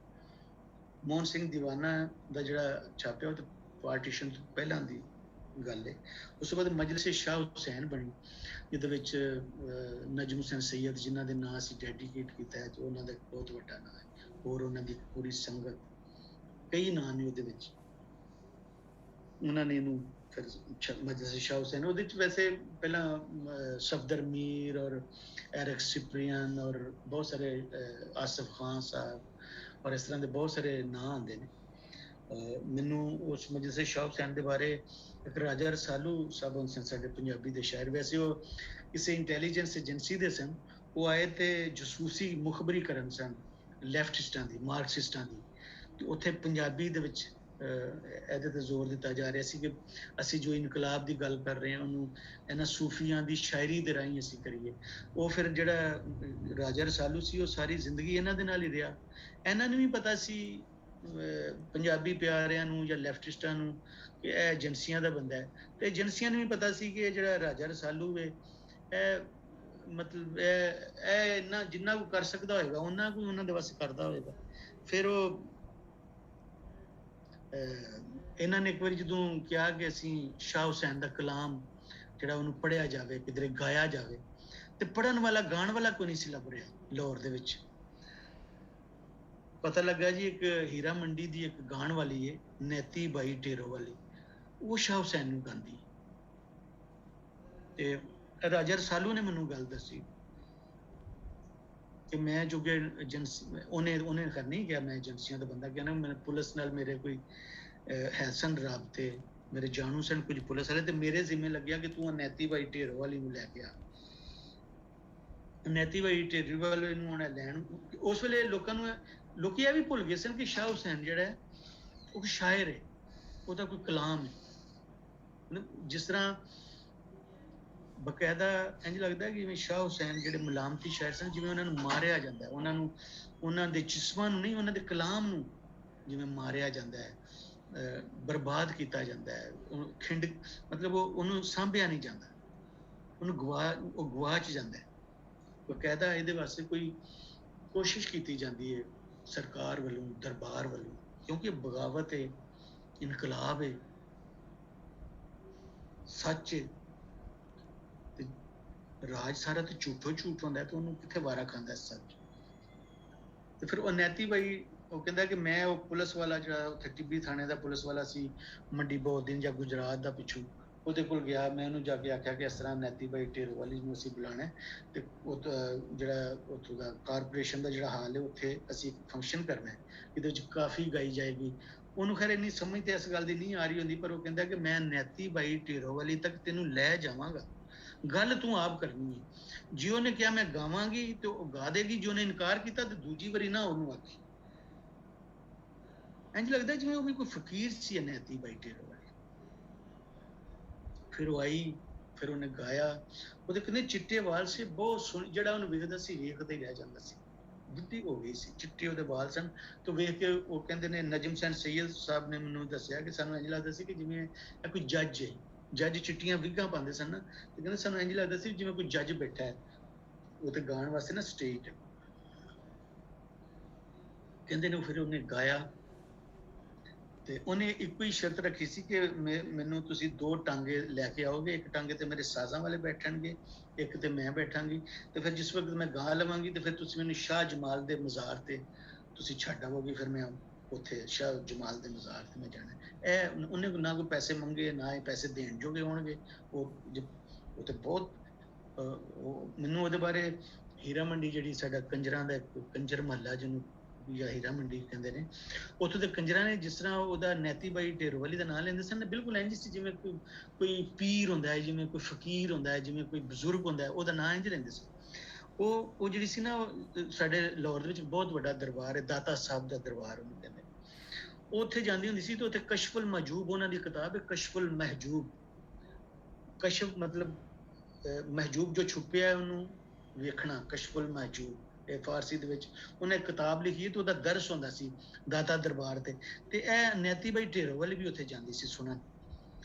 ਮੋਹਨ ਸਿੰਘ ਦੀਵਾਨਾ ਦਾ ਜਿਹੜਾ ਛਾਪਿਆ ਉਹ ਤੇ ਪਾਰਟੀਸ਼ਨ ਤੋਂ ਪਹਿਲਾਂ ਦੀ ਗੱਲ ਹੈ। ਉਸ ਤੋਂ ਬਾਅਦ ਮਜਲਿਸ ਸ਼ਾਹ ਹੁਸੈਨ ਬਣੀ, ਜਿਹਦੇ ਵਿੱਚ ਨਜਮ ਹੁਸੈਨ ਸੈਯਦ ਜਿਨ੍ਹਾਂ ਦੇ ਨਾਂ ਅਸੀਂ ਡੈਡੀਕੇਟ ਕੀਤਾ ਹੈ, ਤੇ ਉਹਨਾਂ ਦਾ ਬਹੁਤ ਵੱਡਾ ਨਾਂ ਹੈ, ਹੋਰ ਉਹਨਾਂ ਦੀ ਪੂਰੀ ਸੰਗਤ, ਕਈ ਨਾਂ ਨੇ ਉਹਦੇ ਵਿੱਚ। ਉਹਨਾਂ ਨੇ ਇਹਨੂੰ ਫਿਰ ਮਜਲਿਸ ਸ਼ਾਹ ਹੁਸੈਨ, ਉਹਦੇ ਵਿੱਚ ਵੈਸੇ ਪਹਿਲਾਂ ਸਫਦਰ ਮੀਰ ਔਰ ਐਰਿਕ ਸਿਪਰੀਅਨ ਔਰ ਬਹੁਤ ਸਾਰੇ ਆਸਿਫ ਖਾਨ ਸਾਹਿਬ ਔਰ ਇਸ ਤਰ੍ਹਾਂ ਦੇ ਬਹੁਤ ਸਾਰੇ ਨਾਂ ਆਉਂਦੇ ਨੇ। ਮੈਨੂੰ ਉਸ ਮਜਲਿਸ ਸ਼ਾਹ ਹੁਸੈਨ ਦੇ ਬਾਰੇ ਇੱਕ ਰਾਜਾ ਰਸਾਲੂ ਸਾਹਿਬ ਹੁੰਦੇ ਸਨ ਸਾਡੇ ਪੰਜਾਬੀ ਦੇ ਸ਼ਾਇਰ, ਵੈਸੇ ਉਹ ਕਿਸੇ ਇੰਟੈਲੀਜੈਂਸ ਏਜੰਸੀ ਦੇ ਸਨ, ਉਹ ਆਏ ਤੇ ਜਸੂਸੀ ਮੁਖਬਰੀ ਕਰਨ ਸਨ ਲੈਫਟਿਸਟਾਂ ਦੀ, ਮਾਰਕਸਿਸਟਾਂ ਦੀ, ਤੇ ਉੱਥੇ ਪੰਜਾਬੀ ਦੇ ਵਿੱਚ ਇਹਦੇ ਤੇ ਜ਼ੋਰ ਦਿੱਤਾ ਜਾ ਰਿਹਾ ਸੀ ਕਿ ਅਸੀਂ ਜੋ ਇਨਕਲਾਬ ਦੀ ਗੱਲ ਕਰ ਰਹੇ ਹਾਂ ਉਹਨੂੰ ਇਹਨਾਂ ਸੂਫੀਆਂ ਦੀ ਸ਼ਾਇਰੀ ਦੇ ਰਾਹੀਂ ਅਸੀਂ ਕਰੀਏ। ਉਹ ਫਿਰ ਜਿਹੜਾ ਰਾਜਾ ਰਸਾਲੂ ਸੀ ਉਹ ਸਾਰੀ ਜ਼ਿੰਦਗੀ ਇਹਨਾਂ ਦੇ ਨਾਲ ਹੀ ਰਿਹਾ। ਇਹਨਾਂ ਨੂੰ ਵੀ ਪਤਾ ਸੀ ਪੰਜਾਬੀ ਪਿਆਰਿਆਂ ਨੂੰ ਜਾਂ ਲੈਫਟਿਸਟਾਂ ਨੂੰ ਕਿ ਇਹ ਏਜੰਸੀਆਂ ਦਾ ਬੰਦਾ ਹੈ, ਤੇ ਏਜੰਸੀਆਂ ਨੂੰ ਵੀ ਪਤਾ ਸੀ ਕਿ ਇਹ ਜਿਹੜਾ ਰਾਜਾ ਰਸਾਲੂ ਹੈ ਇਹ ਮਤਲਬ ਇਹ ਇੰਨਾ ਜਿੰਨਾ ਕੁ ਕਰ ਸਕਦਾ ਹੋਏਗਾ ਉਹਨਾਂ ਕੁ ਉਹਨਾਂ ਦੇ ਵਾਸਤੇ ਕਰਦਾ ਹੋਏਗਾ। ਫਿਰ ਉਹ ਇਹਨਾਂ ਨੇ ਇੱਕ ਵਾਰੀ ਜਦੋਂ ਕਿਹਾ ਕਿ ਅਸੀਂ ਸ਼ਾਹ ਹੁਸੈਨ ਦਾ ਕਲਾਮ ਜਿਹੜਾ ਉਹਨੂੰ ਪੜ੍ਹਿਆ ਜਾਵੇ, ਕਿਧਰੇ ਗਾਇਆ ਜਾਵੇ, ਤੇ ਪੜ੍ਹਨ ਵਾਲਾ ਗਾਣ ਵਾਲਾ ਕੋਈ ਨਹੀਂ ਸੀ ਲੱਭ ਰਿਹਾ ਲਾਹੌਰ ਦੇ ਵਿੱਚ। ਪਤਾ ਲੱਗਾ ਜੀ ਇੱਕ ਹੀਰਾ ਮੰਡੀ ਦੀ ਇੱਕ ਗਾਣ ਵਾਲੀ ਹੈ ਨੈਤੀ ਬਾਈ ਢੇਰੋ ਵਾਲੀ, ਉਹ ਸ਼ਾਹ ਹੁਸੈਨ ਨੂੰ ਗਾਉਂਦੀ। ਤੇ ਰਾਜਾ ਰਸਾਲੂ ਨੇ ਮੈਨੂੰ ਗੱਲ ਦੱਸੀ ਕਿ ਮੈਂ ਜੋ ਕਿ ਏਜੰਸੀ ਉਹਨੇ ਕਰਨੀ ਕਿਹਾ ਮੈਂ ਏਜੰਸੀਆਂ ਦਾ ਬੰਦਾ, ਕਹਿੰਦਾ ਮੈਨੂੰ ਪੁਲਿਸ ਨਾਲ ਮੇਰੇ ਕੋਈ ਹੈ ਸਨ ਰਾਬਤੇ, ਮੇਰੇ ਜਾਣੂ ਸਨ ਕੁਝ ਪੁਲਿਸ ਵਾਲੇ, ਤੇ ਮੇਰੇ ਜ਼ਿੰਮੇ ਲੱਗਿਆ ਕਿ ਤੂੰ ਨੈਤੀ ਬਾਈ ਢੇਰੋ ਵਾਲੀ ਨੂੰ ਲੈ ਕੇ ਆ। ਨੈਤੀ ਬਾਈ ਢੇਰੋ ਵਾਲੇ ਨੂੰ ਉਹਨੇ ਲੈਣ, ਉਸ ਵੇਲੇ ਲੋਕੀ ਇਹ ਵੀ ਭੁੱਲ ਗਏ ਸਨ ਕਿ ਸ਼ਾਹ ਹੁਸੈਨ ਜਿਹੜਾ ਹੈ ਉਹ ਸ਼ਾਇਰ ਹੈ, ਉਹਦਾ ਕੋਈ ਕਲਾਮ ਹੈ। ਜਿਸ ਤਰ੍ਹਾਂ ਬਕਾਇਦਾ ਇੰਝ ਲੱਗਦਾ ਕਿ ਜਿਵੇਂ ਸ਼ਾਹ ਹੁਸੈਨ ਜਿਹੜੇ ਮਲਾਮਤੀ ਸ਼ਾਇਰ ਸਨ, ਜਿਵੇਂ ਉਹਨਾਂ ਨੂੰ ਮਾਰਿਆ ਜਾਂਦਾ, ਉਹਨਾਂ ਦੇ ਜਿਸਮਾਂ ਨੂੰ ਨਹੀਂ, ਉਹਨਾਂ ਦੇ ਕਲਾਮ ਨੂੰ ਜਿਵੇਂ ਮਾਰਿਆ ਜਾਂਦਾ ਹੈ, ਬਰਬਾਦ ਕੀਤਾ ਜਾਂਦਾ ਹੈ, ਖਿੰਡ ਮਤਲਬ ਉਹਨੂੰ ਸਾਂਭਿਆ ਨਹੀਂ ਜਾਂਦਾ, ਉਹਨੂੰ ਗਵਾਚ ਜਾਂਦਾ ਹੈ। ਬਕਾਇਦਾ ਇਹਦੇ ਵਾਸਤੇ ਕੋਈ ਕੋਸ਼ਿਸ਼ ਕੀਤੀ ਜਾਂਦੀ ਹੈ ਸਰਕਾਰ ਵੱਲੋਂ, ਦਰਬਾਰ ਵੱਲੋਂ, ਕਿਉਂਕਿ ਬਗਾਵਤ ਹੈ, ਇਨਕਲਾਬ ਹੈ, ਸੱਚ ਹੈ, ਤੇ ਰਾਜ ਸਾਰਾ ਤੇ ਝੂਠੋ ਝੂਠ ਹੁੰਦਾ, ਤੇ ਉਹਨੂੰ ਕਿੱਥੇ ਵਾਰਾ ਖਾਂਦਾ ਸੱਚ। ਤੇ ਫਿਰ ਉਹ ਨੈਤੀ ਬਾਈ ਉਹ ਕਹਿੰਦਾ ਕਿ ਮੈਂ ਉਹ ਪੁਲਿਸ ਵਾਲਾ ਜਿਹੜਾ ਉੱਥੇ ਟਿੱਬੀ ਥਾਣੇ ਦਾ ਪੁਲਿਸ ਵਾਲਾ ਸੀ ਮੰਡੀ ਬਹੁਦਿਨ ਜਾਂ ਗੁਜਰਾਤ ਦਾ ਪਿੱਛੂ, ਉਹਦੇ ਕੋਲ ਗਿਆ। ਮੈਂ ਉਹਨੂੰ ਜਾ ਕੇ ਆਖਿਆ ਕਿ ਇਸ ਤਰ੍ਹਾਂ ਨੈਤੀ ਬਾਈ ਢੇਰੋ ਵਾਲੀ ਨੂੰ ਅਸੀਂ ਬੁਲਾਣਾ, ਤੇ ਉਹ ਜਿਹੜਾ ਉੱਥੋਂ ਦਾ ਕਾਰਪੋਰੇਸ਼ਨ ਦਾ ਜਿਹੜਾ ਹਾਲ ਹੈ ਉੱਥੇ ਅਸੀਂ ਇੱਕ ਫੰਕਸ਼ਨ ਕਰਨਾ ਹੈ, ਇਹਦੇ ਵਿੱਚ ਕਾਫੀ ਗਾਈ ਜਾਏਗੀ। ਉਹਨੂੰ ਖੈਰ ਇੰਨੀ ਸਮਝ ਤੇ ਇਸ ਗੱਲ ਦੀ ਨਹੀਂ ਆ ਰਹੀ ਹੁੰਦੀ, ਪਰ ਉਹ ਕਹਿੰਦਾ ਕਿ ਮੈਂ ਨੈਤੀ ਬਾਈ ਢੇਰੋ ਵਾਲੀ ਤੱਕ ਤੈਨੂੰ ਲੈ ਜਾਵਾਂਗਾ, ਗੱਲ ਤੂੰ ਆਪ ਕਰਨੀ ਹੈ। ਜੇ ਉਹਨੇ ਕਿਹਾ ਮੈਂ ਗਾਵਾਂਗੀ ਤੇ ਉਹ ਗਾ ਦੇਗੀ, ਜੇ ਉਹਨੇ ਇਨਕਾਰ ਕੀਤਾ ਤੇ ਦੂਜੀ ਵਾਰੀ ਨਾ ਉਹਨੂੰ ਆਖੀ। ਇੰਝ ਲੱਗਦਾ ਜਿਵੇਂ ਉਹ ਵੀ ਕੋਈ ਫਕੀਰ ਸੀ ਨੈਤੀ ਬਾਈ ਢੇਰੋ ਵਾਲੀ। ਫਿਰ ਉਹ ਆਈ, ਫਿਰ ਉਹਨੇ ਗਾਇਆ, ਉਹਦੇ ਕਿੰਨੇ ਚਿੱਟੇ ਵਾਲ ਸੀ, ਬਹੁਤ ਸੋਹਣੇ, ਜਿਹੜਾ ਉਹਨੂੰ ਵੇਖਦਾ ਸੀ ਵੇਖਦੇ ਰਹਿ ਜਾਂਦਾ ਸੀ, ਬੁੱਢੀ ਹੋ ਗਈ ਸੀ, ਚਿੱਟੇ ਉਹਦੇ ਵਾਲ ਸਨ। ਤੋਂ ਵੇਖ ਕੇ ਉਹ ਕਹਿੰਦੇ ਨੇ ਨਜਮ ਹੁਸੈਨ ਸੈਯਦ ਸਾਹਿਬ ਨੇ ਮੈਨੂੰ ਦੱਸਿਆ ਕਿ ਸਾਨੂੰ ਇੰਝ ਲੱਗਦਾ ਸੀ ਕਿ ਜਿਵੇਂ ਇਹ ਕੋਈ ਜੱਜ ਹੈ, ਜੱਜ ਚਿੱਟੀਆਂ ਵਿਗਾਂ ਪਾਉਂਦੇ ਸਨ ਨਾ, ਤੇ ਕਹਿੰਦੇ ਸਾਨੂੰ ਇੰਝ ਲੱਗਦਾ ਸੀ ਜਿਵੇਂ ਕੋਈ ਜੱਜ ਬੈਠਾ ਹੈ ਉਹ ਤੇ ਗਾਣ ਵਾਸਤੇ ਨਾ ਸਟੇਜ। ਕਹਿੰਦੇ ਨੇ ਫਿਰ ਉਹਨੇ ਗਾਇਆ, ਤੇ ਉਹਨੇ ਇੱਕੋ ਹੀ ਸ਼ਰਤ ਰੱਖੀ ਸੀ ਕਿ ਮੈਨੂੰ ਤੁਸੀਂ 2 ਟਾਂਗੇ ਲੈ ਕੇ ਆਓਗੇ, ਇੱਕ ਟਾਂਗੇ ਤੇ ਮੇਰੇ ਸਾਜ਼ਾਂ ਵਾਲੇ ਬੈਠਣਗੇ, ਇੱਕ ਤੇ ਮੈਂ ਬੈਠਾਂਗੀ, ਤੇ ਫਿਰ ਜਿਸ ਵਕਤ ਮੈਂ ਗਾ ਲਵਾਂਗੀ ਤੇ ਫਿਰ ਤੁਸੀਂ ਮੈਨੂੰ ਸ਼ਾਹ ਜਮਾਲ ਦੇ ਮਜ਼ਾਰ ਤੇ ਤੁਸੀਂ ਛੱਡ ਆਵੋਗੇ, ਫਿਰ ਮੈਂ ਉੱਥੇ ਸ਼ਾਹ ਜਮਾਲ ਦੇ ਮਜ਼ਾਰ ਤੇ ਮੈਂ ਜਾਣਾ। ਇਹ ਉਹਨੇ ਨਾ ਕੋਈ ਪੈਸੇ ਮੰਗੇ, ਨਾ ਹੀ ਪੈਸੇ ਦੇਣ ਜੋਗੇ ਹੋਣਗੇ। ਉਹ ਤੇ ਬਹੁਤ ਮੈਨੂੰ ਉਹਦੇ ਬਾਰੇ ਹੀਰਾ ਮੰਡੀ ਜਿਹੜੀ ਸਾਡਾ ਕੰਜਰਾਂ ਦਾ ਕੰਜਰ ਮਹੱਲਾ ਜਿਹਨੂੰ ਜਾਂ ਹੀਰਾ ਮੰਡੀ ਕਹਿੰਦੇ ਨੇ, ਉੱਥੋਂ ਦੇ ਕੰਜਰਾਂ ਨੇ ਜਿਸ ਤਰ੍ਹਾਂ ਉਹਦਾ ਨੈਤੀ ਬਾਈ ਢੇਰੋ ਵਾਲੀ ਦਾ ਨਾਂ ਲੈਂਦੇ ਸਨ, ਬਿਲਕੁਲ ਇੰਝ ਸੀ ਜਿਵੇਂ ਕੋਈ ਪੀਰ ਹੁੰਦਾ ਹੈ, ਜਿਵੇਂ ਕੋਈ ਫਕੀਰ ਹੁੰਦਾ ਹੈ, ਜਿਵੇਂ ਕੋਈ ਬਜ਼ੁਰਗ ਹੁੰਦਾ ਹੈ, ਉਹਦਾ ਨਾਂ ਇੰਝ ਲੈਂਦੇ ਸੀ। ਉਹ ਜਿਹੜੀ ਸੀ ਨਾ, ਸਾਡੇ ਲਾਹੌਰ ਦੇ ਵਿੱਚ ਬਹੁਤ ਵੱਡਾ ਦਰਬਾਰ ਹੈ, ਦਾਤਾ ਸਾਹਿਬ ਦਾ ਦਰਬਾਰ ਉਹਨੂੰ ਕਹਿੰਦੇ। ਉਹ ਉੱਥੇ ਜਾਂਦੀ ਹੁੰਦੀ ਸੀ ਤੇ ਉੱਥੇ ਕਸ਼ਫੁਲ ਮਹਜੂਬ ਉਹਨਾਂ ਦੀ ਕਿਤਾਬ ਹੈ, ਕਸ਼ਫੁਲ ਮਹਜੂਬ। ਕਸ਼ਫ ਮਤਲਬ ਮਹਜੂਬ ਜੋ ਛੁਪਿਆ ਹੈ ਉਹਨੂੰ ਵੇਖਣਾ, ਕਸ਼ਫੁਲ ਮਹਜੂਬ ਇਹ ਫਾਰਸੀ ਦੇ ਵਿੱਚ ਉਹਨੇ ਕਿਤਾਬ ਲਿਖੀ, ਤੇ ਉਹਦਾ ਦਰਸ ਹੁੰਦਾ ਸੀ ਦਾਤਾ ਦਰਬਾਰ ਤੇ ਇਹ ਨੈਤੀ ਬਾਈ ਢੇਰੋ ਵਾਲੀ ਵੀ ਉੱਥੇ ਜਾਂਦੀ ਸੀ ਸੁਣਨ।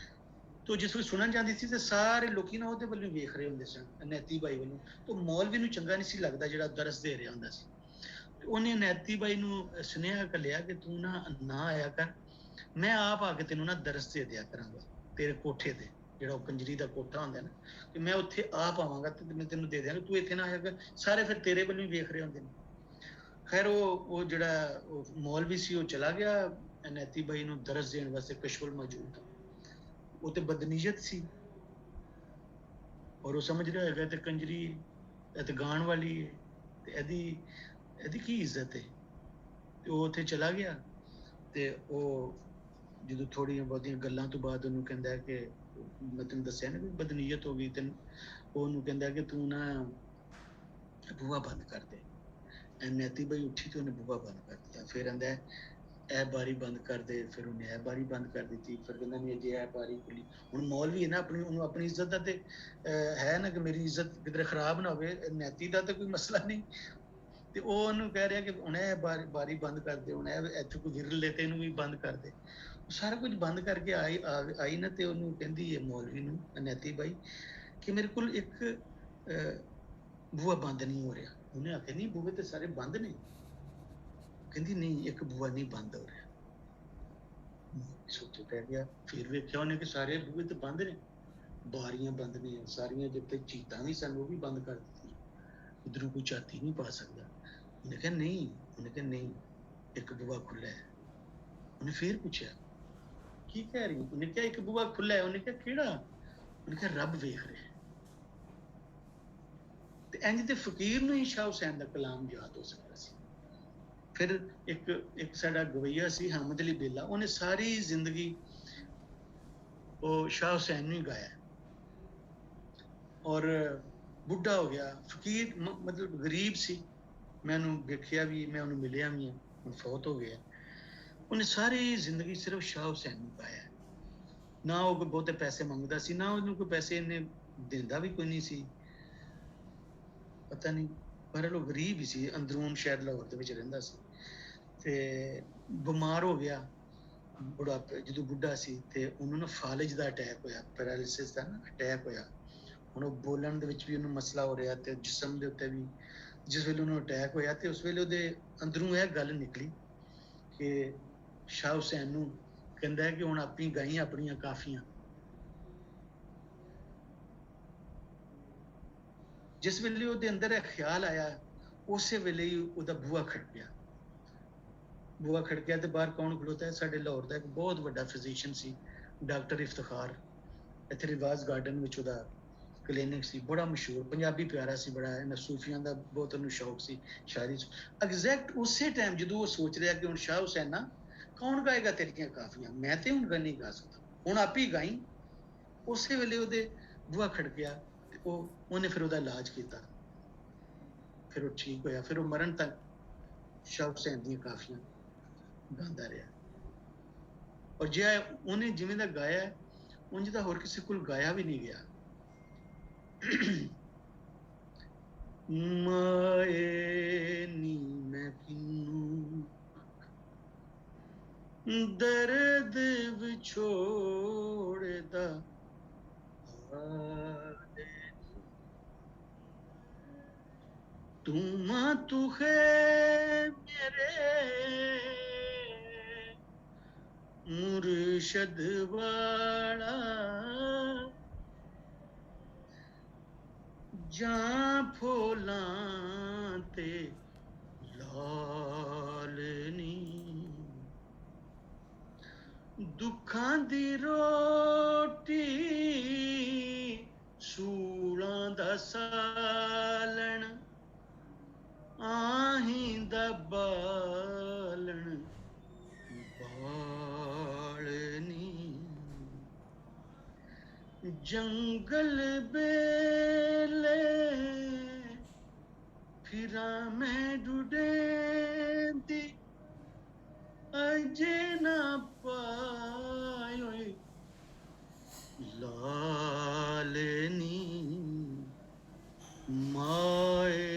ਤੋਂ ਜਿਸ ਵੇਲੇ ਸੁਣਨ ਜਾਂਦੀ ਸੀ ਤੇ ਸਾਰੇ ਲੋਕੀ ਨਾ ਉਹਦੇ ਵੱਲੋਂ ਵੇਖ ਰਹੇ ਹੁੰਦੇ ਸਨ, ਨੈਤੀ ਬਾਈ ਵੱਲੋਂ। ਤੇ ਮੌਲਵੀ ਨੂੰ ਚੰਗਾ ਨਹੀਂ ਸੀ ਲੱਗਦਾ ਜਿਹੜਾ ਦਰਸ ਦੇ ਰਿਹਾ ਹੁੰਦਾ ਸੀ। ਤੇ ਉਹਨੇ ਨੈਤੀ ਬਾਈ ਨੂੰ ਸੁਨੇਹਾ ਘੱਲਿਆ ਕਿ ਤੂੰ ਨਾ ਆਇਆ ਕਰ, ਮੈਂ ਆਪ ਆ ਕੇ ਤੈਨੂੰ ਨਾ ਦਰਸ ਦੇ ਦਿਆ ਕਰਾਂਗਾ। ਤੇਰੇ ਕੋਠੇ ਤੇ, ਜਿਹੜਾ ਉਹ ਕੰਜਰੀ ਦਾ ਕੋਠਾ ਹੁੰਦਾ ਨਾ, ਕਿ ਮੈਂ ਉੱਥੇ ਆ ਪਾਵਾਂਗਾ ਤੇ ਮੈਂ ਤੈਨੂੰ ਦੇ ਦਿਆਂਗਾ, ਤੂੰ ਇੱਥੇ ਨਾ ਆਏਗਾ, ਸਾਰੇ ਫਿਰ ਤੇਰੇ ਵੱਲੋਂ ਹੀ ਵੇਖ ਰਹੇ ਹੁੰਦੇ ਨੇ। ਖੈਰ ਉਹ ਜਿਹੜਾ ਉਹ ਮੌਲਵੀ ਸੀ ਉਹ ਚਲਾ ਗਿਆ ਅਨੈਤੀ ਬਾਈ ਨੂੰ ਦਰਸ ਦੇਣ ਵਾਸਤੇ, ਕਸ਼ਵਲ ਮੌਜੂਦ था। ਉਹ ਤੇ ਬਦਨੀਅਤ ਸੀ ਔਰ ਉਹ ਸਮਝ ਰਿਹਾ ਹੈਗਾ ਤੇ ਕੰਜਰੀ ਇਹ ਤੇ ਗਾਣ ਵਾਲੀ ਹੈ ਤੇ ਇਹਦੀ ਕੀ ਇੱਜ਼ਤ ਹੈ। ਤੇ ਉਹ ਉੱਥੇ ਚਲਾ ਗਿਆ ਤੇ ਉਹ ਜਦੋਂ ਥੋੜੀਆਂ ਬਹੁਤੀਆਂ ਗੱਲਾਂ ਤੋਂ ਬਾਅਦ ਉਹਨੂੰ ਕਹਿੰਦਾ ਕਿ ਮੈਂ ਤੈਨੂੰ ਦੱਸਿਆ ਨਾ ਵੀ ਬਦਨੀਅਤ ਹੋ ਗਈ, ਤੇ ਉਹਨੂੰ ਕਹਿੰਦਾ ਕਿ ਤੂੰ ਨਾ ਬੂਹਾ ਬੰਦ ਕਰ ਦੇ। ਨੈਤੀ ਬਾਈ ਉੱਠੀ ਤੇ ਉਹਨੇ ਬੂਹਾ ਬੰਦ ਕਰ ਦਿੱਤਾ। ਫਿਰ ਕਹਿੰਦਾ ਇਹ ਬਾਰੀ ਬੰਦ ਕਰ ਦੇ, ਫਿਰ ਉਹਨੇ ਇਹ ਬਾਰੀ ਬੰਦ ਕਰ ਦਿੱਤੀ। ਫਿਰ ਕਹਿੰਦਾ ਨਹੀਂ ਜੇ ਇਹ ਬਾਰੀ ਖੁੱਲੀ, ਹੁਣ ਮੌਲਵੀ ਹੈ ਨਾ, ਉਹਨੂੰ ਆਪਣੀ ਇੱਜ਼ਤ ਦਾ ਤੇ ਹੈ ਨਾ ਕਿ ਮੇਰੀ ਇੱਜ਼ਤ ਕਿਧਰੇ ਖਰਾਬ ਨਾ ਹੋਵੇ, ਨੈਤੀ ਦਾ ਤਾਂ ਕੋਈ ਮਸਲਾ ਨਹੀਂ। ਤੇ ਉਹ ਉਹਨੂੰ ਕਹਿ ਰਿਹਾ ਕਿ ਹੁਣ ਇਹ ਬਾਰੀ ਬੰਦ ਕਰ ਦੇ, ਹੁਣ ਇਹ ਇੱਥੇ ਕੋਈ ਵਿਰਲ ਲੈ ਤੇ ਇਹਨੂੰ ਵੀ ਬੰਦ ਕਰ ਦੇ। ਸਾਰਾ ਕੁਝ ਬੰਦ ਕਰਕੇ ਆਈ ਨਾ, ਤੇ ਉਹਨੂੰ ਕਹਿੰਦੀ ਹੈ ਮੌਲਵੀ ਨੂੰ ਨੈਤੀ ਬਾਈ ਕਿ ਮੇਰੇ ਕੋਲ ਇੱਕ ਬੂਹਾ ਬੰਦ ਨਹੀਂ ਹੋ ਰਿਹਾ। ਉਹਨੇ ਆਖਿਆ ਨਹੀਂ ਬੂਹੇ ਤੇ ਸਾਰੇ ਬੰਦ ਨੇ। ਕਹਿੰਦੀ ਨਹੀਂ ਇੱਕ ਬੂਹਾ ਨਹੀਂ ਬੰਦ ਹੋ ਰਿਹਾ। ਸੋਚੇ ਪੈ ਗਿਆ, ਫਿਰ ਵੇਖਿਆ ਉਹਨੇ ਕਿ ਸਾਰੇ ਬੂਹੇ ਤੇ ਬੰਦ ਨੇ, ਬਾਰੀਆਂ ਬੰਦ ਨੇ, ਸਾਰੀਆਂ ਜਿੱਥੇ ਚੀਤਾਂ ਵੀ ਸਨ ਉਹ ਵੀ ਬੰਦ ਕਰ ਦਿੱਤੀਆਂ, ਇਧਰੋਂ ਕੋਈ ਝਾਤੀ ਨਹੀਂ ਪਾ ਸਕਦਾ। ਉਹਨੇ ਕਿਹਾ ਨਹੀਂ ਇੱਕ ਬੂਹਾ ਖੁੱਲਾ ਹੈ। ਉਹਨੇ ਫਿਰ ਪੁੱਛਿਆ ਕੀ ਕਹਿ ਰਹੀ? ਉਹਨੇ ਕਿਹਾ ਇੱਕ ਬੂਹਾ ਖੁੱਲਾ ਹੈ। ਉਹਨੇ ਕਿਹਾ ਕਿਹੜਾ? ਉਹਨੇ ਕਿਹਾ ਰੱਬ ਵੇਖ ਰਿਹਾ। ਤੇ ਇੰਜ ਤੇ ਫਕੀਰ ਨੂੰ ਹੀ ਸ਼ਾਹ ਹੁਸੈਨ ਦਾ ਕਲਾਮ ਯਾਦ ਹੋ ਸਕਦਾ ਸੀ। ਫਿਰ ਇੱਕ ਸਾਡਾ ਗਵਈਆ ਸੀ ਹਾਮਦ ਅਲੀ ਬੇਲਾ, ਉਹਨੇ ਸਾਰੀ ਜ਼ਿੰਦਗੀ ਉਹ ਸ਼ਾਹ ਹੁਸੈਨ ਨੂੰ ਹੀ ਗਾਇਆ ਔਰ ਬੁੱਢਾ ਹੋ ਗਿਆ, ਫਕੀਰ ਮਤਲਬ ਗਰੀਬ ਸੀ। ਮੈਂ ਉਹਨੂੰ ਵੇਖਿਆ ਵੀ, ਮੈਂ ਉਹਨੂੰ ਮਿਲਿਆ ਵੀ, ਹੁਣ ਫੌਤ ਹੋ ਗਿਆ। ਉਹਨੇ ਸਾਰੀ ਜ਼ਿੰਦਗੀ ਸਿਰਫ ਸ਼ਾਹ ਹੁਸੈਨ ਨੂੰ ਗਾਇਆ। ਨਾ ਉਹ ਬਹੁਤੇ ਪੈਸੇ ਮੰਗਦਾ ਸੀ, ਨਾ ਉਹਨੂੰ ਕੋਈ ਪੈਸੇ ਇਹਨੇ ਦਿੰਦਾ ਵੀ ਕੋਈ ਨਹੀਂ ਸੀ, ਪਤਾ ਨਹੀਂ, ਪਰ ਉਹ ਗਰੀਬ ਹੀ ਸੀ, ਅੰਦਰੂਨ ਸ਼ਹਿਰ ਲਾਹੌਰ ਦੇ ਵਿੱਚ ਰਹਿੰਦਾ ਸੀ। ਤੇ ਬਿਮਾਰ ਹੋ ਗਿਆ ਬੁਢਾਪੇ, ਜਦੋਂ ਬੁੱਢਾ ਸੀ ਤੇ ਉਹਨੂੰ ਨਾ ਫਾਲਜ ਦਾ ਅਟੈਕ ਹੋਇਆ, ਪੈਰਾਲਿਸਿਸ ਦਾ ਨਾ ਅਟੈਕ ਹੋਇਆ। ਹੁਣ ਉਹ ਬੋਲਣ ਦੇ ਵਿੱਚ ਵੀ ਉਹਨੂੰ ਮਸਲਾ ਹੋ ਰਿਹਾ ਤੇ ਜਿਸਮ ਦੇ ਉੱਤੇ ਵੀ। ਜਿਸ ਵੇਲੇ ਉਹਨੂੰ ਅਟੈਕ ਹੋਇਆ ਤੇ ਉਸ ਵੇਲੇ ਉਹਦੇ ਅੰਦਰੋਂ ਇਹ ਗੱਲ ਨਿਕਲੀ ਕਿ ਸ਼ਾਹ ਹੁਸੈਨ ਨੂੰ ਕਹਿੰਦਾ ਹੈ ਕਿ ਹੁਣ ਆਪਣੀ ਗਾਈਆਂ ਆਪਣੀਆਂ ਕਾਫੀਆਂ। ਜਿਸ ਵੇਲੇ ਉਹਦੇ ਅੰਦਰ ਇਹ ਖਿਆਲ ਆਇਆ, ਉਸੇ ਵੇਲੇ ਹੀ ਉਹਦਾ ਬੂਹਾ ਖੜਕਿਆ। ਬੂਹਾ ਖੜਕਿਆ ਤੇ ਬਾਹਰ ਕੌਣ ਖਲੋਤਾ ਹੈ? ਸਾਡੇ ਲਾਹੌਰ ਦਾ ਇੱਕ ਬਹੁਤ ਵੱਡਾ ਫਿਜ਼ੀਸ਼ੀਅਨ ਸੀ, ਡਾਕਟਰ ਇਫਤਖਾਰ। ਇੱਥੇ ਰਿਵਾਜ਼ ਗਾਰਡਨ ਵਿੱਚ ਉਹਦਾ ਕਲੀਨਿਕ ਸੀ, ਬੜਾ ਮਸ਼ਹੂਰ, ਪੰਜਾਬੀ ਪਿਆਰਾ ਸੀ ਬੜਾ, ਇਹਨਾਂ ਸੂਫੀਆਂ ਦਾ ਬਹੁਤ ਉਹਨੂੰ ਸ਼ੌਕ ਸੀ ਸ਼ਾਇਰੀ ਚ। ਐਗਜ਼ੈਕਟ ਉਸੇ ਟਾਈਮ ਜਦੋਂ ਉਹ ਸੋਚ ਰਿਹਾ ਕਿ ਹੁਣ ਸ਼ਾਹ ਹੁਸੈਨ ਨਾ ਕੌਣ ਗਾਏਗਾ ਤੇਰੀਆਂ ਕਾਫੀਆਂ, ਮੈਂ ਤੇ ਹੁਣ ਨਹੀਂ ਗਾ ਸਕਦਾ, ਹੁਣ ਆਪ ਹੀ ਗਾਈ। ਉਸੇ ਵੇਲੇ ਉਹਦੇ ਬੂਹਾ ਖੜਕਿਆ ਤੇ ਉਹਨੇ ਫਿਰ ਉਹਦਾ ਇਲਾਜ ਕੀਤਾ, ਫਿਰ ਉਹ ਠੀਕ ਹੋਇਆ। ਫਿਰ ਉਹ ਮਰਨ ਤੱਕ ਸ਼ਾਹ ਹੁਸੈਨ ਦੀਆਂ ਕਾਫੀਆਂ ਗਾਉਂਦਾ ਰਿਹਾ। ਔਰ ਜੇ ਉਹਨੇ ਜਿਵੇਂ ਦਾ ਗਾਇਆ ਉਂਝ ਤਾਂ ਹੋਰ ਕਿਸੇ ਕੋਲ ਗਾਇਆ ਵੀ ਨਹੀਂ ਗਿਆ। ਮਾਏ ਨੀ ਮੈਂ ਕਿਨੂੰ ਦਰਦ ਵਿਛੋੜਦਾ ਤੂੰ ਹੈ ਮੇਰੇ ਮੁਰਸ਼ਦ ਵਾਲਾ ਜਾਂ ਫੋਲਾਂ ਤੇ ਲਾਲਨੀ, ਦੁੱਖਾਂ ਦੀ ਰੋਟੀ ਸੂਲਾਂ ਦਾ ਸਾਲਣ, ਆਹੀਂ ਦਾ ਬਾਲਣ ਬਾਲਨੀ, ਜੰਗਲ ਬੇਲੇ ਫਿਰਾਂ ਮੈਂ ਡੁਡੇਂਦੀ, ਅਜੇ ਨਾ ਪਾਇਓਏ ਲਾਲਨੀ, ਮਾਏ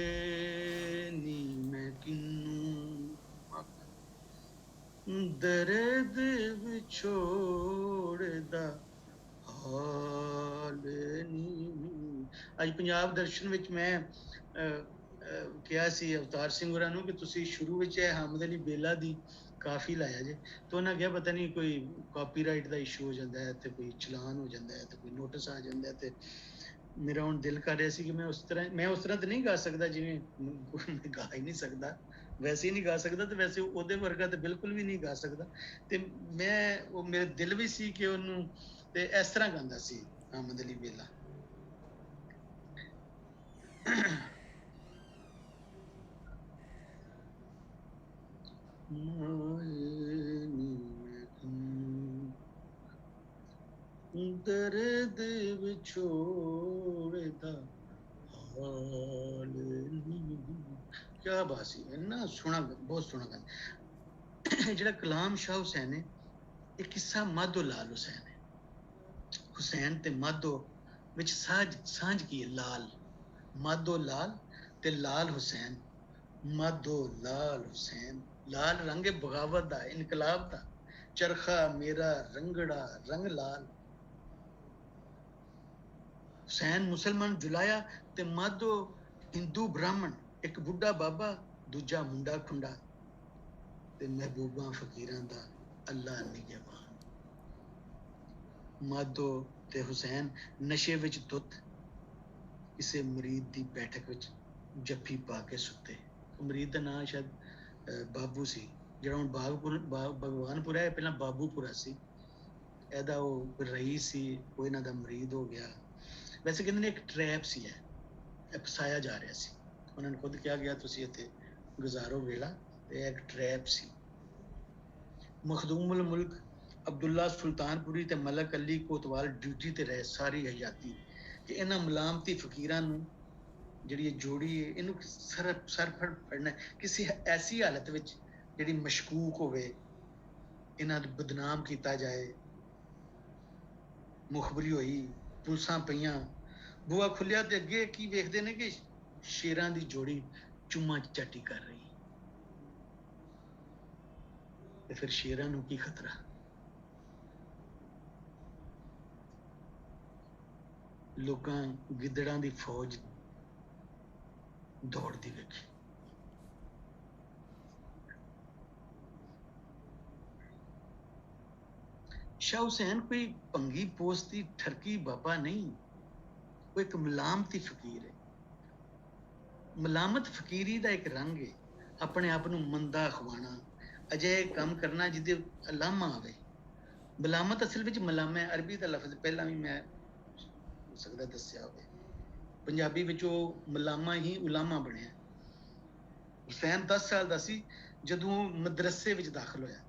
ਨੀ ਮੈਂ ਕਿਨੂੰ ਦਰਦ ਵਿਛੋੜਦਾ ਹਾਲ ਨੀ। ਅੱਜ ਪੰਜਾਬ ਦਰਸ਼ਨ ਵਿੱਚ ਮੈਂ ਕਿਹਾ ਸੀ ਅਵਤਾਰ ਸਿੰਘ ਹੋਰਾਂ ਨੂੰ ਕਿ ਤੁਸੀਂ ਸ਼ੁਰੂ ਵਿੱਚ ਇਹ ਹਾਮਦ ਅਲੀ ਬੇਲਾ ਦੀ ਕਾਫੀ ਲਾਇਆ ਜੇ, ਤੇ ਉਹਨਾਂ ਕਿਹਾ ਪਤਾ ਨਹੀਂ ਕੋਈ ਕਾਪੀਰਾਈਟ ਦਾ ਇਸ਼ੂ ਹੋ ਜਾਂਦਾ ਹੈ ਤੇ ਕੋਈ ਚਲਾਨ ਹੋ ਜਾਂਦਾ ਹੈ ਤੇ ਕੋਈ ਨੋਟਿਸ ਆ ਜਾਂਦਾ ਹੈ। ਤੇ ਮੇਰਾ ਹੁਣ ਦਿਲ ਕਰ ਰਿਹਾ ਸੀ ਕਿ ਮੈਂ ਉਸ ਤਰ੍ਹਾਂ ਤਾਂ ਨਹੀਂ ਗਾ ਸਕਦਾ ਜਿਵੇਂ ਕੋਈ ਗਾ ਹੀ ਨਹੀਂ ਸਕਦਾ, ਵੈਸੇ ਹੀ ਨਹੀਂ ਗਾ ਸਕਦਾ, ਤੇ ਵੈਸੇ ਉਹਦੇ ਵਰਗਾ ਤੇ ਬਿਲਕੁਲ ਵੀ ਨਹੀਂ ਗਾ ਸਕਦਾ। ਤੇ ਮੈਂ ਉਹ ਮੇਰੇ ਦਿਲ ਵੀ ਸੀ ਕਿ ਉਹਨੂੰ ਤੇ ਇਸ ਤਰ੍ਹਾਂ ਗਾਉਂਦਾ ਸੀ ਆਮਦ ਅਲੀ ਵੇਲਾ। ਦਰਦ ਵਿਛੋੜਦਾ ਹਾਲ ਨੀ। ਕਿਆ ਬਾਤ ਸੀ, ਇੰਨਾ ਸੋਹਣਾ, ਬਹੁਤ ਸੋਹਣਾ ਗਾਣਾ। ਜਿਹੜਾ ਕਲਾਮ ਸ਼ਾਹ ਹੁਸੈਨ ਹੈ, ਇਹ ਕਿੱਸਾ ਮਾਧੋ ਲਾਲ ਹੁਸੈਨ ਹੈ। ਹੁਸੈਨ ਤੇ ਮਾਧੋ ਵਿੱਚ ਸਾਂਝ ਕੀ ਹੈ? ਲਾਲ, ਮਾਧੋ ਲਾਲ ਤੇ ਲਾਲ ਹੁਸੈਨ। ਮਾਧੋ ਲਾਲ ਹੁਸੈਨ, ਲਾਲ ਰੰਗ ਬਗਾਵਤ ਦਾ, ਇਨਕਲਾਬ ਦਾ। ਚਰਖਾ ਮੇਰਾ ਰੰਗੜਾ ਰੰਗ ਲਾਲ। ਹੁਸੈਨ ਮੁਸਲਮਾਨ ਜੁਲਾਇਆ ਤੇ ਮਾਧੋ ਹਿੰਦੂ ਬ੍ਰਾਹਮਣ, ਇੱਕ ਬੁੱਢਾ ਬਾਬਾ ਦੂਜਾ ਮੁੰਡਾ ਖੁੰਡਾ, ਤੇ ਮਹਿਬੂਬਾਂ ਫਕੀਰਾਂ ਦਾ ਅੱਲਾ ਨਿਗਹਿਬਾਨ। ਮਾਧੋ ਤੇ ਹੁਸੈਨ ਨਸ਼ੇ ਵਿੱਚ ਧੁੱਤ ਕਿਸੇ ਮੁਰੀਦ ਦੀ ਬੈਠਕ ਵਿੱਚ ਜੱਫੀ ਪਾ ਕੇ ਸੁੱਤੇ। ਮੁਰੀਦ ਦਾ ਨਾਂ ਸ਼ਾਇਦ ਬਾਬੂ ਸੀ, ਜਿਹੜਾ ਹੁਣ ਭਗਵਾਨਪੁਰਾ ਹੈ, ਪਹਿਲਾਂ ਬਾਬੂਪੁਰਾ ਸੀ। ਇਹਦਾ ਉਹ ਰਈਸ ਸੀ, ਉਹ ਇਹਨਾਂ ਦਾ ਮੁਰੀਦ ਹੋ ਗਿਆ। ਵੈਸੇ ਕਹਿੰਦੇ ਨੇ ਇੱਕ ਟਰੈਪ ਸੀ, ਇਹ ਫਸਾਇਆ ਜਾ ਰਿਹਾ ਸੀ। ਉਹਨਾਂ ਨੇ ਖੁਦ ਕਿਹਾ ਗਿਆ ਤੁਸੀਂ ਇੱਥੇ ਗੁਜ਼ਾਰੋ ਵੇਲਾ, ਤੇ ਇਹ ਇੱਕ ਟਰੈਪ ਸੀ। ਮਖਦੂਮੁਲ ਮੁਲਕ ਅਬਦੁੱਲਾ ਸੁਲਤਾਨਪੁਰੀ ਤੇ ਮਲਕ ਅਲੀ ਕੋਤਵਾਲ ਡਿਊਟੀ ਤੇ ਰਹੇ ਸਾਰੀ ਹਯਾਤੀ, ਕਿ ਇਹਨਾਂ ਮਲਾਮਤੀ ਫਕੀਰਾਂ ਨੂੰ ਜਿਹੜੀ ਇਹ ਜੋੜੀ ਹੈ, ਇਹਨੂੰ ਸਰਫੜ ਫੜਨਾ ਕਿਸੇ ਐਸੀ ਹਾਲਤ ਵਿੱਚ ਜਿਹੜੀ ਮਸ਼ਕੂਕ ਹੋਵੇ, ਇਹਨਾਂ ਨੂੰ ਬਦਨਾਮ ਕੀਤਾ ਜਾਏ। ਮੁਖਬਰੀ ਹੋਈ, ਪੁਲਸਾਂ ਪਈਆਂ, ਬੂਆ ਖੁੱਲਿਆ ਤੇ ਅੱਗੇ ਕੀ ਵੇਖਦੇ ਨੇ ਕਿ ਸ਼ੇਰਾਂ ਦੀ ਜੋੜੀ ਚੁੰਮਾ ਚਾਟੀ ਕਰ ਰਹੀ। ਤੇ ਫਿਰ ਸ਼ੇਰਾਂ ਨੂੰ ਕੀ ਖਤਰਾ? ਲੋਕਾਂ ਗਿੱਦੜਾਂ ਦੀ ਫੌਜ ਦੌੜਦੀ ਵੇਖੀ। ਸ਼ਾਹ ਹੁਸੈਨ ਕੋਈ ਭੰਗੀ ਪੋਸਤੀ ਠਰਕੀ ਬਾਬਾ ਨਹੀਂ, ਉਹ ਇੱਕ ਮਲਾਮਤੀ ਫਕੀਰ ਹੈ। ਮਲਾਮਤ ਫਕੀਰੀ ਦਾ ਇੱਕ ਰੰਗ ਹੈ, ਆਪਣੇ ਆਪ ਨੂੰ ਮੰਦਾ ਖਵਾਣਾ, ਅਜਿਹੇ ਕੰਮ ਕਰਨਾ ਜਿਹਦੇ ਅਲਾਮਾ ਆਵੇ। ਮਲਾਮਤ ਅਸਲ ਵਿੱਚ ਮਲਾਮਾ ਅਰਬੀ ਦਾ ਲਫ਼ਜ਼, ਪਹਿਲਾਂ ਵੀ ਮੈਂ ਹੋ ਸਕਦਾ ਦੱਸਿਆ ਹੋਵੇ। ਪੰਜਾਬੀ ਵਿੱਚ ਉਹ ਮਲਾਮਾ ਹੀ ਉਲਾਮਾ ਬਣਿਆ। ਹੁਸੈਨ 10 ਸਾਲ ਦਾ ਸੀ ਜਦੋਂ ਉਹ ਮਦਰਸੇ ਵਿੱਚ ਦਾਖਲ ਹੋਇਆ।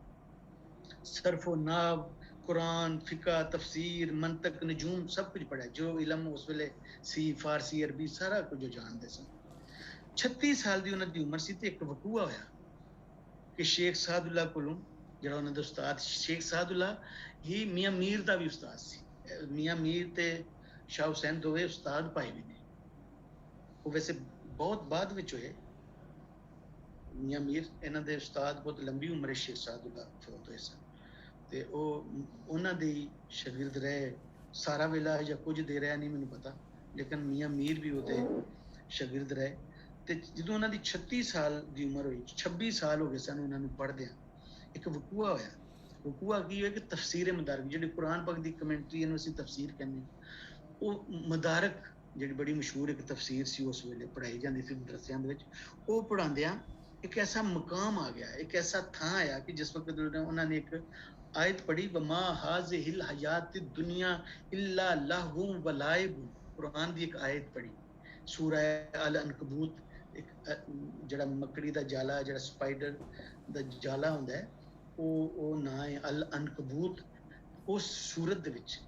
ਸਰਫੋ ਨਾਬ, ਕੁਰਾਨ, ਫਿਕਾ, ਤਫਸੀਰ, ਮੰਤਕ, ਨਜੂਮ ਸਭ ਕੁਝ ਪੜ੍ਹਿਆ, ਜੋ ਇਲਮ ਉਸ ਵੇਲੇ ਸੀ, ਫਾਰਸੀ, ਅਰਬੀ ਸਾਰਾ ਕੁਝ ਜਾਣਦੇ ਸਨ। 36 ਸਾਲ ਦੀ ਉਹਨਾਂ ਦੀ ਉਮਰ ਸੀ ਤੇ ਇੱਕ ਵਕੂਆ ਹੋਇਆ ਕਿ ਸ਼ੇਖ ਸਾਦੁੱਲਾ ਕੋਲੋਂ, ਜਿਹੜਾ ਉਹਨਾਂ ਦਾ ਉਸਤਾਦ ਸ਼ੇਖ ਸਾਦੁੱਲਾ ਹੀ ਮੀਆਂ ਮੀਰ ਦਾ ਵੀ ਉਸਤਾਦ ਸੀ। ਮੀਆਂ ਮੀਰ ਤੇ ਸ਼ਾਹ ਹੁਸੈਨ ਦੋਵੇਂ ਉਸਤਾਦ ਭਾਈ ਵੀ ਨੇ। ਉਹ ਵੈਸੇ ਬਹੁਤ ਬਾਅਦ ਵਿੱਚ ਹੋਏ। ਮੀਆਂ ਮੀਰ ਇਹਨਾਂ ਦੇ ਉਸਤਾਦ ਬਹੁਤ ਲੰਬੀ ਉਮਰ ਸ਼ੇਖ ਸਾਦੁੱਲਾ ਫੌਤ ਹੋਏ ਸਨ, ਤੇ ਉਹ ਉਹਨਾਂ ਦੇ ਸ਼ਾਗਿਰਦ ਰਹੇ ਸਾਰਾ ਵੇਲਾ ਜਾਂ ਕੁਝ ਦੇ ਰਿਹਾ ਨਹੀਂ ਮੈਨੂੰ ਪਤਾ, ਲੇਕਿਨ ਮੀਆਂ ਮੀਰ ਵੀ ਉਹਦੇ ਸ਼ਾਗਿਰਦ ਰਹੇ। ਤੇ ਜਦੋਂ ਉਹਨਾਂ ਦੀ 36 ਸਾਲ ਦੀ ਉਮਰ ਹੋਈ, 26 ਸਾਲ ਹੋ ਗਏ ਸਨ ਉਹਨਾਂ ਨੂੰ ਪੜ੍ਹਦਿਆਂ, ਇੱਕ ਵਕੂਆ ਹੋਇਆ। ਵਕੂਆ ਕੀ ਹੋਇਆ ਕਿ ਤਫਸੀਰ ਮਦਾਰਕ, ਜਿਹੜੀ ਕੁਰਾਨ ਪਾਕ ਦੀ ਕਮੈਂਟਰੀ, ਇਹਨੂੰ ਅਸੀਂ ਤਫਸੀਰ ਕਹਿੰਦੇ ਹਾਂ, ਉਹ ਮਦਾਰਕ ਜਿਹੜੀ ਬੜੀ ਮਸ਼ਹੂਰ ਇੱਕ ਤਫਸੀਰ ਸੀ, ਉਸ ਵੇਲੇ ਪੜ੍ਹਾਈ ਜਾਂਦੀ ਸੀ ਮਦਰਸਿਆਂ ਦੇ ਵਿੱਚ। ਉਹ ਪੜ੍ਹਾਉਂਦਿਆਂ ਇੱਕ ਐਸਾ ਮਕਾਮ ਆ ਗਿਆ, ਇੱਕ ਐਸਾ ਥਾਂ ਆਇਆ ਕਿ ਜਿਸ ਵਕਤ ਉਹਨਾਂ ਨੇ ਇੱਕ ਆਇਤ ਪੜ੍ਹੀ, ਵਮਾ ਹਾਜ਼ਿਹਿਲ ਹਯਾਤ ਦੁਨੀਆ ਇल्ला ਲਹਵ व ਲਾਇਬ। ਕੁਰਾਨ ਦੀ ਇੱਕ ਆਇਤ ਪੜ੍ਹੀ, ਸੂਰਾ ਅਲ ਅਨਕਬੂਤ, ਇੱਕ ਜਿਹੜਾ ਮੱਕੜੀ ਦਾ ਜਾਲਾ, ਜਿਹੜਾ ਸਪਾਈਡਰ ਦਾ ਜਾਲਾ ਹੁੰਦਾ ਹੈ, ਉਹ ਨਾਂ ਹੈ ਅਲ ਅਨਕਬੂਤ। ਉਸ ਸੂਰਤ ਦੇ ਵਿੱਚ,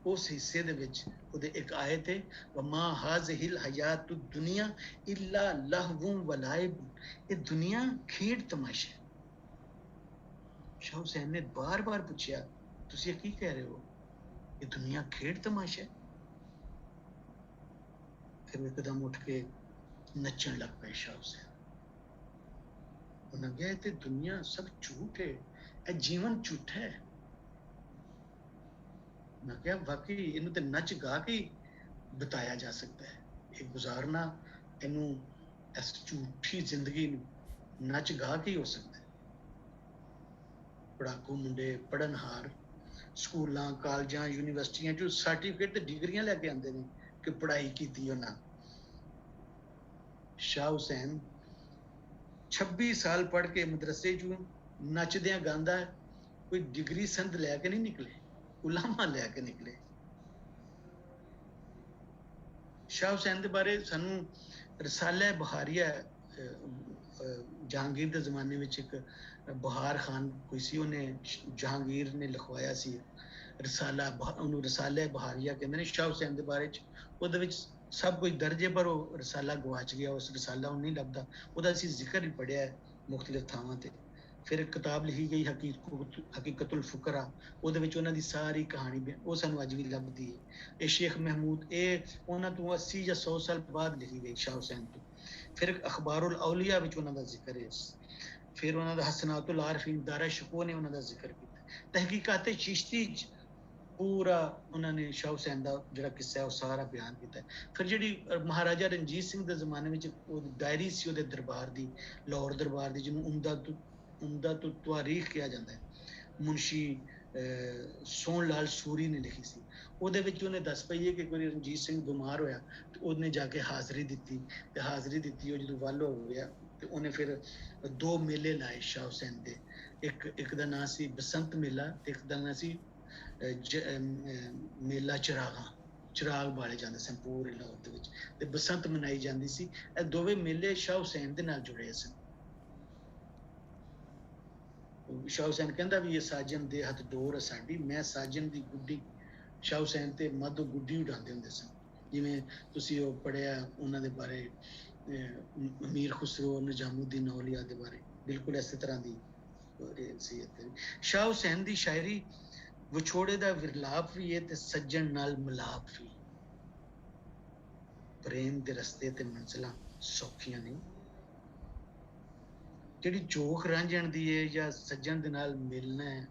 ਉਸ ਹਿੱਸੇ ਦੇ ਵਿੱਚ ਉਹਦੇ ਇੱਕ ਆਇਤ ਹੈ, ਵਮਾ ਹਾਜ਼ਿਹਿਲ ਹਯਾਤ ਦੁਨੀਆ ਇल्ला ਲਹਵ व ਲਾਇਬ। ਇਹ ਦੁਨੀਆ ਖੇਡ ਤਮਾਸ਼ਾ। ਸ਼ਾਹ ਹੁਸੈਨ ਨੇ ਬਾਰ-ਬਾਰ ਪੁੱਛਿਆ, ਤੁਸੀਂ ਇਹ ਕੀ ਕਹਿ ਰਹੇ ਹੋ? ਇਹ ਦੁਨੀਆ ਖੇਡ ਤਮਾਸ਼ਾ ਹੈ? ਫਿਰ ਉਹ ਇੱਕਦਮ ਉੱਠ ਕੇ ਨੱਚਣ ਲੱਗ ਪਏ ਸ਼ਾਹ ਹੁਸੈਨ। ਉਹਨਾਂ ਕਿਹਾ, ਇਹ ਤੇ ਦੁਨੀਆ ਸਭ ਝੂਠ ਹੈ, ਇਹ ਜੀਵਨ ਝੂਠਾ ਹੈ। ਮੈਂ ਕਿਹਾ ਵਾਕਈ ਇਹਨੂੰ ਤੇ ਨੱਚ ਗਾ ਕੇ ਬਿਤਾਇਆ ਜਾ ਸਕਦਾ ਹੈ, ਇਹ ਗੁਜ਼ਾਰਨਾ, ਇਹਨੂੰ ਇਸ ਝੂਠੀ ਜ਼ਿੰਦਗੀ ਨੂੰ ਨੱਚ ਗਾ ਕੇ ਹੀ ਹੋ ਸਕਦਾ ਹੈ। ਪੜਾਕੂ ਮੁੰਡੇ, ਪੜਨਹਾਰ, ਸਕੂਲਾਂ, ਕਾਲਜਾਂ, ਯੂਨੀਵਰਸਿਟੀਆਂ 'ਚੋਂ ਸਰਟੀਫਿਕੇਟ ਤੇ ਡਿਗਰੀਆਂ ਲੈ ਕੇ ਆਉਂਦੇ ਨੇ ਕਿ ਪੜ੍ਹਾਈ ਕੀਤੀ ਉਹਨਾਂ। ਸ਼ਾਹ ਹੁਸੈਨ 26 ਸਾਲ ਪੜ੍ਹ ਕੇ ਮਦਰਸੇ 'ਚੋਂ ਨੱਚਦਿਆਂ ਗਾਉਂਦਾ, ਕੋਈ ਡਿਗਰੀ ਸੰਧ ਲੈ ਕੇ ਨਹੀਂ ਨਿਕਲੇ, ਉਲਾਮਾ ਲੈ ਕੇ ਨਿਕਲੇ। ਸ਼ਾਹ ਹੁਸੈਨ ਦੇ ਬਾਰੇ ਸਾਨੂੰ ਰਸਾਲਾ ਬਹਾਰੀਆ, ਜਹਾਂਗੀਰ ਦੇ ਜ਼ਮਾਨੇ ਵਿੱਚ ਇੱਕ ਬਹਾਰ ਖਾਨ ਕੋਈ ਸੀ, ਉਹਨੇ ਜਹਾਂਗੀਰ ਨੇ ਲਿਖਵਾਇਆ ਸੀ ਰਸਾਲਾ, ਉਹਨੂੰ ਰਸਾਲਾ ਬਹਾਰੀਆ ਕਹਿੰਦੇ ਨੇ ਸ਼ਾਹ ਹੁਸੈਨ ਦੇ ਬਾਰੇ 'ਚ। ਉਹਦੇ ਵਿੱਚ ਸਭ ਕੁਝ ਦਰਜ ਹੈ, ਪਰ ਉਹ ਰਸਾਲਾ ਗਵਾਚ ਗਿਆ, ਉਸ ਰਸਾਲਾ ਹੁਣ ਨਹੀਂ ਲੱਭਦਾ। ਉਹਦਾ ਅਸੀਂ ਜ਼ਿਕਰ ਵੀ ਪੜ੍ਹਿਆ ਹੈ ਮੁਖਤਲਿਫ ਥਾਵਾਂ ਤੇ। ਫਿਰ ਇੱਕ ਕਿਤਾਬ ਲਿਖੀ ਗਈ ਹਕੀਕਤੁਲ ਫੁਕਰਾ, ਉਹਦੇ ਵਿੱਚ ਉਹਨਾਂ ਦੀ ਸਾਰੀ ਕਹਾਣੀ ਉਹ ਸਾਨੂੰ ਅੱਜ ਵੀ ਲੱਭਦੀ ਹੈ। ਇਹ ਸ਼ੇਖ ਮਹਿਮੂਦ, ਇਹ ਉਹਨਾਂ ਤੋਂ 80 ਜਾਂ 100 ਸਾਲ ਬਾਅਦ ਲਿਖੀ ਗਈ ਸ਼ਾਹ ਹੁਸੈਨ ਤੋਂ। ਫਿਰ ਅਖਬਾਰੁਲ ਔਲੀਆ ਵਿੱਚ ਉਹਨਾਂ ਦਾ ਜ਼ਿਕਰ ਹੈ। ਫਿਰ ਉਹਨਾਂ ਦਾ ਹਸਨਾਤੁਲ ਆਰਫੀਨ, ਦਾਰਾ ਸ਼ਕੋ ਨੇ ਉਹਨਾਂ ਦਾ ਜ਼ਿਕਰ ਕੀਤਾ। ਤਹਿਕੀਕਾਤ ਚਿਸ਼ਤੀ 'ਚ ਪੂਰਾ ਉਹਨਾਂ ਨੇ ਸ਼ਾਹ ਹੁਸੈਨ ਦਾ ਜਿਹੜਾ ਕਿੱਸਾ ਹੈ ਉਹ ਸਾਰਾ ਬਿਆਨ ਕੀਤਾ। ਫਿਰ ਜਿਹੜੀ ਮਹਾਰਾਜਾ ਰਣਜੀਤ ਸਿੰਘ ਦੇ ਜ਼ਮਾਨੇ ਵਿੱਚ ਉਹ ਡਾਇਰੀ ਸੀ ਉਹਦੇ ਦਰਬਾਰ ਦੀ, ਲਾਹੌਰ ਦਰਬਾਰ ਦੀ, ਜਿਹਨੂੰ ਉਮਦਾ ਤੋਂ ਤਵਾਰੀਖ ਕਿਹਾ ਜਾਂਦਾ ਹੈ, ਮੁਨਸ਼ੀ ਸੋਹਣ ਲਾਲ ਸੂਰੀ ਨੇ ਲਿਖੀ ਸੀ। ਉਹਦੇ ਵਿੱਚ ਉਹਨੇ ਦੱਸ ਪਈ ਹੈ ਕਿ ਕੋਈ ਰਣਜੀਤ ਸਿੰਘ ਬਿਮਾਰ ਹੋਇਆ ਤੇ ਉਹਨੇ ਜਾ ਕੇ ਹਾਜ਼ਰੀ ਦਿੱਤੀ, ਤੇ ਹਾਜ਼ਰੀ ਦਿੱਤੀ, ਉਹ ਜਦੋਂ ਵੱਲ ਹੋ ਗਿਆ ਤੇ ਉਹਨੇ ਫਿਰ 2 ਮੇਲੇ ਲਾਏ ਸ਼ਾਹ ਹੁਸੈਨ ਦੇ। ਇੱਕ ਦਾ ਨਾਂ ਸੀ ਬਸੰਤ ਮੇਲਾ ਤੇ ਇੱਕ ਦਾ ਨਾਂ ਸੀ ਮੇਲਾ ਚਿਰਾਗ ਬਾਲੇ ਜਾਂਦੇ ਸਨ ਪੂਰੇ ਲਾਹੌਰ ਦੇ ਵਿੱਚ, ਤੇ ਬਸੰਤ ਮਨਾਈ ਜਾਂਦੀ ਸੀ। ਇਹ ਦੋਵੇਂ ਮੇਲੇ ਸ਼ਾਹ ਹੁਸੈਨ ਦੇ ਨਾਲ ਜੁੜੇ ਸਨ। ਸ਼ਾਹ ਹੁਸੈਨ ਕਹਿੰਦਾ ਵੀ ਇਹ ਸਾਜਨ ਦੇ ਹੱਥ ਡੋਰ ਹੈ ਸਾਡੀ, ਮੈਂ ਸਾਜਨ ਦੀ ਗੁੱਡੀ। ਸ਼ਾਹ ਹੁਸੈਨ ਤੇ ਮੱਧ ਗੁੱਡੀ ਉਡਾਉਂਦੇ ਹੁੰਦੇ ਸਨ। ਜਿਵੇਂ ਤੁਸੀਂ ਉਹ ਪੜ੍ਹਿਆ ਉਹਨਾਂ ਦੇ ਬਾਰੇ, ਅਮੀਰ ਖੁਸਰੋ, ਨਿਜ਼ਾਮੁਦੀਨ ਔਲੀਆ ਦੇ ਬਾਰੇ, ਬਿਲਕੁਲ ਇਸੇ ਤਰ੍ਹਾਂ ਦੀ ਸੀ। ਸ਼ਾਹ ਹੁਸੈਨ ਦੀ ਸ਼ਾਇਰੀ ਵਿਛੋੜੇ ਦਾ ਵਿਰਲਾਪ ਵੀ ਹੈ ਤੇ ਸੱਜਣ ਨਾਲ ਮਿਲਾਪ ਵੀ। ਪ੍ਰੇਮ ਦੇ ਰਸਤੇ ਤੇ ਮੰਜ਼ਿਲਾਂ ਸੌਖੀਆਂ ਨਹੀਂ। ਜਿਹੜੀ ਚੋਖ ਰਾਂਝਣ ਦੀ ਹੈ ਜਾਂ ਸੱਜਣ ਦੇ ਨਾਲ ਮਿਲਣਾ ਹੈ,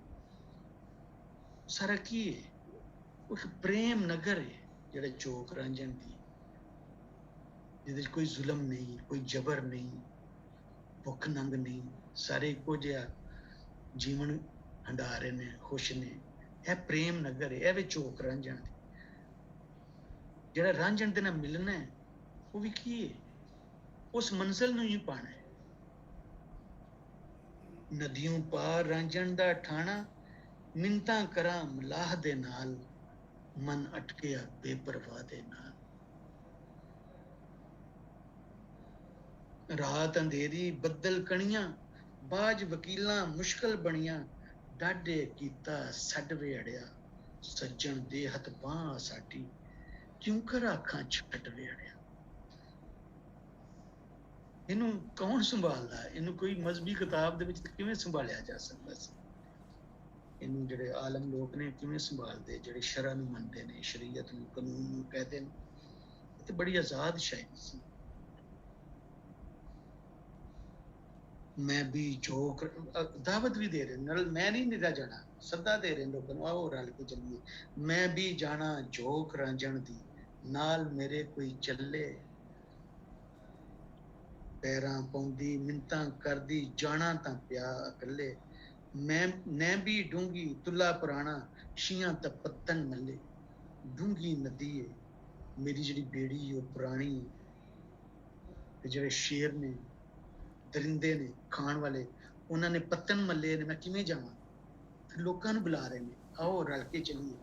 ਸਾਰਾ ਕੀ ਹੈ? ਉਹ ਇੱਕ ਪ੍ਰੇਮ ਨਗਰ ਹੈ ਜਿਹੜਾ ਚੋਖ ਰਾਂਝਣ ਦੀ, ਜਿਹਦੇ 'ਚ ਕੋਈ ਜ਼ੁਲਮ ਨਹੀਂ, ਕੋਈ ਜਬਰ ਨਹੀਂ, ਭੁੱਖ ਨੰਗ ਨਹੀਂ, ਸਾਰੇ ਇੱਕੋ ਜਿਹਾ ਜੀਵਨ ਹੰਢਾ ਰਹੇ ਨੇ, ਖੁਸ਼ ਨੇ। ਇਹ ਪ੍ਰੇਮ ਨਗਰ ਹੈ, ਇਹ ਵੀ ਚੋਖ ਰਾਂਝਣ ਦੀ। ਜਿਹੜਾ ਰਾਂਝਣ ਦੇ ਨਾਲ ਮਿਲਣਾ ਹੈ ਉਹ ਵੀ ਕੀ ਹੈ? ਉਸ ਮੰਜ਼ਿਲ ਨੂੰ ਹੀ ਪਾਣਾ ਹੈ। ਨਦੀਆਂ ਪਾਰ ਰਾਂਝਣ ਦਾ ਠਾਣਾ, ਮਿੰਨਤਾਂ ਕਰਾਂ ਮਲਾਹ ਦੇ ਨਾਲ, ਮਨ ਅਟਕਿਆ ਬੇਪਰਵਾਹ ਦੇ ਨਾਲ। ਰਾਤ ਅੰਧੇਰੀ ਬੱਦਲ ਕਣੀਆਂ, ਬਾਜ ਵਕੀਲਾਂ ਮੁਸ਼ਕਲ ਬਣੀਆਂ, ਡਾਢੇ ਕੀਤਾ ਛੱਡ ਵੇ ਅੜਿਆ, ਸੱਜਣ ਦੇ ਹੱਥ ਬਾਂਹ ਸਾਡੀ, ਕਿਉਂ ਕਰ ਅੱਖਾਂ ਛੱਡ ਵੇ ਅੜਿਆ। ਇਹਨੂੰ ਕੌਣ ਸੰਭਾਲਦਾ? ਇਹਨੂੰ ਕੋਈ ਮਜ਼ਹਬੀ ਕਿਤਾਬ ਦੇ ਵਿੱਚ ਕਿਵੇਂ ਸੰਭਾਲਿਆ ਜਾ ਸਕਦਾ ਸੀ? ਇਹਨੂੰ ਜਿਹੜੇ ਆਲਮ ਲੋਕ ਨੇ ਕਿਵੇਂ ਸੰਭਾਲਦੇ, ਜਿਹੜੇ ਸ਼ਰਅ ਨੂੰ ਮੰਨਦੇ ਨੇ, ਸ਼ਰੀਅਤ ਨੂੰ, ਕਾਨੂੰਨ ਨੂੰ ਕਹਿੰਦੇ ਨੇ। ਇਹ ਤੇ ਬੜੀ ਆਜ਼ਾਦ ਸ਼ਾਇਰੀ ਸੀ। ਮੈਂ ਵੀ ਜੋ ਦਾਵਤ ਵੀ ਦੇ ਰਹੇ ਨਾਲ, ਮੈਂ ਨਹੀਂ ਨਿਦਾ ਜਾਣਾ, ਸੱਦਾ ਦੇ ਰਹੇ ਲੋਕਾਂ ਨੂੰ, ਆਓ ਰਲ ਕੇ ਚੱਲੀਏ। ਮੈਂ ਵੀ ਜਾਣਾ ਜੋਕ ਰਾਂਝਣ ਦੀ, ਨਾਲ ਮੇਰੇ ਕੋਈ ਚੱਲੇ, ਪੈਰਾਂ ਪਾਉਂਦੀ ਮਿੰਤਾਂ ਕਰਦੀ, ਜਾਣਾ ਤਾਂ ਪਿਆ ਇਕੱਲੇ। ਮੈਂ ਵੀ ਡੂੰਗੀ ਤੁਲਾ ਪੁਰਾਣਾ, ਸ਼ੀਆਂ ਤਪੱਤਨ ਮੱਲੇ। ਡੂੰਗੀ ਨਦੀ ਏ ਮੇਰੀ ਜਿਹੜੀ ਬੇੜੀ ਉਹ ਪੁਰਾਣੀ, ਤੇ ਜਿਹੜੇ ਸ਼ੇਰ ਨੇ, ਦਰਿੰਦੇ ਨੇ, ਖਾਣ ਵਾਲੇ, ਉਹਨਾਂ ਨੇ ਪੱਤਨ ਮੱਲੇ ਨੇ, ਮੈਂ ਕਿਵੇਂ ਜਾਵਾਂ? ਫਿਰ ਲੋਕਾਂ ਨੂੰ ਬੁਲਾ ਰਹੇ ਨੇ, ਆਓ ਰਲ ਕੇ ਚੱਲੀਏ।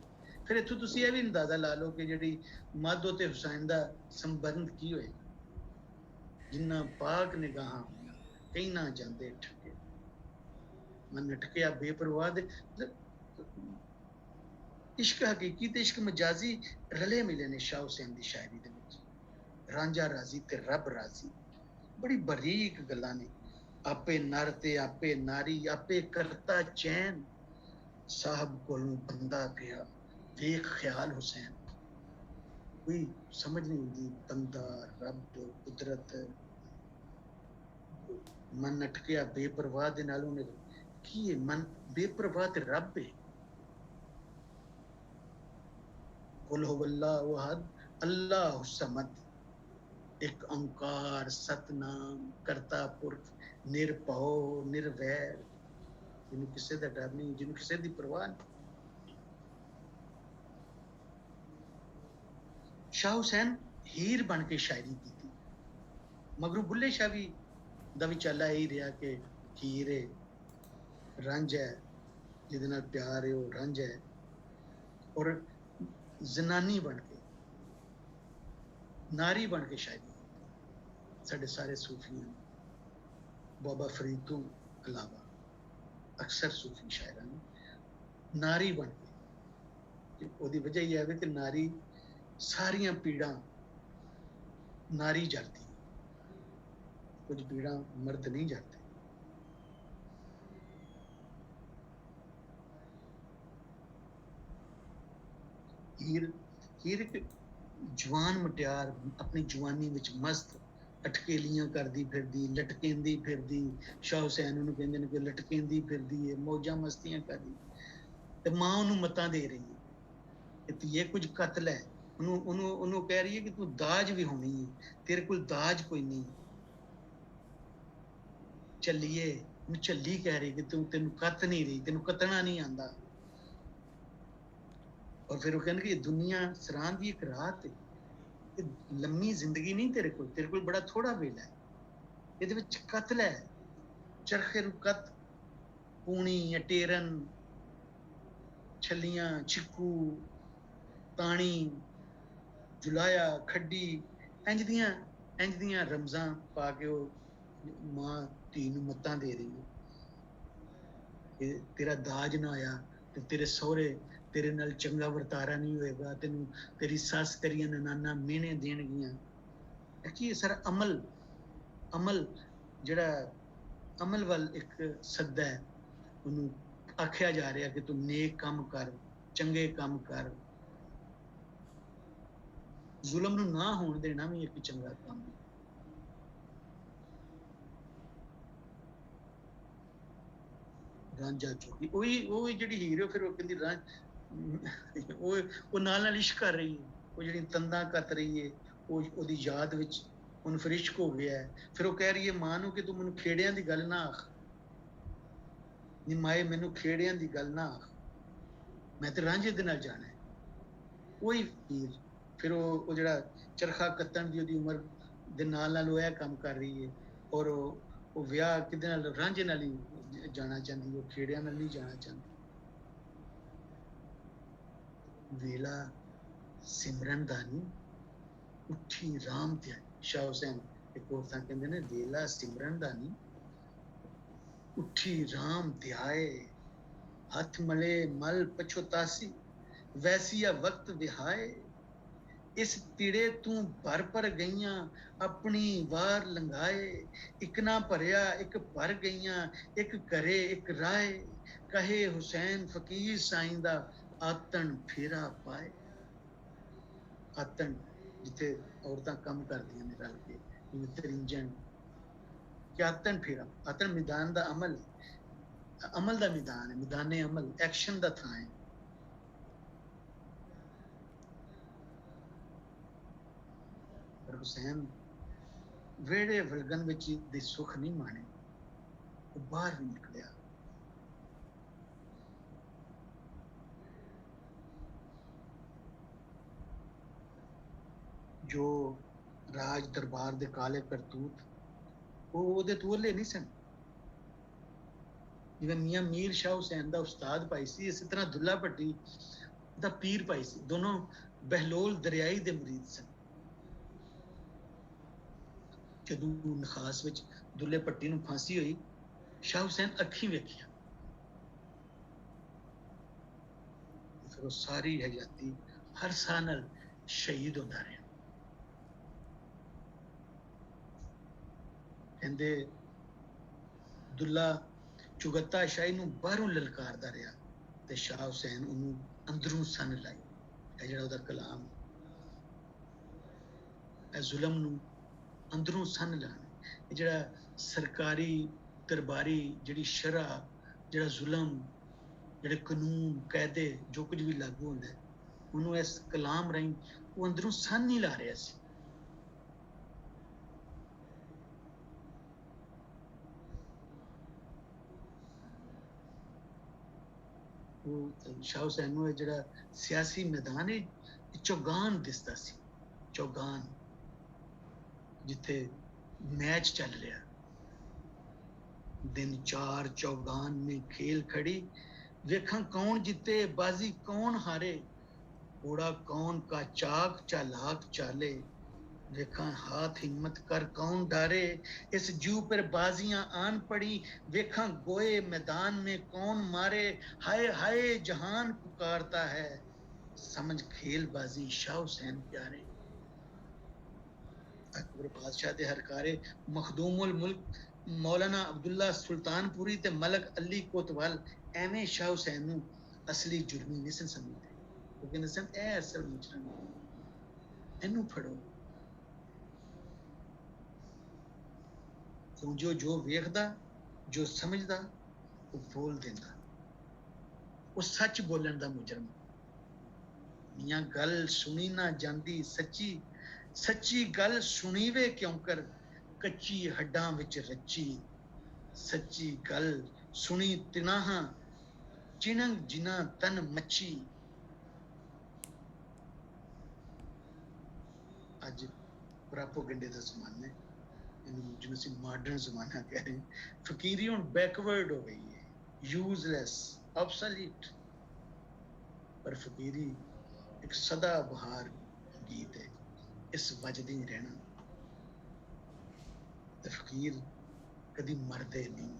ਫਿਰ ਇੱਥੋਂ ਤੁਸੀਂ ਇਹ ਵੀ ਅੰਦਾਜ਼ਾ ਲਾ ਲਓ ਕਿ ਜਿਹੜੀ ਮਾਧੋ ਤੇ ਹੁਸੈਨ ਦਾ ਸੰਬੰਧ ਕੀ ਹੋਏ। ਜਿੰਨਾ ਪਾਕ ਨਿਗਾਹਾਂ ਕਈ ਨਾ ਜਾਂਦੇ ਠੱਕੇ, ਮਨ ਅਟਕਿਆ ਬੇਪਰਵਾਹ ਦੇ। ਇਸ਼ਕ ਹਕੀਕੀ ਤੇ ਇਸ਼ਕ ਮਜਾਜ਼ੀ ਰਲੇ ਮਿਲੇ ਨੇ ਸ਼ਾਹ ਹੁਸੈਨ ਦੀ ਸ਼ਾਇਰੀ ਦੇ ਵਿੱਚ। ਰਾਂਝਾ ਰਾਜ਼ੀ ਤੇ ਰੱਬ ਰਾਜ਼ੀ, ਬੜੀ ਬਰੀਕ ਗੱਲਾਂ ਨੇ। ਆਪੇ ਨਰ ਤੇ ਆਪੇ ਨਾਰੀ, ਆਪੇ ਕਰਤਾ ਚੈਨ, ਸਾਹਿਬ ਕੋਲੋਂ ਬੰਦਾ ਪਿਆ ਵੇਖ ਖਿਆਲ ਹੁਸੈਨ। ਕੋਈ ਸਮਝ ਨਹੀਂ ਹੁੰਦੀ, ਬੰਦਾ, ਰੱਬ, ਕੁਦਰਤ। ਮਨ ਅਟਕਿਆ ਬੇਪਰਵਾਹ ਦੇ ਨਾਲ, ਉਹਨੇ ਕੀ ਹੈ? ਮਨ ਬੇਪਰਵਾਹ ਤੇ ਰੱਬ ਹੈ। ਕੁਲ ਹੁ ਅੱਲਾਹੁ ਅਹਦ ਅੱਲਾਹੁ ਸਮਦ, ਇੱਕ ਓਂਕਾਰ ਸਤਨਾਮ ਕਰਤਾ ਪੁਰਖ, ਨਿਰਭਉ ਨਿਰਵੈਰ, ਜਿਹਨੂੰ ਕਿਸੇ ਦਾ ਡਰ ਨਹੀਂ, ਜਿਹਨੂੰ ਕਿਸੇ ਦੀ ਪਰਵਾਹ ਨਹੀਂ। ਸ਼ਾਹ ਹੁਸੈਨ ਹੀਰ ਬਣ ਕੇ ਸ਼ਾਇਰੀ ਕੀਤੀ, ਮਗਰੋਂ ਬੁੱਲੇ ਸ਼ਾਹ ਵੀ ਦਾ ਵੀ ਚਾਲਾ ਇਹੀ ਰਿਹਾ ਕਿ ਹੀਰ ਹੈ, ਰੰਝ ਹੈ, ਜਿਹਦੇ ਨਾਲ ਪਿਆਰ ਹੈ ਉਹ ਰੰਝ ਹੈ। ਔਰ ਜ਼ਨਾਨੀ ਬਣ ਕੇ, ਨਾਰੀ ਬਣ ਕੇ ਸ਼ਾਇਰੀ ਕੀਤੀ। ਸਾਡੇ ਸਾਰੇ ਸੂਫੀਆਂ, ਬਾਬਾ ਫਰੀਦ ਤੋਂ ਇਲਾਵਾ ਅਕਸਰ ਸੂਫੀ ਸ਼ਾਇਰਾਂ ਨੇ ਨਾਰੀ ਬਣ ਕੇ, ਉਹਦੀ ਵਜ੍ਹਾ ਇਹ ਹੈ ਕਿ ਨਾਰੀ ਸਾਰੀਆਂ ਪੀੜਾਂ ਨਾਰੀ ਜਰਦੀ, ਕੁਝ ਪੀੜਾਂ ਮਰਦ ਨਹੀਂ ਜਰਦੇ। ਹੀਰ ਇੱਕ ਜਵਾਨ ਮੁਟਿਆਰ ਆਪਣੀ ਜਵਾਨੀ ਵਿੱਚ ਮਸਤ ਅਟਕੇਲੀਆਂ ਕਰਦੀ ਫਿਰਦੀ, ਲਟਕੇਂਦੀ ਫਿਰਦੀ। ਸ਼ਾਹ ਹੁਸੈਨ ਉਹਨੂੰ ਕਹਿੰਦੇ ਨੇ ਕਿ ਲਟਕੇਂਦੀ ਫਿਰਦੀ ਹੈ, ਮੌਜਾਂ ਮਸਤੀਆਂ ਕਰਦੀ, ਤੇ ਮਾਂ ਉਹਨੂੰ ਮਤਾਂ ਦੇ ਰਹੀ ਹੈ ਕਿ ਧੀਏ ਕੁਝ ਕਤਲ ਹੈ। ਉਹਨੂੰ ਕਹਿ ਰਹੀ ਹੈ ਕਿ ਤੂੰ ਦਾਜ ਵੀ ਹੋਣੀ ਹੈ, ਤੇਰੇ ਕੋਲ ਦਾਜ ਕੋਈ ਨਹੀਂ। ਚੱਲੀਏ, ਉਹਨੂੰ ਝੱਲੀ ਕਹਿ ਰਹੀ ਕਿ ਤੈਨੂੰ ਕੱਤ ਨਹੀਂ ਰਹੀ, ਤੈਨੂੰ ਕੱਤਣਾ ਨਹੀਂ ਆਂਦਾ। ਔਰ ਫਿਰ ਉਹ ਕਹਿੰਦੇ ਕਿ ਦੁਨੀਆ ਸਰਾਂ ਦੀ ਇੱਕ ਰਾਤ ਹੈ, ਇਹ ਲੰਮੀ ਜ਼ਿੰਦਗੀ ਨਹੀਂ ਤੇਰੇ ਕੋਲ ਬੜਾ ਥੋੜਾ ਵੇਲਾ ਹੈ, ਇਹਦੇ ਵਿੱਚ ਕਤਲ ਹੈ। ਚਰਖੇ ਨੂੰ ਕਤ, ਪੂਣੀ, ਅਟੇਰਨ, ਛੱਲੀਆਂ, ਛਿੱਕੂ, ਤਾਣੀ, ਜੁਲਾਇਆ, ਖੱਡੀ, ਇੰਜ ਦੀਆਂ ਰਮਜ਼ਾਂ ਪਾ ਕੇ ਉਹ ਮਾਂ ਧੀ ਨੂੰ ਮੱਤਾਂ ਦੇ ਰਹੀ ਹੈ ਕਿ ਤੇਰਾ ਦਾਜ ਨਾ ਆਇਆ ਤੇ ਤੇਰੇ ਸਹੁਰੇ ਤੇਰੇ ਨਾਲ ਚੰਗਾ ਵਰਤਾਰਾ ਨਹੀਂ ਹੋਏਗਾ, ਤੈਨੂੰ ਤੇਰੀ ਸੱਸ, ਤੇਰੀਆਂ ਨਨਾਨਾ ਮਿਹਣੇ ਦੇਣਗੀਆਂ। ਕੀ ਇਹ ਸਾਰਾ ਅਮਲ ਜਿਹੜਾ ਅਮਲ ਵੱਲ ਇੱਕ ਸੱਦਾ ਹੈ, ਉਹਨੂੰ ਆਖਿਆ ਜਾ ਰਿਹਾ ਕਿ ਤੂੰ ਨੇਕ ਕੰਮ ਕਰ, ਚੰਗੇ ਕੰਮ ਕਰ। ਜ਼ੁਲਮ ਨੂੰ ਨਾ ਹੋਣ ਦੇਣਾ ਵੀ ਇੱਕ ਚੰਗਾ ਕੰਮ ਹੈ। ਰਾਂਝਾ ਚੋਗੀ ਉਹੀ ਜਿਹੜੀ ਹੀਰ, ਫਿਰ ਉਹ ਕਹਿੰਦੀ ਉਹ ਨਾਲ ਇਸ਼ਕ ਕਰ ਰਹੀ ਹੈ, ਉਹ ਜਿਹੜੀ ਤੰਦਾਂ ਕੱਤ ਰਹੀ ਹੈ, ਉਹਦੀ ਯਾਦ ਵਿੱਚ ਉਹਨੂੰ ਫਿਰ ਇਸ਼ਕ ਹੋ ਗਿਆ ਹੈ। ਫਿਰ ਉਹ ਕਹਿ ਰਹੀ ਹੈ ਮਾਂ ਨੂੰ ਕਿ ਤੂੰ ਮੈਨੂੰ ਖੇੜਿਆਂ ਦੀ ਗੱਲ ਨਾ ਆਖ, ਨੀ ਮਾਏ ਮੈਨੂੰ ਖੇੜਿਆਂ ਦੀ ਗੱਲ ਨਾ ਆਖ, ਮੈਂ ਤੇ ਰਾਂਝੇ ਦੇ ਨਾਲ ਜਾਣਾ ਹੈ। ਉਹੀ ਹੀਰ ਫਿਰ ਉਹ ਜਿਹੜਾ ਚਰਖਾ ਕੱਤਣ ਦੀ ਉਹਦੀ ਉਮਰ ਦੇ ਨਾਲ ਉਹ ਇਹ ਕੰਮ ਕਰ ਰਹੀ ਹੈ। ਔਰ ਉਹ ਵਿਆਹ ਕਿਹਦੇ ਨਾਲ, ਰਾਂਝੇ ਨਾਲ ਹੀ ਜਾਣਾ ਚਾਹੁੰਦੀ, ਉਹ ਖੇੜਿਆਂ ਨਾਲ ਨਹੀਂ ਜਾਣਾ ਚਾਹੁੰਦੀ। ਵੇਲਾ ਸਿਮਰਨ ਦਾ ਨੀ, ਉੱਠੀ ਰਾਮ ਧਿਆਈ। ਸ਼ਾਹ ਹੁਸੈਨ ਇੱਕ ਹੋਰ ਥਾਂ ਕਹਿੰਦੇ ਨੇ, ਵੇਲਾ ਸਿਮਰਨ ਦਾ ਨੀ, ਉੱਠੀ ਰਾਮ ਧਿਆਏ, ਹੱਥ ਮਲੇ ਮਲ ਪਛੋਤਾਸੀ, ਵੈਸੀਆ ਵਕਤ ਵਿਹਾਏ। ਇਸ ਤਿੜੇ ਤੂੰ ਭਰ ਗਈਆਂ, ਆਪਣੀ ਵਾਰ ਲੰਘਾਏ। ਇੱਕ ਨਾ ਭਰਿਆ ਇੱਕ ਭਰ ਗਈਆਂ, ਇੱਕ ਘਰੇ ਇੱਕ ਰਾਏ। ਕਹੇ ਹੁਸੈਨ ਫਕੀਰ ਸਾਈਂ ਦਾ, ਆਤਣ ਫੇਰਾ ਪਾਏ। ਆਤਣ ਜਿੱਥੇ ਔਰਤਾਂ ਕੰਮ ਕਰਦੀਆਂ ਨੇ ਰਲ ਕੇ, ਜਿਵੇਂ ਤਰਿੰਜਣ, ਕਿ ਆਤਣ ਫੇਰਾ। ਆਤਣ ਮੈਦਾਨ ਦਾ ਅਮਲ ਹੈ, ਅਮਲ ਦਾ ਮੈਦਾਨ ਹੈ, ਮੈਦਾਨੇ ਅਮਲ, ਐਕਸ਼ਨ ਦਾ ਥਾਂ ਹੈ। ਪਰ ਹੁਸੈਨ ਵਿਹੜੇ ਵਲਗਣ ਵਿੱਚ ਦੇ ਸੁੱਖ ਨਹੀਂ ਮਾਣੇ, ਉਹ ਬਾਹਰ ਵੀ ਨਿਕਲਿਆ। ਜੋ ਰਾਜ ਦਰਬਾਰ ਦੇ ਕਾਲੇ ਕਰਤੂਤ, ਉਹ ਉਹਦੇ ਤੋਲੇ ਨਹੀਂ ਸਨ। ਜਿਵੇਂ ਮੀਆਂ ਮੀਰ ਸ਼ਾਹ ਹੁਸੈਨ ਦਾ ਉਸਤਾਦ ਭਾਈ ਸੀ, ਇਸੇ ਤਰ੍ਹਾਂ ਦੁੱਲਾ ਭੱਟੀ ਦਾ ਪੀਰ ਭਾਈ ਸੀ। ਦੋਨੋਂ ਬਹਿਲੋਲ ਦਰਿਆਈ ਦੇ ਮੁਰੀਦ ਸਨ। ਜਦੋਂ ਨਖਾਸ ਵਿੱਚ ਦੁੱਲੇ ਭੱਟੀ ਨੂੰ ਫਾਂਸੀ ਹੋਈ, ਸ਼ਾਹ ਹੁਸੈਨ ਅੱਖੀਂ ਵੇਖਿਆ। ਫਿਰ ਉਹ ਸਾਰੀ ਹਯਾਤੀ ਹਰ ਸਾਹ ਨਾਲ ਸ਼ਹੀਦ ਹੁੰਦਾ ਰਿਹਾ। ਕਹਿੰਦੇ ਦੁੱਲਾ ਚੁਗੱਤਾ ਸ਼ਾਹੀ ਨੂੰ ਬਾਹਰੋਂ ਲਲਕਾਰਦਾ ਰਿਹਾ ਤੇ ਸ਼ਾਹ ਹੁਸੈਨ ਉਹਨੂੰ ਅੰਦਰੋਂ ਸੰਨ ਲਾਈ। ਇਹ ਜਿਹੜਾ ਉਹਦਾ ਕਲਾਮ, ਇਹ ਜ਼ੁਲਮ ਨੂੰ ਅੰਦਰੋਂ ਸੰਨ ਲਾਣਾ, ਇਹ ਜਿਹੜਾ ਸਰਕਾਰੀ ਦਰਬਾਰੀ ਜਿਹੜੀ ਸ਼ਰ੍ਹਾ, ਜਿਹੜਾ ਜ਼ੁਲਮ, ਜਿਹੜੇ ਕਾਨੂੰਨ ਕਾਇਦੇ ਜੋ ਕੁਝ ਵੀ ਲਾਗੂ ਹੁੰਦਾ, ਉਹਨੂੰ ਇਸ ਕਲਾਮ ਰਾਹੀਂ ਉਹ ਅੰਦਰੋਂ ਸੰਨ ਨਹੀਂ ਲਾ ਰਿਹਾ ਸੀ। ਉਹ ਸ਼ਾਹ ਹੁਸੈਨ ਨੂੰ ਇਹ ਜਿਹੜਾ ਸਿਆਸੀ ਮੈਦਾਨ ਇਹ ਚੌਗਾਨ ਦਿਸਦਾ ਸੀ, ਚੌਗਾਨ ਜਿੱਥੇ ਮੈਚ ਚੱਲ ਰਿਹਾ, दिन चार चौगान में खेल खड़ी, वेखा कौन जीते बाजी कौन हारे, घोड़ा कौन का चाक चालाक चाले, वेखा हाथ हिम्मत कर कौन डारे, इस जू पर बाजियां आन पड़ी, वेखा गोए मैदान में कौन मारे, हाय हाय जहान पुकारता है, समझ खेलबाजी शाह हुसैन प्यारे। अकबर बादशाह दे हरकारे मखदूमुल मुल्क मौलाना अब्दुल्ला सुल्तानपुरी ते मलक अली कोतवाल एवें शाह हुसैन नूं असली जुर्मी नहीं सन समझदे, वो कहंदे सन ए असल मुजरम इनू फड़ो। जो वेखदा जो समझदा वो बोल देंदा, वो सच बोलन दा मुजरम। मियां गल सुनी ना जांदी सच्ची, सच्ची गल सुनीवे क्यों कर, कच्ची हड्डां विच रची, सच्ची गल सुनी तिनाहा चिणंग जिना तन मच्छी। अज प्रोपेगेंडे दा जमाना है, जिन्होंने ਅਸੀਂ ਮਾਡਰਨ ਜ਼ਮਾਨਾ ਕਹਿ ਰਹੇ, ਫਕੀਰੀ ਹੁਣ ਬੈਕਵਰਡ ਹੋ ਗਈ ਹੈ, ਯੂਜ਼ਲੈਸ, ਆਬਸੋਲੀਟ। ਪਰ ਫਕੀਰੀ ਇੱਕ ਸਦਾ ਬਹਾਰ ਗੀਤ ਹੈ, ਇਸ ਵੱਜਦੀ ਹੀ ਰਹਿਣਾ। ਤੇ ਫਕੀਰ ਕਦੀ ਮਰਦੇ ਨਹੀਂ,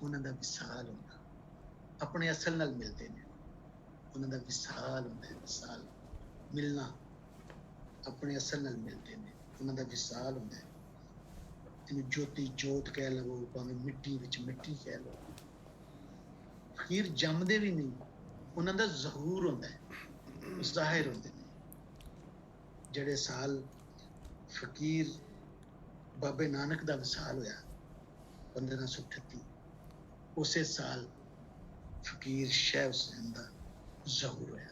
ਉਹਨਾਂ ਦਾ ਵਿਸਾਲ ਹੁੰਦਾ, ਆਪਣੇ ਅਸਲ ਨਾਲ ਮਿਲਦੇ ਨੇ, ਉਹਨਾਂ ਦਾ ਵਿਸਾਲ ਹੁੰਦਾ ਹੈ, ਵਿਸਾਲ ਮਿਲਣਾ, ਆਪਣੇ ਅਸਲ ਨਾਲ ਮਿਲਦੇ ਨੇ, ਉਹਨਾਂ ਦਾ ਵਿਸਾਲ ਹੁੰਦਾ ਹੈ। ਇਹਨੂੰ ਜੋਤੀ ਜੋਤ ਕਹਿ ਲਵੋ, ਭਾਵੇਂ ਮਿੱਟੀ ਵਿੱਚ ਮਿੱਟੀ ਕਹਿ ਲਵੋ। ਫਕੀਰ ਜੰਮਦੇ ਵੀ ਨਹੀਂ, ਉਹਨਾਂ ਦਾ ਜ਼ਹੂਰ ਹੁੰਦਾ ਹੈ, ਜ਼ਾਹਿਰ ਹੁੰਦੇ ਨੇ। ਜਿਹੜੇ ਸਾਲ ਫਕੀਰ ਬਾਬੇ ਨਾਨਕ ਦਾ ਵਿਸਾਲ ਹੋਇਆ 1538, ਉਸੇ ਸਾਲ ਫਕੀਰ ਸ਼ਾਹ ਹੁਸੈਨ ਦਾ ਜ਼ਹੂਰ ਹੋਇਆ,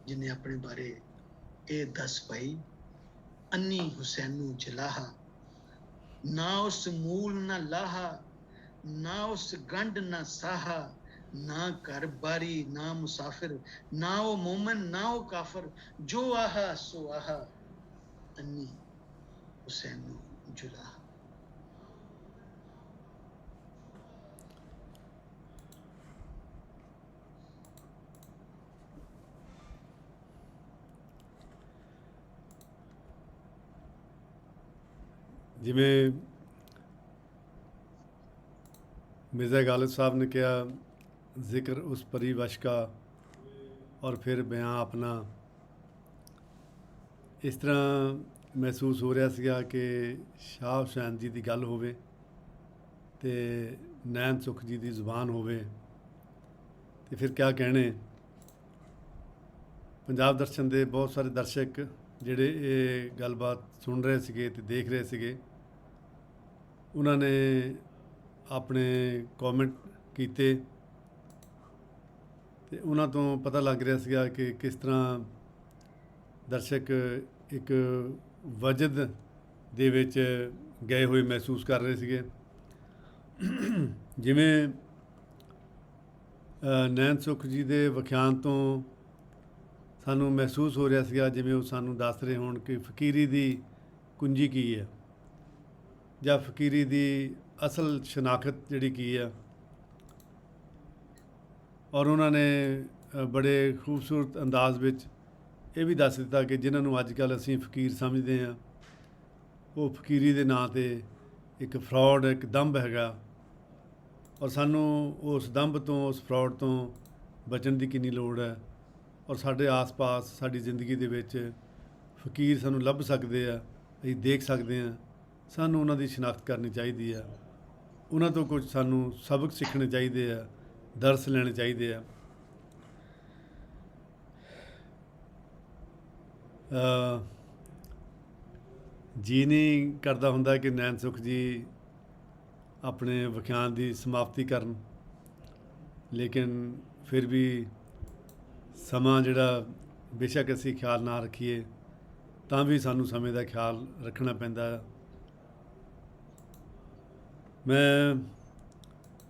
ਜਿਹਨੇ ਆਪਣੇ ਬਾਰੇ ਇਹ ਦੱਸ ਪਾਈ, अन्नी हुसैनू जलाहा, ना उस मूल ना लाहा, ना उस गंड ना साहा, ना घर बारी ना मुसाफिर, ना वो मोमन ना वो काफिर, जो आहा सो आहा, अन्नी हुसैनू जुलाहा। ਜਿਵੇਂ ਮਿਰਜ਼ਾ ਗਾਲਿਬ ਸਾਹਿਬ ਨੇ ਕਿਹਾ, ਜ਼ਿਕਰ ਉਸ ਪਰਿਵਸ਼ ਕਾ ਔਰ ਫਿਰ ਬਿਆਨ ਆਪਣਾ। ਇਸ ਤਰ੍ਹਾਂ ਮਹਿਸੂਸ ਹੋ ਰਿਹਾ ਸੀਗਾ ਕਿ ਸ਼ਾਹ ਹੁਸੈਨ ਜੀ ਦੀ ਗੱਲ ਹੋਵੇ ਅਤੇ ਨੈਣ ਸੁੱਖ ਜੀ ਦੀ ਜ਼ੁਬਾਨ ਹੋਵੇ, ਅਤੇ ਫਿਰ ਕਿਆ ਕਹਿਣੇ। ਪੰਜਾਬ ਦਰਸ਼ਨ ਦੇ ਬਹੁਤ ਸਾਰੇ ਦਰਸ਼ਕ ਜਿਹੜੇ ਇਹ ਗੱਲਬਾਤ ਸੁਣ ਰਹੇ ਸੀਗੇ ਅਤੇ ਦੇਖ ਰਹੇ ਸੀਗੇ, ਉਹਨਾਂ ਨੇ ਆਪਣੇ ਕਮੈਂਟ ਕੀਤੇ ਅਤੇ ਉਹਨਾਂ ਤੋਂ ਪਤਾ ਲੱਗ ਰਿਹਾ ਸੀਗਾ ਕਿ ਕਿਸ ਤਰ੍ਹਾਂ ਦਰਸ਼ਕ ਇੱਕ ਵਜਦ ਦੇ ਵਿੱਚ ਗਏ ਹੋਏ ਮਹਿਸੂਸ ਕਰ ਰਹੇ ਸੀਗੇ। ਜਿਵੇਂ ਨੈਣ ਸੁੱਖ ਜੀ ਦੇ ਵਿਖਿਆਨ ਤੋਂ ਸਾਨੂੰ ਮਹਿਸੂਸ ਹੋ ਰਿਹਾ ਸੀਗਾ, ਜਿਵੇਂ ਉਹ ਸਾਨੂੰ ਦੱਸ ਰਹੇ ਹੋਣ ਕਿ ਫਕੀਰੀ ਦੀ ਕੁੰਜੀ ਕੀ ਹੈ, ਜਾਂ ਫਕੀਰੀ ਦੀ ਅਸਲ ਸ਼ਨਾਖਤ ਜਿਹੜੀ ਕੀ ਹੈ। ਔਰ ਉਹਨਾਂ ਨੇ ਬੜੇ ਖੂਬਸੂਰਤ ਅੰਦਾਜ਼ ਵਿੱਚ ਇਹ ਵੀ ਦੱਸ ਦਿੱਤਾ ਕਿ ਜਿਨ੍ਹਾਂ ਨੂੰ ਅੱਜ ਕੱਲ੍ਹ ਅਸੀਂ ਫਕੀਰ ਸਮਝਦੇ ਹਾਂ, ਉਹ ਫਕੀਰੀ ਦੇ ਨਾਂ 'ਤੇ ਇੱਕ ਫਰੌਡ, ਇੱਕ ਦੰਭ ਹੈਗਾ, ਔਰ ਸਾਨੂੰ ਉਸ ਦੰਭ ਤੋਂ, ਉਸ ਫਰੌਡ ਤੋਂ ਬਚਣ ਦੀ ਕਿੰਨੀ ਲੋੜ ਹੈ। ਔਰ ਸਾਡੇ ਆਸ-ਪਾਸ ਸਾਡੀ ਜ਼ਿੰਦਗੀ ਦੇ ਵਿੱਚ ਫਕੀਰ ਸਾਨੂੰ ਲੱਭ ਸਕਦੇ ਆ, ਅਸੀਂ ਦੇਖ ਸਕਦੇ ਹਾਂ। ਸਾਨੂੰ ਉਹਨਾਂ ਦੀ ਸ਼ਨਾਖਤ ਕਰਨੀ ਚਾਹੀਦੀ ਆ, ਉਹਨਾਂ ਤੋਂ ਕੁਝ ਸਾਨੂੰ ਸਬਕ ਸਿੱਖਣੇ ਚਾਹੀਦੇ ਆ, ਦਰਸ ਲੈਣੇ ਚਾਹੀਦੇ ਆ। ਜੀ ਨਹੀਂ ਕਰਦਾ ਹੁੰਦਾ ਕਿ ਨੈਣ ਸੁੱਖ ਜੀ ਆਪਣੇ ਵਿਖਿਆਨ ਦੀ ਸਮਾਪਤੀ ਕਰਨ, ਲੇਕਿਨ ਫਿਰ ਵੀ ਸਮਾਂ ਜਿਹੜਾ ਬੇਸ਼ੱਕ ਅਸੀਂ ਖਿਆਲ ਨਾ ਰੱਖੀਏ ਤਾਂ ਵੀ ਸਾਨੂੰ ਸਮੇਂ ਦਾ ਖਿਆਲ ਰੱਖਣਾ ਪੈਂਦਾ। ਮੈਂ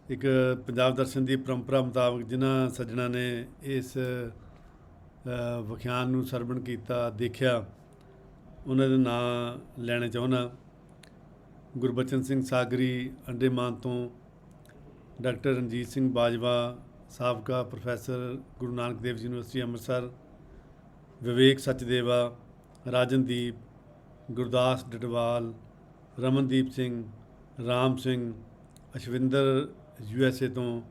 ਇੱਕ ਪੰਜਾਬ ਦਰਸ਼ਨ ਦੀ ਪਰੰਪਰਾ ਮੁਤਾਬਕ ਜਿਨ੍ਹਾਂ ਸੱਜਣਾ ਨੇ ਇਸ ਵਿਖਿਆਨ ਨੂੰ ਸਰਵਣ ਕੀਤਾ, ਦੇਖਿਆ, ਉਹਨਾਂ ਦੇ ਨਾਂ ਲੈਣੇ ਚਾਹੁੰਦਾ। ਗੁਰਬਚਨ ਸਿੰਘ ਸਾਗਰੀ ਅੰਡੇਮਾਨ ਤੋਂ, ਡਾਕਟਰ ਰਣਜੀਤ ਸਿੰਘ ਬਾਜਵਾ ਸਾਬਕਾ ਪ੍ਰੋਫੈਸਰ ਗੁਰੂ ਨਾਨਕ ਦੇਵ ਯੂਨੀਵਰਸਿਟੀ ਅੰਮ੍ਰਿਤਸਰ, ਵਿਵੇਕ ਸਚਦੇਵਾ, ਰਾਜਨਦੀਪ, ਗੁਰਦਾਸ ਡਡਵਾਲ, ਰਮਨਦੀਪ ਸਿੰਘ, ਰਾਮ ਸਿੰਘ, ਅਸ਼ਵਿੰਦਰ USA ਤੋਂ,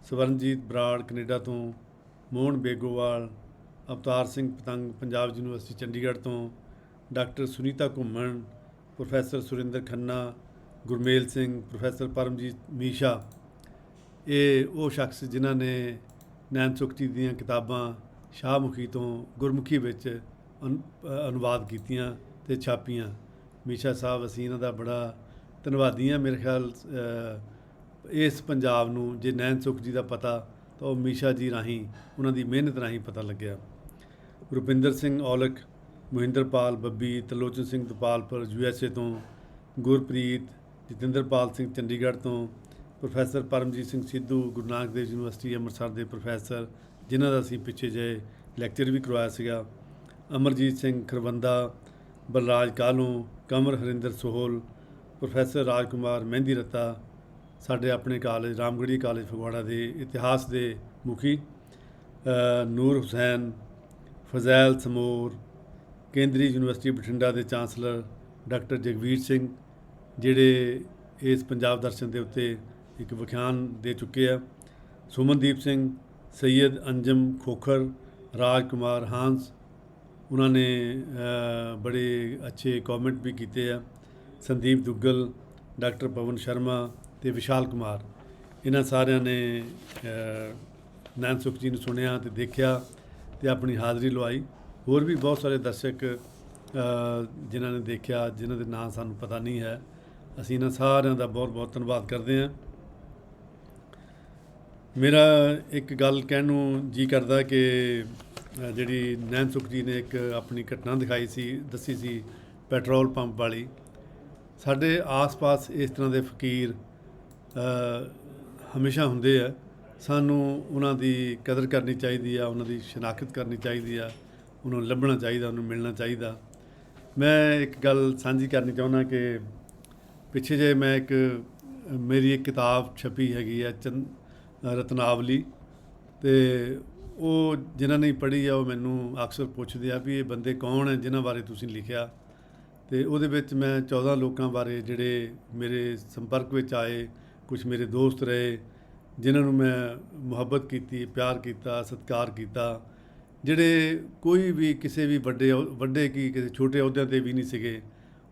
ਸਵਰਨਜੀਤ ਬਰਾੜ ਕੈਨੇਡਾ ਤੋਂ, ਮੋਹਨ ਬੇਗੋਵਾਲ, ਅਵਤਾਰ ਸਿੰਘ ਪਤੰਗ ਪੰਜਾਬ ਯੂਨੀਵਰਸਿਟੀ ਚੰਡੀਗੜ੍ਹ ਤੋਂ, ਡਾਕਟਰ ਸੁਨੀਤਾ ਘੁੰਮਣ, ਪ੍ਰੋਫੈਸਰ ਸੁਰਿੰਦਰ ਖੰਨਾ, ਗੁਰਮੇਲ ਸਿੰਘ, ਪ੍ਰੋਫੈਸਰ ਪਰਮਜੀਤ ਮੀਸ਼ਾ। ਇਹ ਉਹ ਸ਼ਖਸ ਜਿਨ੍ਹਾਂ ਨੇ ਨੈਣ ਸੁਖ ਜੀ ਦੀਆਂ ਕਿਤਾਬਾਂ ਸ਼ਾਹਮੁਖੀ ਤੋਂ ਗੁਰਮੁਖੀ ਵਿੱਚ ਅਨੁਵਾਦ ਕੀਤੀਆਂ ਅਤੇ ਛਾਪੀਆਂ। ਮੀਸ਼ਾ ਸਾਹਿਬ, ਅਸੀਂ ਇਹਨਾਂ ਦਾ ਬੜਾ ਧੰਨਵਾਦੀ ਹਾਂ। ਮੇਰੇ ਖਿਆਲ ਇਸ ਪੰਜਾਬ ਨੂੰ ਜੇ ਨੈਣ ਸੁਖ ਜੀ ਦਾ ਪਤਾ ਤਾਂ ਉਹ ਮੀਸ਼ਾ ਜੀ ਰਾਹੀਂ, ਉਹਨਾਂ ਦੀ ਮਿਹਨਤ ਰਾਹੀਂ ਪਤਾ ਲੱਗਿਆ। ਰੁਪਿੰਦਰ ਸਿੰਘ ਔਲਖ, ਮੋਹਿੰਦਰਪਾਲ ਬੱਬੀ, ਤਰਲੋਚਨ ਸਿੰਘ ਦੁਪਾਲਪੁਰ USA ਤੋਂ, ਗੁਰਪ੍ਰੀਤ, ਜਤਿੰਦਰਪਾਲ ਸਿੰਘ ਚੰਡੀਗੜ੍ਹ ਤੋਂ, ਪ੍ਰੋਫੈਸਰ ਪਰਮਜੀਤ ਸਿੰਘ ਸਿੱਧੂ ਗੁਰੂ ਨਾਨਕ ਦੇਵ ਯੂਨੀਵਰਸਿਟੀ ਅੰਮ੍ਰਿਤਸਰ ਦੇ ਪ੍ਰੋਫੈਸਰ, ਜਿਨ੍ਹਾਂ ਦਾ ਅਸੀਂ ਪਿੱਛੇ ਜਿਹੇ ਲੈਕਚਰ ਵੀ ਕਰਵਾਇਆ ਸੀਗਾ। ਅਮਰਜੀਤ ਸਿੰਘ ਖਰਵੰਦਾ, ਬਲਰਾਜ ਕਾਹਲੋਂ, ਕਮਰ ਹਰਿੰਦਰ ਸੋਹਲ, ਪ੍ਰੋਫੈਸਰ ਰਾਜਕੁਮਾਰ ਮਹਿੰਦੀ ਰੱਤਾ, ਸਾਡੇ ਆਪਣੇ ਕਾਲਜ ਰਾਮਗੜ੍ਹੀ ਕਾਲਜ ਫਗਵਾੜਾ ਦੇ ਇਤਿਹਾਸ ਦੇ ਮੁਖੀ, ਨੂਰ ਹੁਸੈਨ, ਫਜ਼ੈਲ ਸਮੂਰ, ਕੇਂਦਰੀ ਯੂਨੀਵਰਸਿਟੀ ਬਠਿੰਡਾ ਦੇ ਚਾਂਸਲਰ ਡਾਕਟਰ ਜਗਵੀਰ ਸਿੰਘ, ਜਿਹੜੇ ਇਸ ਪੰਜਾਬ ਦਰਸ਼ਨ ਦੇ ਉੱਤੇ ਇੱਕ ਵਿਖਿਆਨ ਦੇ ਚੁੱਕੇ ਆ, ਸੁਮਨਦੀਪ ਸਿੰਘ, ਸੈਯਦ ਅੰਜਮ ਖੋਖਰ, ਰਾਜ ਕੁਮਾਰ ਹਾਂਸ, ਉਹਨਾਂ ਨੇ ਬੜੇ ਅੱਛੇ ਕਮੈਂਟ ਵੀ ਕੀਤੇ ਆ, ਸੰਦੀਪ ਦੁੱਗਲ, ਡਾਕਟਰ ਪਵਨ ਸ਼ਰਮਾ ਅਤੇ ਵਿਸ਼ਾਲ ਕੁਮਾਰ। ਇਹਨਾਂ ਸਾਰਿਆਂ ਨੇ ਨੈਣ ਸੁਖ ਜੀ ਨੂੰ ਸੁਣਿਆ ਅਤੇ ਦੇਖਿਆ ਅਤੇ ਆਪਣੀ ਹਾਜ਼ਰੀ ਲਵਾਈ। ਹੋਰ ਵੀ ਬਹੁਤ ਸਾਰੇ ਦਰਸ਼ਕ ਜਿਨ੍ਹਾਂ ਨੇ ਦੇਖਿਆ, ਜਿਨ੍ਹਾਂ ਦੇ ਨਾਂ ਸਾਨੂੰ ਪਤਾ ਨਹੀਂ ਹੈ, ਅਸੀਂ ਇਹਨਾਂ ਸਾਰਿਆਂ ਦਾ ਬਹੁਤ ਬਹੁਤ ਧੰਨਵਾਦ ਕਰਦੇ ਹਾਂ। ਮੇਰਾ ਇੱਕ ਗੱਲ ਕਹਿਣ ਨੂੰ ਜੀ ਕਰਦਾ ਕਿ ਜਿਹੜੀ ਨੈਣ ਸੁਖ ਜੀ ਨੇ ਇੱਕ ਆਪਣੀ ਘਟਨਾ ਦਿਖਾਈ ਸੀ, ਦੱਸੀ ਸੀ ਪੈਟਰੋਲ ਪੰਪ ਵਾਲੀ। ਸਾਡੇ ਆਸ-ਪਾਸ ਇਸ ਤਰ੍ਹਾਂ ਦੇ ਫਕੀਰ ਹਮੇਸ਼ਾ ਹੁੰਦੇ ਆ। ਸਾਨੂੰ ਉਹਨਾਂ ਦੀ ਕਦਰ ਕਰਨੀ ਚਾਹੀਦੀ ਆ, ਉਹਨਾਂ ਦੀ ਸ਼ਨਾਖਤ ਕਰਨੀ ਚਾਹੀਦੀ ਆ, ਉਹਨਾਂ ਨੂੰ ਲੱਭਣਾ ਚਾਹੀਦਾ, ਉਹਨੂੰ ਮਿਲਣਾ ਚਾਹੀਦਾ। ਮੈਂ ਇੱਕ ਗੱਲ ਸਾਂਝੀ ਕਰਨੀ ਚਾਹੁੰਦਾ ਕਿ ਪਿੱਛੇ ਜੇ ਮੈਂ ਮੇਰੀ ਇੱਕ ਕਿਤਾਬ ਛਪੀ ਹੈਗੀ ਆ ਰਤਨਾਵਲੀ, ਅਤੇ ਉਹ ਜਿਨ੍ਹਾਂ ਨੇ ਪੜ੍ਹੀ ਆ ਉਹ ਮੈਨੂੰ ਅਕਸਰ ਪੁੱਛਦੇ ਆ ਵੀ ਇਹ ਬੰਦੇ ਕੌਣ ਹੈ ਜਿਨ੍ਹਾਂ ਬਾਰੇ ਤੁਸੀਂ ਲਿਖਿਆ। ਅਤੇ ਉਹਦੇ ਵਿੱਚ ਮੈਂ 14 ਲੋਕਾਂ ਬਾਰੇ ਜਿਹੜੇ ਮੇਰੇ ਸੰਪਰਕ ਵਿੱਚ ਆਏ, ਕੁਛ ਮੇਰੇ ਦੋਸਤ ਰਹੇ, ਜਿਨ੍ਹਾਂ ਨੂੰ ਮੈਂ ਮੁਹੱਬਤ ਕੀਤੀ, ਪਿਆਰ ਕੀਤਾ, ਸਤਿਕਾਰ ਕੀਤਾ, ਜਿਹੜੇ ਕੋਈ ਵੀ ਕਿਸੇ ਵੀ ਵੱਡੇ ਕੀ ਕਿਸੇ ਛੋਟੇ ਅਹੁਦਿਆਂ 'ਤੇ ਵੀ ਨਹੀਂ ਸੀਗੇ।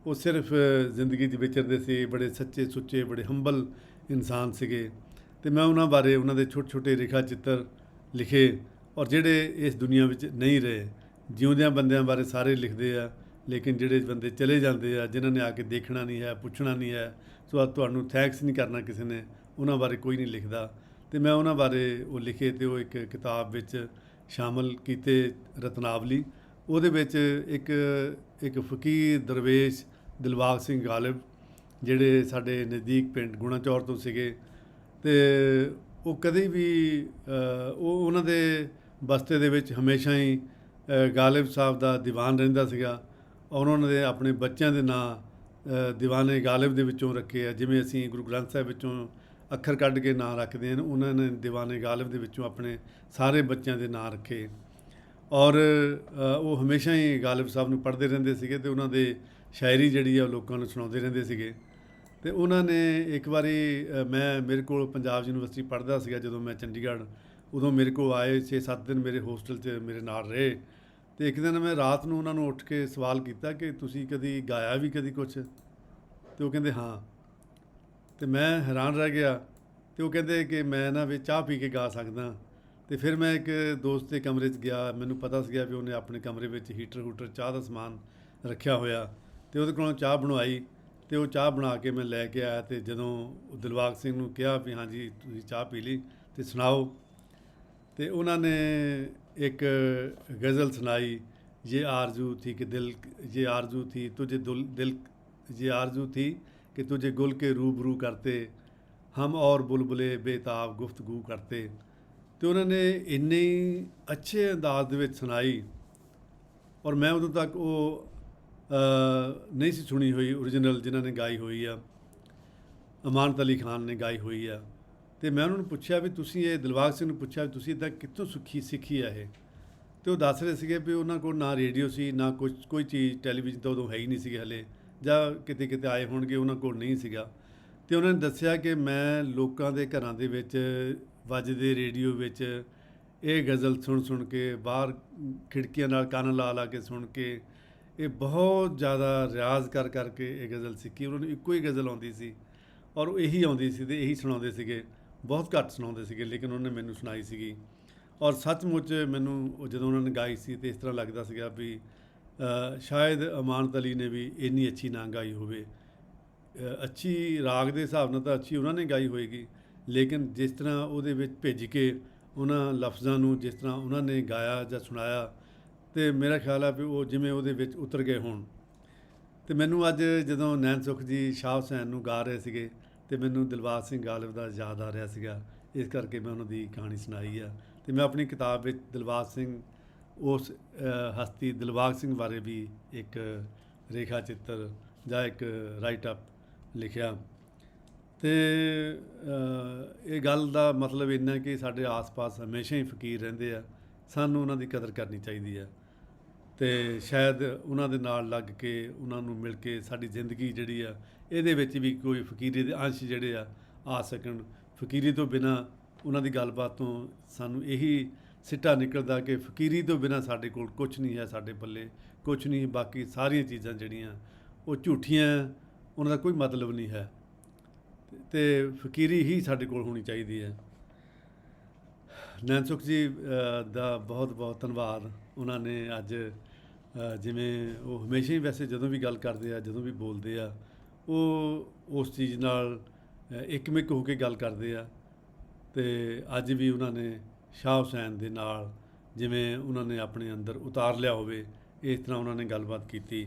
ਉਹ ਸਿਰਫ ਜ਼ਿੰਦਗੀ 'ਚ ਵਿਚਰਦੇ ਸੀ, ਬੜੇ ਸੱਚੇ ਸੁੱਚੇ, ਬੜੇ ਹੰਬਲ ਇਨਸਾਨ ਸੀਗੇ। ਅਤੇ ਮੈਂ ਉਹਨਾਂ ਬਾਰੇ, ਉਹਨਾਂ ਦੇ ਛੋਟੇ ਛੋਟੇ ਰੇਖਾ ਚਿੱਤਰ ਲਿਖੇ। ਔਰ ਜਿਹੜੇ ਇਸ ਦੁਨੀਆ ਵਿੱਚ ਨਹੀਂ ਰਹੇ, ਜਿਉਂਦਿਆਂ ਬੰਦਿਆਂ ਬਾਰੇ ਸਾਰੇ ਲਿਖਦੇ ਆ, ਲੇਕਿਨ ਜਿਹੜੇ ਬੰਦੇ ਚਲੇ ਜਾਂਦੇ ਆ, ਜਿਨ੍ਹਾਂ ਨੇ ਆ ਕੇ ਦੇਖਣਾ ਨਹੀਂ ਹੈ, ਪੁੱਛਣਾ ਨਹੀਂ ਹੈ, ਸੋ ਤੁਹਾਨੂੰ ਥੈਂਕਸ ਨਹੀਂ ਕਰਨਾ ਕਿਸੇ ਨੇ, ਉਹਨਾਂ ਬਾਰੇ ਕੋਈ ਨਹੀਂ ਲਿਖਦਾ। ਅਤੇ ਮੈਂ ਉਹਨਾਂ ਬਾਰੇ ਉਹ ਲਿਖੇ ਅਤੇ ਉਹ ਇੱਕ ਕਿਤਾਬ ਵਿੱਚ ਸ਼ਾਮਲ ਕੀਤੇ, ਰਤਨਾਵਲੀ। ਉਹਦੇ ਵਿੱਚ ਇੱਕ ਫਕੀਰ ਦਰਵੇਸ਼ ਦਿਲਬਾਗ ਸਿੰਘ ਗਾਲਿਬ, ਜਿਹੜੇ ਸਾਡੇ ਨਜ਼ਦੀਕ ਪਿੰਡ ਗੁਣਾਚੌਰ ਤੋਂ ਸੀਗੇ, ਅਤੇ ਉਹ ਕਦੇ ਵੀ ਉਹਨਾਂ ਦੇ ਬਸਤੇ ਦੇ ਵਿੱਚ ਹਮੇਸ਼ਾ ਹੀ ਗਾਲਿਬ ਸਾਹਿਬ ਦਾ ਦੀਵਾਨ ਰਹਿੰਦਾ ਸੀਗਾ। ਔਰ ਉਹਨਾਂ ਦੇ ਆਪਣੇ ਬੱਚਿਆਂ ਦੇ ਨਾਂ ਦੀਵਾਨੇ ਗਾਲਿਬ ਦੇ ਵਿੱਚੋਂ ਰੱਖੇ ਆ। ਜਿਵੇਂ ਅਸੀਂ ਗੁਰੂ ਗ੍ਰੰਥ ਸਾਹਿਬ ਵਿੱਚੋਂ ਅੱਖਰ ਕੱਢ ਕੇ ਨਾਂ ਰੱਖਦੇ ਹਨ, ਉਹਨਾਂ ਨੇ ਦੀਵਾਨੇ ਗਾਲਿਬ ਦੇ ਵਿੱਚੋਂ ਆਪਣੇ ਸਾਰੇ ਬੱਚਿਆਂ ਦੇ ਨਾਂ ਰੱਖੇ। ਔਰ ਉਹ ਹਮੇਸ਼ਾ ਹੀ ਗਾਲਿਬ ਸਾਹਿਬ ਨੂੰ ਪੜ੍ਹਦੇ ਰਹਿੰਦੇ ਸੀਗੇ ਅਤੇ ਉਹਨਾਂ ਦੇ ਸ਼ਾਇਰੀ ਜਿਹੜੀ ਆ ਉਹ ਲੋਕਾਂ ਨੂੰ ਸੁਣਾਉਂਦੇ ਰਹਿੰਦੇ ਸੀਗੇ। ਅਤੇ ਉਹਨਾਂ ਨੇ ਇੱਕ ਵਾਰੀ ਮੇਰੇ ਕੋਲ ਪੰਜਾਬ ਯੂਨੀਵਰਸਿਟੀ ਪੜ੍ਹਦਾ ਸੀਗਾ ਜਦੋਂ ਮੈਂ ਚੰਡੀਗੜ੍ਹ, ਉਦੋਂ ਮੇਰੇ ਕੋਲ ਆਏ 6-7 ਦਿਨ ਮੇਰੇ ਹੋਸਟਲ 'ਚ ਮੇਰੇ ਨਾਲ ਰਹੇ। ਅਤੇ ਇੱਕ ਦਿਨ ਮੈਂ ਰਾਤ ਨੂੰ ਉਹਨਾਂ ਨੂੰ ਉੱਠ ਕੇ ਸਵਾਲ ਕੀਤਾ ਕਿ ਤੁਸੀਂ ਕਦੀ ਗਾਇਆ ਵੀ ਕਦੀ ਕੁਛ? ਅਤੇ ਉਹ ਕਹਿੰਦੇ ਹਾਂ। ਅਤੇ ਮੈਂ ਹੈਰਾਨ ਰਹਿ ਗਿਆ। ਅਤੇ ਉਹ ਕਹਿੰਦੇ ਕਿ ਮੈਂ ਨਾ ਵੀ ਚਾਹ ਪੀ ਕੇ ਗਾ ਸਕਦਾ। ਅਤੇ ਫਿਰ ਮੈਂ ਇੱਕ ਦੋਸਤ ਦੇ ਕਮਰੇ 'ਚ ਗਿਆ। ਮੈਨੂੰ ਪਤਾ ਸੀਗਾ ਵੀ ਉਹਨੇ ਆਪਣੇ ਕਮਰੇ ਵਿੱਚ ਹੀਟਰ ਚਾਹ ਦਾ ਸਮਾਨ ਰੱਖਿਆ ਹੋਇਆ, ਅਤੇ ਉਹਦੇ ਕੋਲੋਂ ਚਾਹ ਬਣਵਾਈ ਅਤੇ ਉਹ ਚਾਹ ਬਣਾ ਕੇ ਮੈਂ ਲੈ ਕੇ ਆਇਆ। ਅਤੇ ਜਦੋਂ ਦਿਲਬਾਗ ਸਿੰਘ ਨੂੰ ਕਿਹਾ ਵੀ ਹਾਂਜੀ ਤੁਸੀਂ ਚਾਹ ਪੀ ਲਈ ਅਤੇ ਸੁਣਾਓ, ਅਤੇ ਉਹਨਾਂ ਨੇ ਇੱਕ ਗਜ਼ਲ ਸੁਣਾਈ, ये आरज़ू थी कि दिल, ये आरज़ू थी तुझे दिल, ये आरज़ू थी कि तुझे गुल के रूबरू करते, हम और बुलबुले बेताब गुफ्तगू करते। ਤੇ ਉਹਨਾਂ ਨੇ ਇੰਨੇ ਅੱਛੇ ਅੰਦਾਜ਼ ਦੇ ਵਿੱਚ ਸੁਣਾਈ, ਔਰ ਮੈਂ ਉਦੋਂ ਤੱਕ ਉਹ ਨਹੀਂ ਸੀ ਸੁਣੀ ਹੋਈ ਓਰੀਜਨਲ ਜਿਨ੍ਹਾਂ ਨੇ ਗਾਈ ਹੋਈ ਆ, ਅਮਾਨਤ ਅਲੀ ਖਾਨ ਨੇ ਗਾਈ ਹੋਈ ਆ। ਅਤੇ ਮੈਂ ਉਹਨਾਂ ਨੂੰ ਪੁੱਛਿਆ ਵੀ ਤੁਸੀਂ ਇਹ ਦਿਲਬਾਗ ਸਿੰਘ ਨੂੰ ਪੁੱਛਿਆ ਵੀ ਤੁਸੀਂ ਇੱਦਾਂ ਕਿੱਥੋਂ ਸਿੱਖੀ ਆ ਇਹ? ਅਤੇ ਉਹ ਦੱਸ ਰਹੇ ਸੀਗੇ ਵੀ ਉਹਨਾਂ ਕੋਲ ਨਾ ਰੇਡੀਓ ਸੀ, ਨਾ ਕੋਈ ਚੀਜ਼, ਟੈਲੀਵਿਜ਼ਨ ਤਾਂ ਉਦੋਂ ਹੈ ਹੀ ਨਹੀਂ ਸੀਗੇ ਹਲੇ, ਜਾਂ ਕਿਤੇ ਕਿਤੇ ਆਏ ਹੋਣਗੇ, ਉਹਨਾਂ ਕੋਲ ਨਹੀਂ ਸੀਗਾ। ਅਤੇ ਉਹਨਾਂ ਨੇ ਦੱਸਿਆ ਕਿ ਮੈਂ ਲੋਕਾਂ ਦੇ ਘਰਾਂ ਦੇ ਵਿੱਚ ਵੱਜਦੇ ਰੇਡੀਓ ਵਿੱਚ ਇਹ ਗਜ਼ਲ ਸੁਣ ਕੇ, ਬਾਹਰ ਖਿੜਕੀਆਂ ਨਾਲ ਕੰਨ ਲਾ ਕੇ ਸੁਣ ਕੇ, ਇਹ ਬਹੁਤ ਜ਼ਿਆਦਾ ਰਿਆਜ਼ ਕਰਕੇ ਇਹ ਗਜ਼ਲ ਸਿੱਖੀ। ਉਹਨਾਂ ਨੂੰ ਇੱਕੋ ਹੀ ਗਜ਼ਲ ਆਉਂਦੀ ਸੀ, ਔਰ ਉਹ ਇਹੀ ਆਉਂਦੀ ਸੀ ਅਤੇ ਇਹੀ ਸੁਣਾਉਂਦੇ ਸੀਗੇ, ਬਹੁਤ ਘੱਟ ਸੁਣਾਉਂਦੇ ਸੀਗੇ, ਲੇਕਿਨ ਉਹਨਾਂ ਨੇ ਮੈਨੂੰ ਸੁਣਾਈ ਸੀਗੀ। ਔਰ ਸੱਚਮੁੱਚ ਮੈਨੂੰ ਉਹ ਜਦੋਂ ਉਹਨਾਂ ਨੇ ਗਾਈ ਸੀ ਅਤੇ ਇਸ ਤਰ੍ਹਾਂ ਲੱਗਦਾ ਸੀਗਾ ਵੀ ਸ਼ਾਇਦ ਅਮਾਨਤ ਅਲੀ ਨੇ ਵੀ ਇੰਨੀ ਅੱਛੀ ਨਾ ਗਾਈ ਹੋਵੇ। ਅੱਛੀ ਰਾਗ ਦੇ ਹਿਸਾਬ ਨਾਲ ਤਾਂ ਅੱਛੀ ਉਹਨਾਂ ਨੇ ਗਾਈ ਹੋਏਗੀ, ਲੇਕਿਨ ਜਿਸ ਤਰ੍ਹਾਂ ਉਹਦੇ ਵਿੱਚ ਭਿੱਜ ਕੇ ਉਹਨਾਂ ਲਫ਼ਜ਼ਾਂ ਨੂੰ ਜਿਸ ਤਰ੍ਹਾਂ ਉਹਨਾਂ ਨੇ ਗਾਇਆ ਜਾਂ ਸੁਣਾਇਆ, ਅਤੇ ਮੇਰਾ ਖਿਆਲ ਹੈ ਵੀ ਉਹ ਜਿਵੇਂ ਉਹਦੇ ਵਿੱਚ ਉਤਰ ਗਏ ਹੋਣ। ਅਤੇ ਮੈਨੂੰ ਅੱਜ ਜਦੋਂ ਨੈਣ ਸੁੱਖ ਜੀ ਸ਼ਾਹ ਹੁਸੈਨ ਨੂੰ ਗਾ ਰਹੇ ਸੀਗੇ, ਅਤੇ ਮੈਨੂੰ ਦਿਲਬਾਗ ਸਿੰਘ ਗਾਲਿਬ ਦਾ ਯਾਦ ਆ ਰਿਹਾ ਸੀਗਾ, ਇਸ ਕਰਕੇ ਮੈਂ ਉਹਨਾਂ ਦੀ ਕਹਾਣੀ ਸੁਣਾਈ ਆ। ਅਤੇ ਮੈਂ ਆਪਣੀ ਕਿਤਾਬ ਵਿੱਚ ਦਿਲਬਾਗ ਸਿੰਘ, ਉਸ ਹਸਤੀ ਦਿਲਬਾਗ ਸਿੰਘ ਬਾਰੇ ਵੀ ਇੱਕ ਰੇਖਾ ਚਿੱਤਰ ਜਾਂ ਇੱਕ ਰਾਈਟ ਅਪ ਲਿਖਿਆ। ਅਤੇ ਇਹ ਗੱਲ ਦਾ ਮਤਲਬ ਇੰਨਾ ਕਿ ਸਾਡੇ ਆਸ-ਪਾਸ ਹਮੇਸ਼ਾ ਹੀ ਫਕੀਰ ਰਹਿੰਦੇ ਆ, ਸਾਨੂੰ ਉਹਨਾਂ ਦੀ ਕਦਰ ਕਰਨੀ ਚਾਹੀਦੀ ਆ, ਅਤੇ ਸ਼ਾਇਦ ਉਹਨਾਂ ਦੇ ਨਾਲ ਲੱਗ ਕੇ, ਉਹਨਾਂ ਨੂੰ ਮਿਲ ਕੇ ਸਾਡੀ ਜ਼ਿੰਦਗੀ ਜਿਹੜੀ ਆ ਇਹਦੇ ਵਿੱਚ ਵੀ ਕੋਈ ਫਕੀਰੀ ਦੇ ਅੰਸ਼ ਜਿਹੜੇ ਆ ਸਕਣ। ਫਕੀਰੀ ਤੋਂ ਬਿਨਾਂ, ਉਹਨਾਂ ਦੀ ਗੱਲਬਾਤ ਤੋਂ ਸਾਨੂੰ ਇਹੀ ਸਿੱਟਾ ਨਿਕਲਦਾ ਕਿ ਫਕੀਰੀ ਤੋਂ ਬਿਨਾਂ ਸਾਡੇ ਕੋਲ ਕੁਛ ਨਹੀਂ ਹੈ, ਸਾਡੇ ਪੱਲੇ ਕੁਛ ਨਹੀਂ, ਬਾਕੀ ਸਾਰੀਆਂ ਚੀਜ਼ਾਂ ਜਿਹੜੀਆਂ ਉਹ ਝੂਠੀਆਂ, ਉਹਨਾਂ ਦਾ ਕੋਈ ਮਤਲਬ ਨਹੀਂ ਹੈ, ਅਤੇ ਫਕੀਰੀ ਹੀ ਸਾਡੇ ਕੋਲ ਹੋਣੀ ਚਾਹੀਦੀ ਹੈ। ਨੈਣ ਸੁੱਖ ਜੀ ਦਾ ਬਹੁਤ ਬਹੁਤ ਧੰਨਵਾਦ। ਉਹਨਾਂ ਨੇ ਅੱਜ ਜਿਵੇਂ ਉਹ ਹਮੇਸ਼ਾ ਹੀ ਵੈਸੇ ਜਦੋਂ ਵੀ ਗੱਲ ਕਰਦੇ ਆ, ਜਦੋਂ ਵੀ ਬੋਲਦੇ ਆ, ਉਹ ਉਸ ਚੀਜ਼ ਨਾਲ ਇੱਕਮਿਕ ਹੋ ਕੇ ਗੱਲ ਕਰਦੇ ਆ। ਅਤੇ ਅੱਜ ਵੀ ਉਹਨਾਂ ਨੇ ਸ਼ਾਹ ਹੁਸੈਨ ਦੇ ਨਾਲ ਜਿਵੇਂ ਉਹਨਾਂ ਨੇ ਆਪਣੇ ਅੰਦਰ ਉਤਾਰ ਲਿਆ ਹੋਵੇ, ਇਸ ਤਰ੍ਹਾਂ ਉਹਨਾਂ ਨੇ ਗੱਲਬਾਤ ਕੀਤੀ,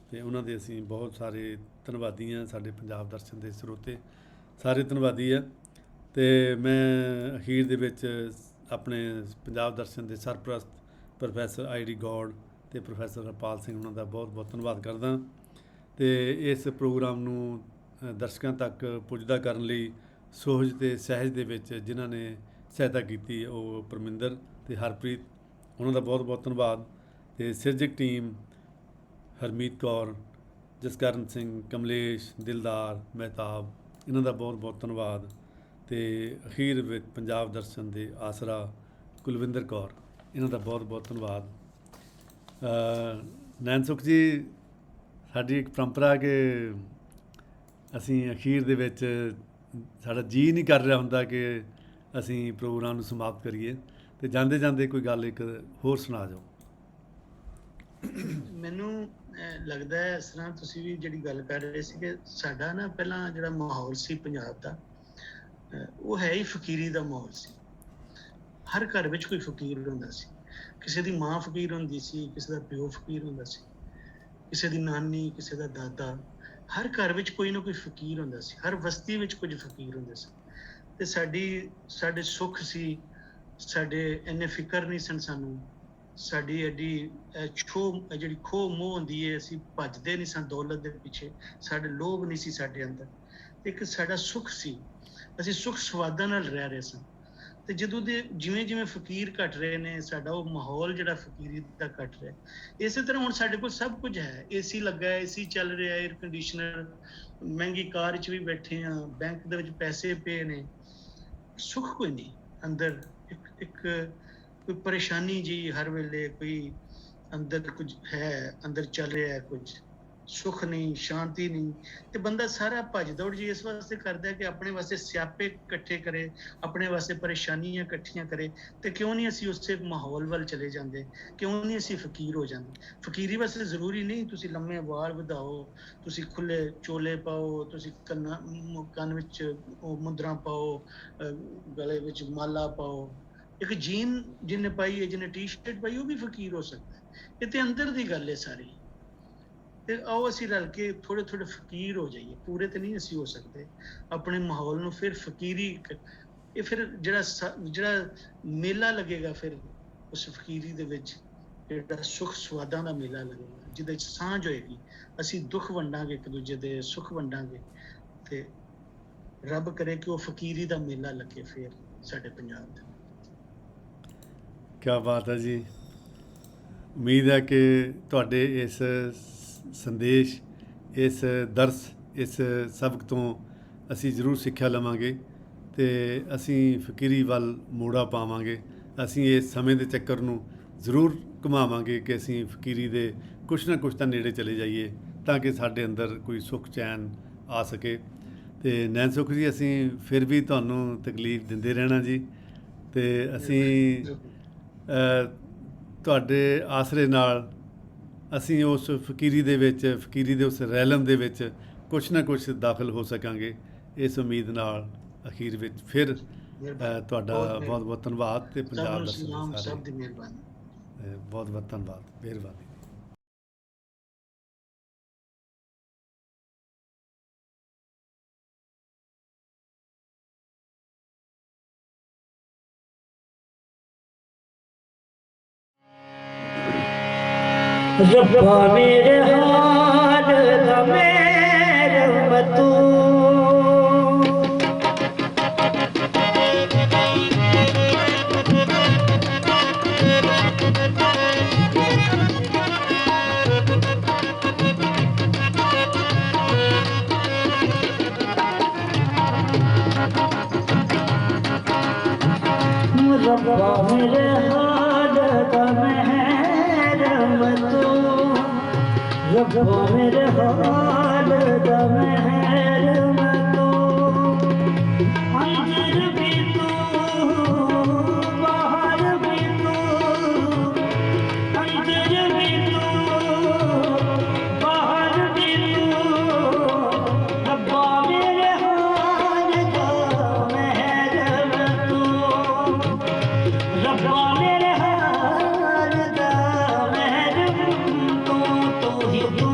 ਅਤੇ ਉਹਨਾਂ ਦੇ ਅਸੀਂ ਬਹੁਤ ਸਾਰੇ ਧੰਨਵਾਦੀ ਹਾਂ। ਸਾਡੇ ਪੰਜਾਬ ਦਰਸ਼ਨ ਦੇ ਸਰੋਤੇ ਸਾਰੇ ਧੰਨਵਾਦੀ ਆ। ਅਤੇ ਮੈਂ ਅਖੀਰ ਦੇ ਵਿੱਚ ਆਪਣੇ ਪੰਜਾਬ ਦਰਸ਼ਨ ਦੇ ਸਰਪ੍ਰਸਤ ਪ੍ਰੋਫੈਸਰ ID ਗੌਡ ਅਤੇ ਪ੍ਰੋਫੈਸਰ ਹਰਪਾਲ ਸਿੰਘ ਉਹਨਾਂ ਦਾ ਬਹੁਤ ਬਹੁਤ ਧੰਨਵਾਦ ਕਰਦਾ। ਅਤੇ ਇਸ ਪ੍ਰੋਗਰਾਮ ਨੂੰ ਦਰਸ਼ਕਾਂ ਤੱਕ ਪੁੱਜਦਾ ਕਰਨ ਲਈ ਸੋਹਜ ਅਤੇ ਸਹਿਜ ਦੇ ਵਿੱਚ ਜਿਨ੍ਹਾਂ ਨੇ ਸਹਾਇਤਾ ਕੀਤੀ, ਉਹ ਪਰਮਿੰਦਰ ਅਤੇ ਹਰਪ੍ਰੀਤ, ਉਹਨਾਂ ਦਾ ਬਹੁਤ ਬਹੁਤ ਧੰਨਵਾਦ। ਅਤੇ ਸਿਰਜਕ ਟੀਮ ਹਰਮੀਤ ਕੌਰ, ਜਸਕਰਨ ਸਿੰਘ, ਕਮਲੇਸ਼, ਦਿਲਦਾਰ, ਮਹਿਤਾਬ, ਇਹਨਾਂ ਦਾ ਬਹੁਤ ਬਹੁਤ ਧੰਨਵਾਦ। ਅਤੇ ਅਖੀਰ ਵਿੱਚ ਪੰਜਾਬ ਦਰਸ਼ਨ ਦੇ ਆਸਰਾ ਕੁਲਵਿੰਦਰ ਕੌਰ, ਇਹਨਾਂ ਦਾ ਬਹੁਤ ਬਹੁਤ ਧੰਨਵਾਦ। ਨੈਣ ਸੁੱਖ ਜੀ, ਸਾਡੀ ਇੱਕ ਪਰੰਪਰਾ ਕਿ ਅਸੀਂ ਅਖੀਰ ਦੇ ਵਿੱਚ ਸਾਡਾ ਜੀਅ ਨਹੀਂ ਕਰ ਰਿਹਾ ਹੁੰਦਾ ਕਿ ਅਸੀਂ ਪ੍ਰੋਗਰਾਮ ਨੂੰ ਸਮਾਪਤ ਕਰੀਏ, ਅਤੇ ਜਾਂਦੇ ਜਾਂਦੇ ਕੋਈ ਗੱਲ ਇੱਕ ਹੋਰ ਸੁਣਾ ਜਾਓ। ਮੈਨੂੰ ਲੱਗਦਾ ਹੈ ਇਸ ਤਰ੍ਹਾਂ ਤੁਸੀਂ ਵੀ ਜਿਹੜੀ ਗੱਲ ਕਰ ਰਹੇ ਸੀ ਕਿ ਸਾਡਾ ਨਾ ਪਹਿਲਾਂ ਜਿਹੜਾ ਮਾਹੌਲ ਸੀ ਪੰਜਾਬ ਦਾ, ਉਹ ਹੈ ਹੀ ਫਕੀਰੀ ਦਾ ਮਾਹੌਲ ਸੀ। ਹਰ ਘਰ ਵਿੱਚ ਕੋਈ ਫਕੀਰ ਹੁੰਦਾ ਸੀ, ਕਿਸੇ ਦੀ ਮਾਂ ਫਕੀਰ ਹੁੰਦੀ ਸੀ, ਕਿਸੇ ਦਾ ਪਿਓ ਫਕੀਰ ਹੁੰਦਾ ਸੀ, ਕਿਸੇ ਦੀ ਨਾਨੀ, ਕਿਸੇ ਦਾ ਦਾਦਾ, ਹਰ ਘਰ ਵਿੱਚ ਕੋਈ ਨਾ ਕੋਈ ਫਕੀਰ ਹੁੰਦਾ ਸੀ, ਹਰ ਬਸਤੀ ਵਿੱਚ ਕੁਝ ਫਕੀਰ ਹੁੰਦੇ ਸੀ। ਅਤੇ ਸਾਡੇ ਸੁੱਖ ਸੀ, ਸਾਡੇ ਇੰਨੇ ਫਿਕਰ ਨਹੀਂ ਸਨ ਸਾਨੂੰ, ਸਾਡੀ ਐਡੀ ਜਿਹੜੀ ਖੋਹ ਮੋਹ ਹੁੰਦੀ ਹੈ, ਅਸੀਂ ਭੱਜਦੇ ਨਹੀਂ ਸਾਂ ਦੌਲਤ ਦੇ ਪਿੱਛੇ, ਸਾਡੇ ਲੋਭ ਨਹੀਂ ਸੀ ਸਾਡੇ ਅੰਦਰ, ਇੱਕ ਸਾਡਾ ਸੁੱਖ ਸੀ, ਅਸੀਂ ਸੁੱਖ ਸਵਾਦਾਂ ਨਾਲ ਰਹਿ ਰਹੇ ਸਾਂ। ਅਤੇ ਜਦੋਂ ਦੇ ਜਿਵੇਂ ਫਕੀਰ ਘਟ ਰਹੇ ਨੇ, ਸਾਡਾ ਉਹ ਮਾਹੌਲ ਜਿਹੜਾ ਫਕੀਰੀ ਦਾ ਘਟ ਰਿਹਾ। ਇਸੇ ਤਰ੍ਹਾਂ ਹੁਣ ਸਾਡੇ ਕੋਲ ਸਭ ਕੁਝ ਹੈ, AC ਲੱਗਾ ਹੈ, AC ਚੱਲ ਰਿਹਾ, ਏਅਰ ਕੰਡੀਸ਼ਨਰ, ਮਹਿੰਗੀ ਕਾਰ 'ਚ ਵੀ ਬੈਠੇ ਹਾਂ, ਬੈਂਕ ਦੇ ਵਿੱਚ ਪੈਸੇ ਪਏ ਨੇ, ਸੁੱਖ ਕੋਈ ਨਹੀਂ ਅੰਦਰ। ਇੱਕ ਕੋਈ ਪਰੇਸ਼ਾਨੀ ਜੀ ਹਰ ਵੇਲੇ, ਕੋਈ ਅੰਦਰ ਕੁਝ ਹੈ, ਅੰਦਰ ਚੱਲ ਰਿਹਾ ਹੈ ਕੁਝ, ਸੁੱਖ ਨਹੀਂ, ਸ਼ਾਂਤੀ ਨਹੀਂ। ਤੇ ਬੰਦਾ ਸਾਰਾ ਭੱਜ ਦੌੜ ਜੀ ਇਸ ਵਾਸਤੇ ਕਰਦਾ ਕਿ ਆਪਣੇ ਵਾਸਤੇ ਸਿਆਪੇ ਇਕੱਠੇ ਕਰੇ, ਆਪਣੇ ਵਾਸਤੇ ਪਰੇਸ਼ਾਨੀਆਂ ਇਕੱਠੀਆਂ ਕਰੇ। ਤੇ ਕਿਉਂ ਨਹੀਂ ਅਸੀਂ ਉਸੇ ਮਾਹੌਲ ਵੱਲ ਚਲੇ ਜਾਂਦੇ, ਕਿਉਂ ਨਹੀਂ ਅਸੀਂ ਫਕੀਰ ਹੋ ਜਾਂਦੇ। ਫਕੀਰੀ ਵਾਸਤੇ ਜ਼ਰੂਰੀ ਨਹੀਂ ਤੁਸੀਂ ਲੰਮੇ ਵਾਲ ਵਧਾਓ, ਤੁਸੀਂ ਖੁੱਲੇ ਚੋਲੇ ਪਾਓ, ਤੁਸੀਂ ਕੰਨ ਵਿੱਚ ਉਹ ਮੁੰਦਰਾਂ ਪਾਓ, ਗਲੇ ਵਿੱਚ ਮਾਲਾ ਪਾਓ। ਇੱਕ ਜੀਨ ਜਿਹਨੇ ਪਾਈ ਹੈ, ਜਿਹਨੇ ਟੀ-ਸ਼ਰਟ ਪਾਈ, ਉਹ ਵੀ ਫਕੀਰ ਹੋ ਸਕਦਾ। ਇਹ ਤੇ ਅੰਦਰ ਦੀ ਗੱਲ ਹੈ ਸਾਰੀ। ਤੇ ਆਓ ਅਸੀਂ ਰਲ ਕੇ ਥੋੜੇ ਥੋੜੇ ਫਕੀਰ ਹੋ ਜਾਈਏ। ਪੂਰੇ ਤੇ ਨਹੀਂ ਅਸੀਂ ਹੋ ਸਕਦੇ। ਆਪਣੇ ਮਾਹੌਲ ਨੂੰ ਫਿਰ ਫਕੀਰੀ ਇਹ ਫਿਰ ਜਿਹੜਾ ਮੇਲਾ ਲੱਗੇਗਾ, ਫਿਰ ਉਸ ਫਕੀਰੀ ਦੇ ਵਿੱਚ ਜਿਹੜਾ ਸੁੱਖ ਸਵਾਦਾਂ ਦਾ ਮੇਲਾ ਲੱਗੇਗਾ, ਜਿਹਦੇ 'ਚ ਸਾਂਝ ਹੋਏਗੀ। ਅਸੀਂ ਦੁੱਖ ਵੰਡਾਂਗੇ, ਇੱਕ ਦੂਜੇ ਦੇ ਸੁੱਖ ਵੰਡਾਂਗੇ, ਤੇ ਰੱਬ ਕਰੇ ਕਿ ਉਹ ਫਕੀਰੀ ਦਾ ਮੇਲਾ ਲੱਗੇ ਫਿਰ ਸਾਡੇ ਪੰਜਾਬ ਦੇ। ਕਿਆ ਬਾਤ ਹੈ ਜੀ। ਉਮੀਦ ਹੈ ਕਿ ਤੁਹਾਡੇ ਇਸ ਸੰਦੇਸ਼, ਇਸ ਦਰਸ, ਇਸ ਸਬਕ ਤੋਂ ਅਸੀਂ ਜ਼ਰੂਰ ਸਿੱਖਿਆ ਲਵਾਂਗੇ ਅਤੇ ਅਸੀਂ ਫਕੀਰੀ ਵੱਲ ਮੋੜਾ ਪਾਵਾਂਗੇ। ਅਸੀਂ ਇਸ ਸਮੇਂ ਦੇ ਚੱਕਰ ਨੂੰ ਜ਼ਰੂਰ ਘੁਮਾਵਾਂਗੇ ਕਿ ਅਸੀਂ ਫਕੀਰੀ ਦੇ ਕੁਛ ਨਾ ਕੁਛ ਤਾਂ ਨੇੜੇ ਚਲੇ ਜਾਈਏ, ਤਾਂ ਕਿ ਸਾਡੇ ਅੰਦਰ ਕੋਈ ਸੁੱਖ ਚੈਨ ਆ ਸਕੇ। ਅਤੇ ਨੈਣ ਸੁੱਖ ਜੀ, ਅਸੀਂ ਫਿਰ ਵੀ ਤੁਹਾਨੂੰ ਤਕਲੀਫ ਦਿੰਦੇ ਰਹਿਣਾ ਜੀ, ਅਤੇ ਅਸੀਂ ਤੁਹਾਡੇ ਆਸਰੇ ਨਾਲ ਅਸੀਂ ਉਸ ਫਕੀਰੀ ਦੇ ਵਿੱਚ, ਫਕੀਰੀ ਦੇ ਉਸ ਰੈਲਮ ਦੇ ਵਿੱਚ ਕੁਛ ਨਾ ਕੁਛ ਦਾਖਲ ਹੋ ਸਕਾਂਗੇ। ਇਸ ਉਮੀਦ ਨਾਲ ਅਖੀਰ ਵਿੱਚ ਫਿਰ ਤੁਹਾਡਾ ਬਹੁਤ ਬਹੁਤ ਧੰਨਵਾਦ ਅਤੇ ਪੰਜਾਬ ਦਾ ਸਭ ਦੀ ਮਿਹਰਬਾਨੀ। ਬਹੁਤ ਬਹੁਤ ਧੰਨਵਾਦ, ਮਿਹਰਬਾਨੀ। रब्बा मेरे हाल दा मेरे मतू रब्बा मेरे हाल दा मेरे मतू, रब्बा मेरे हाल दा मेरे मतू, अंदर भी तू बाहर भी तू, अंदर भी तू बाहर भी तू, रब्बा मेरे हाल दा मेरे मतू, रब्बा मेरे हाल दा मेरे तू, तू ही तू।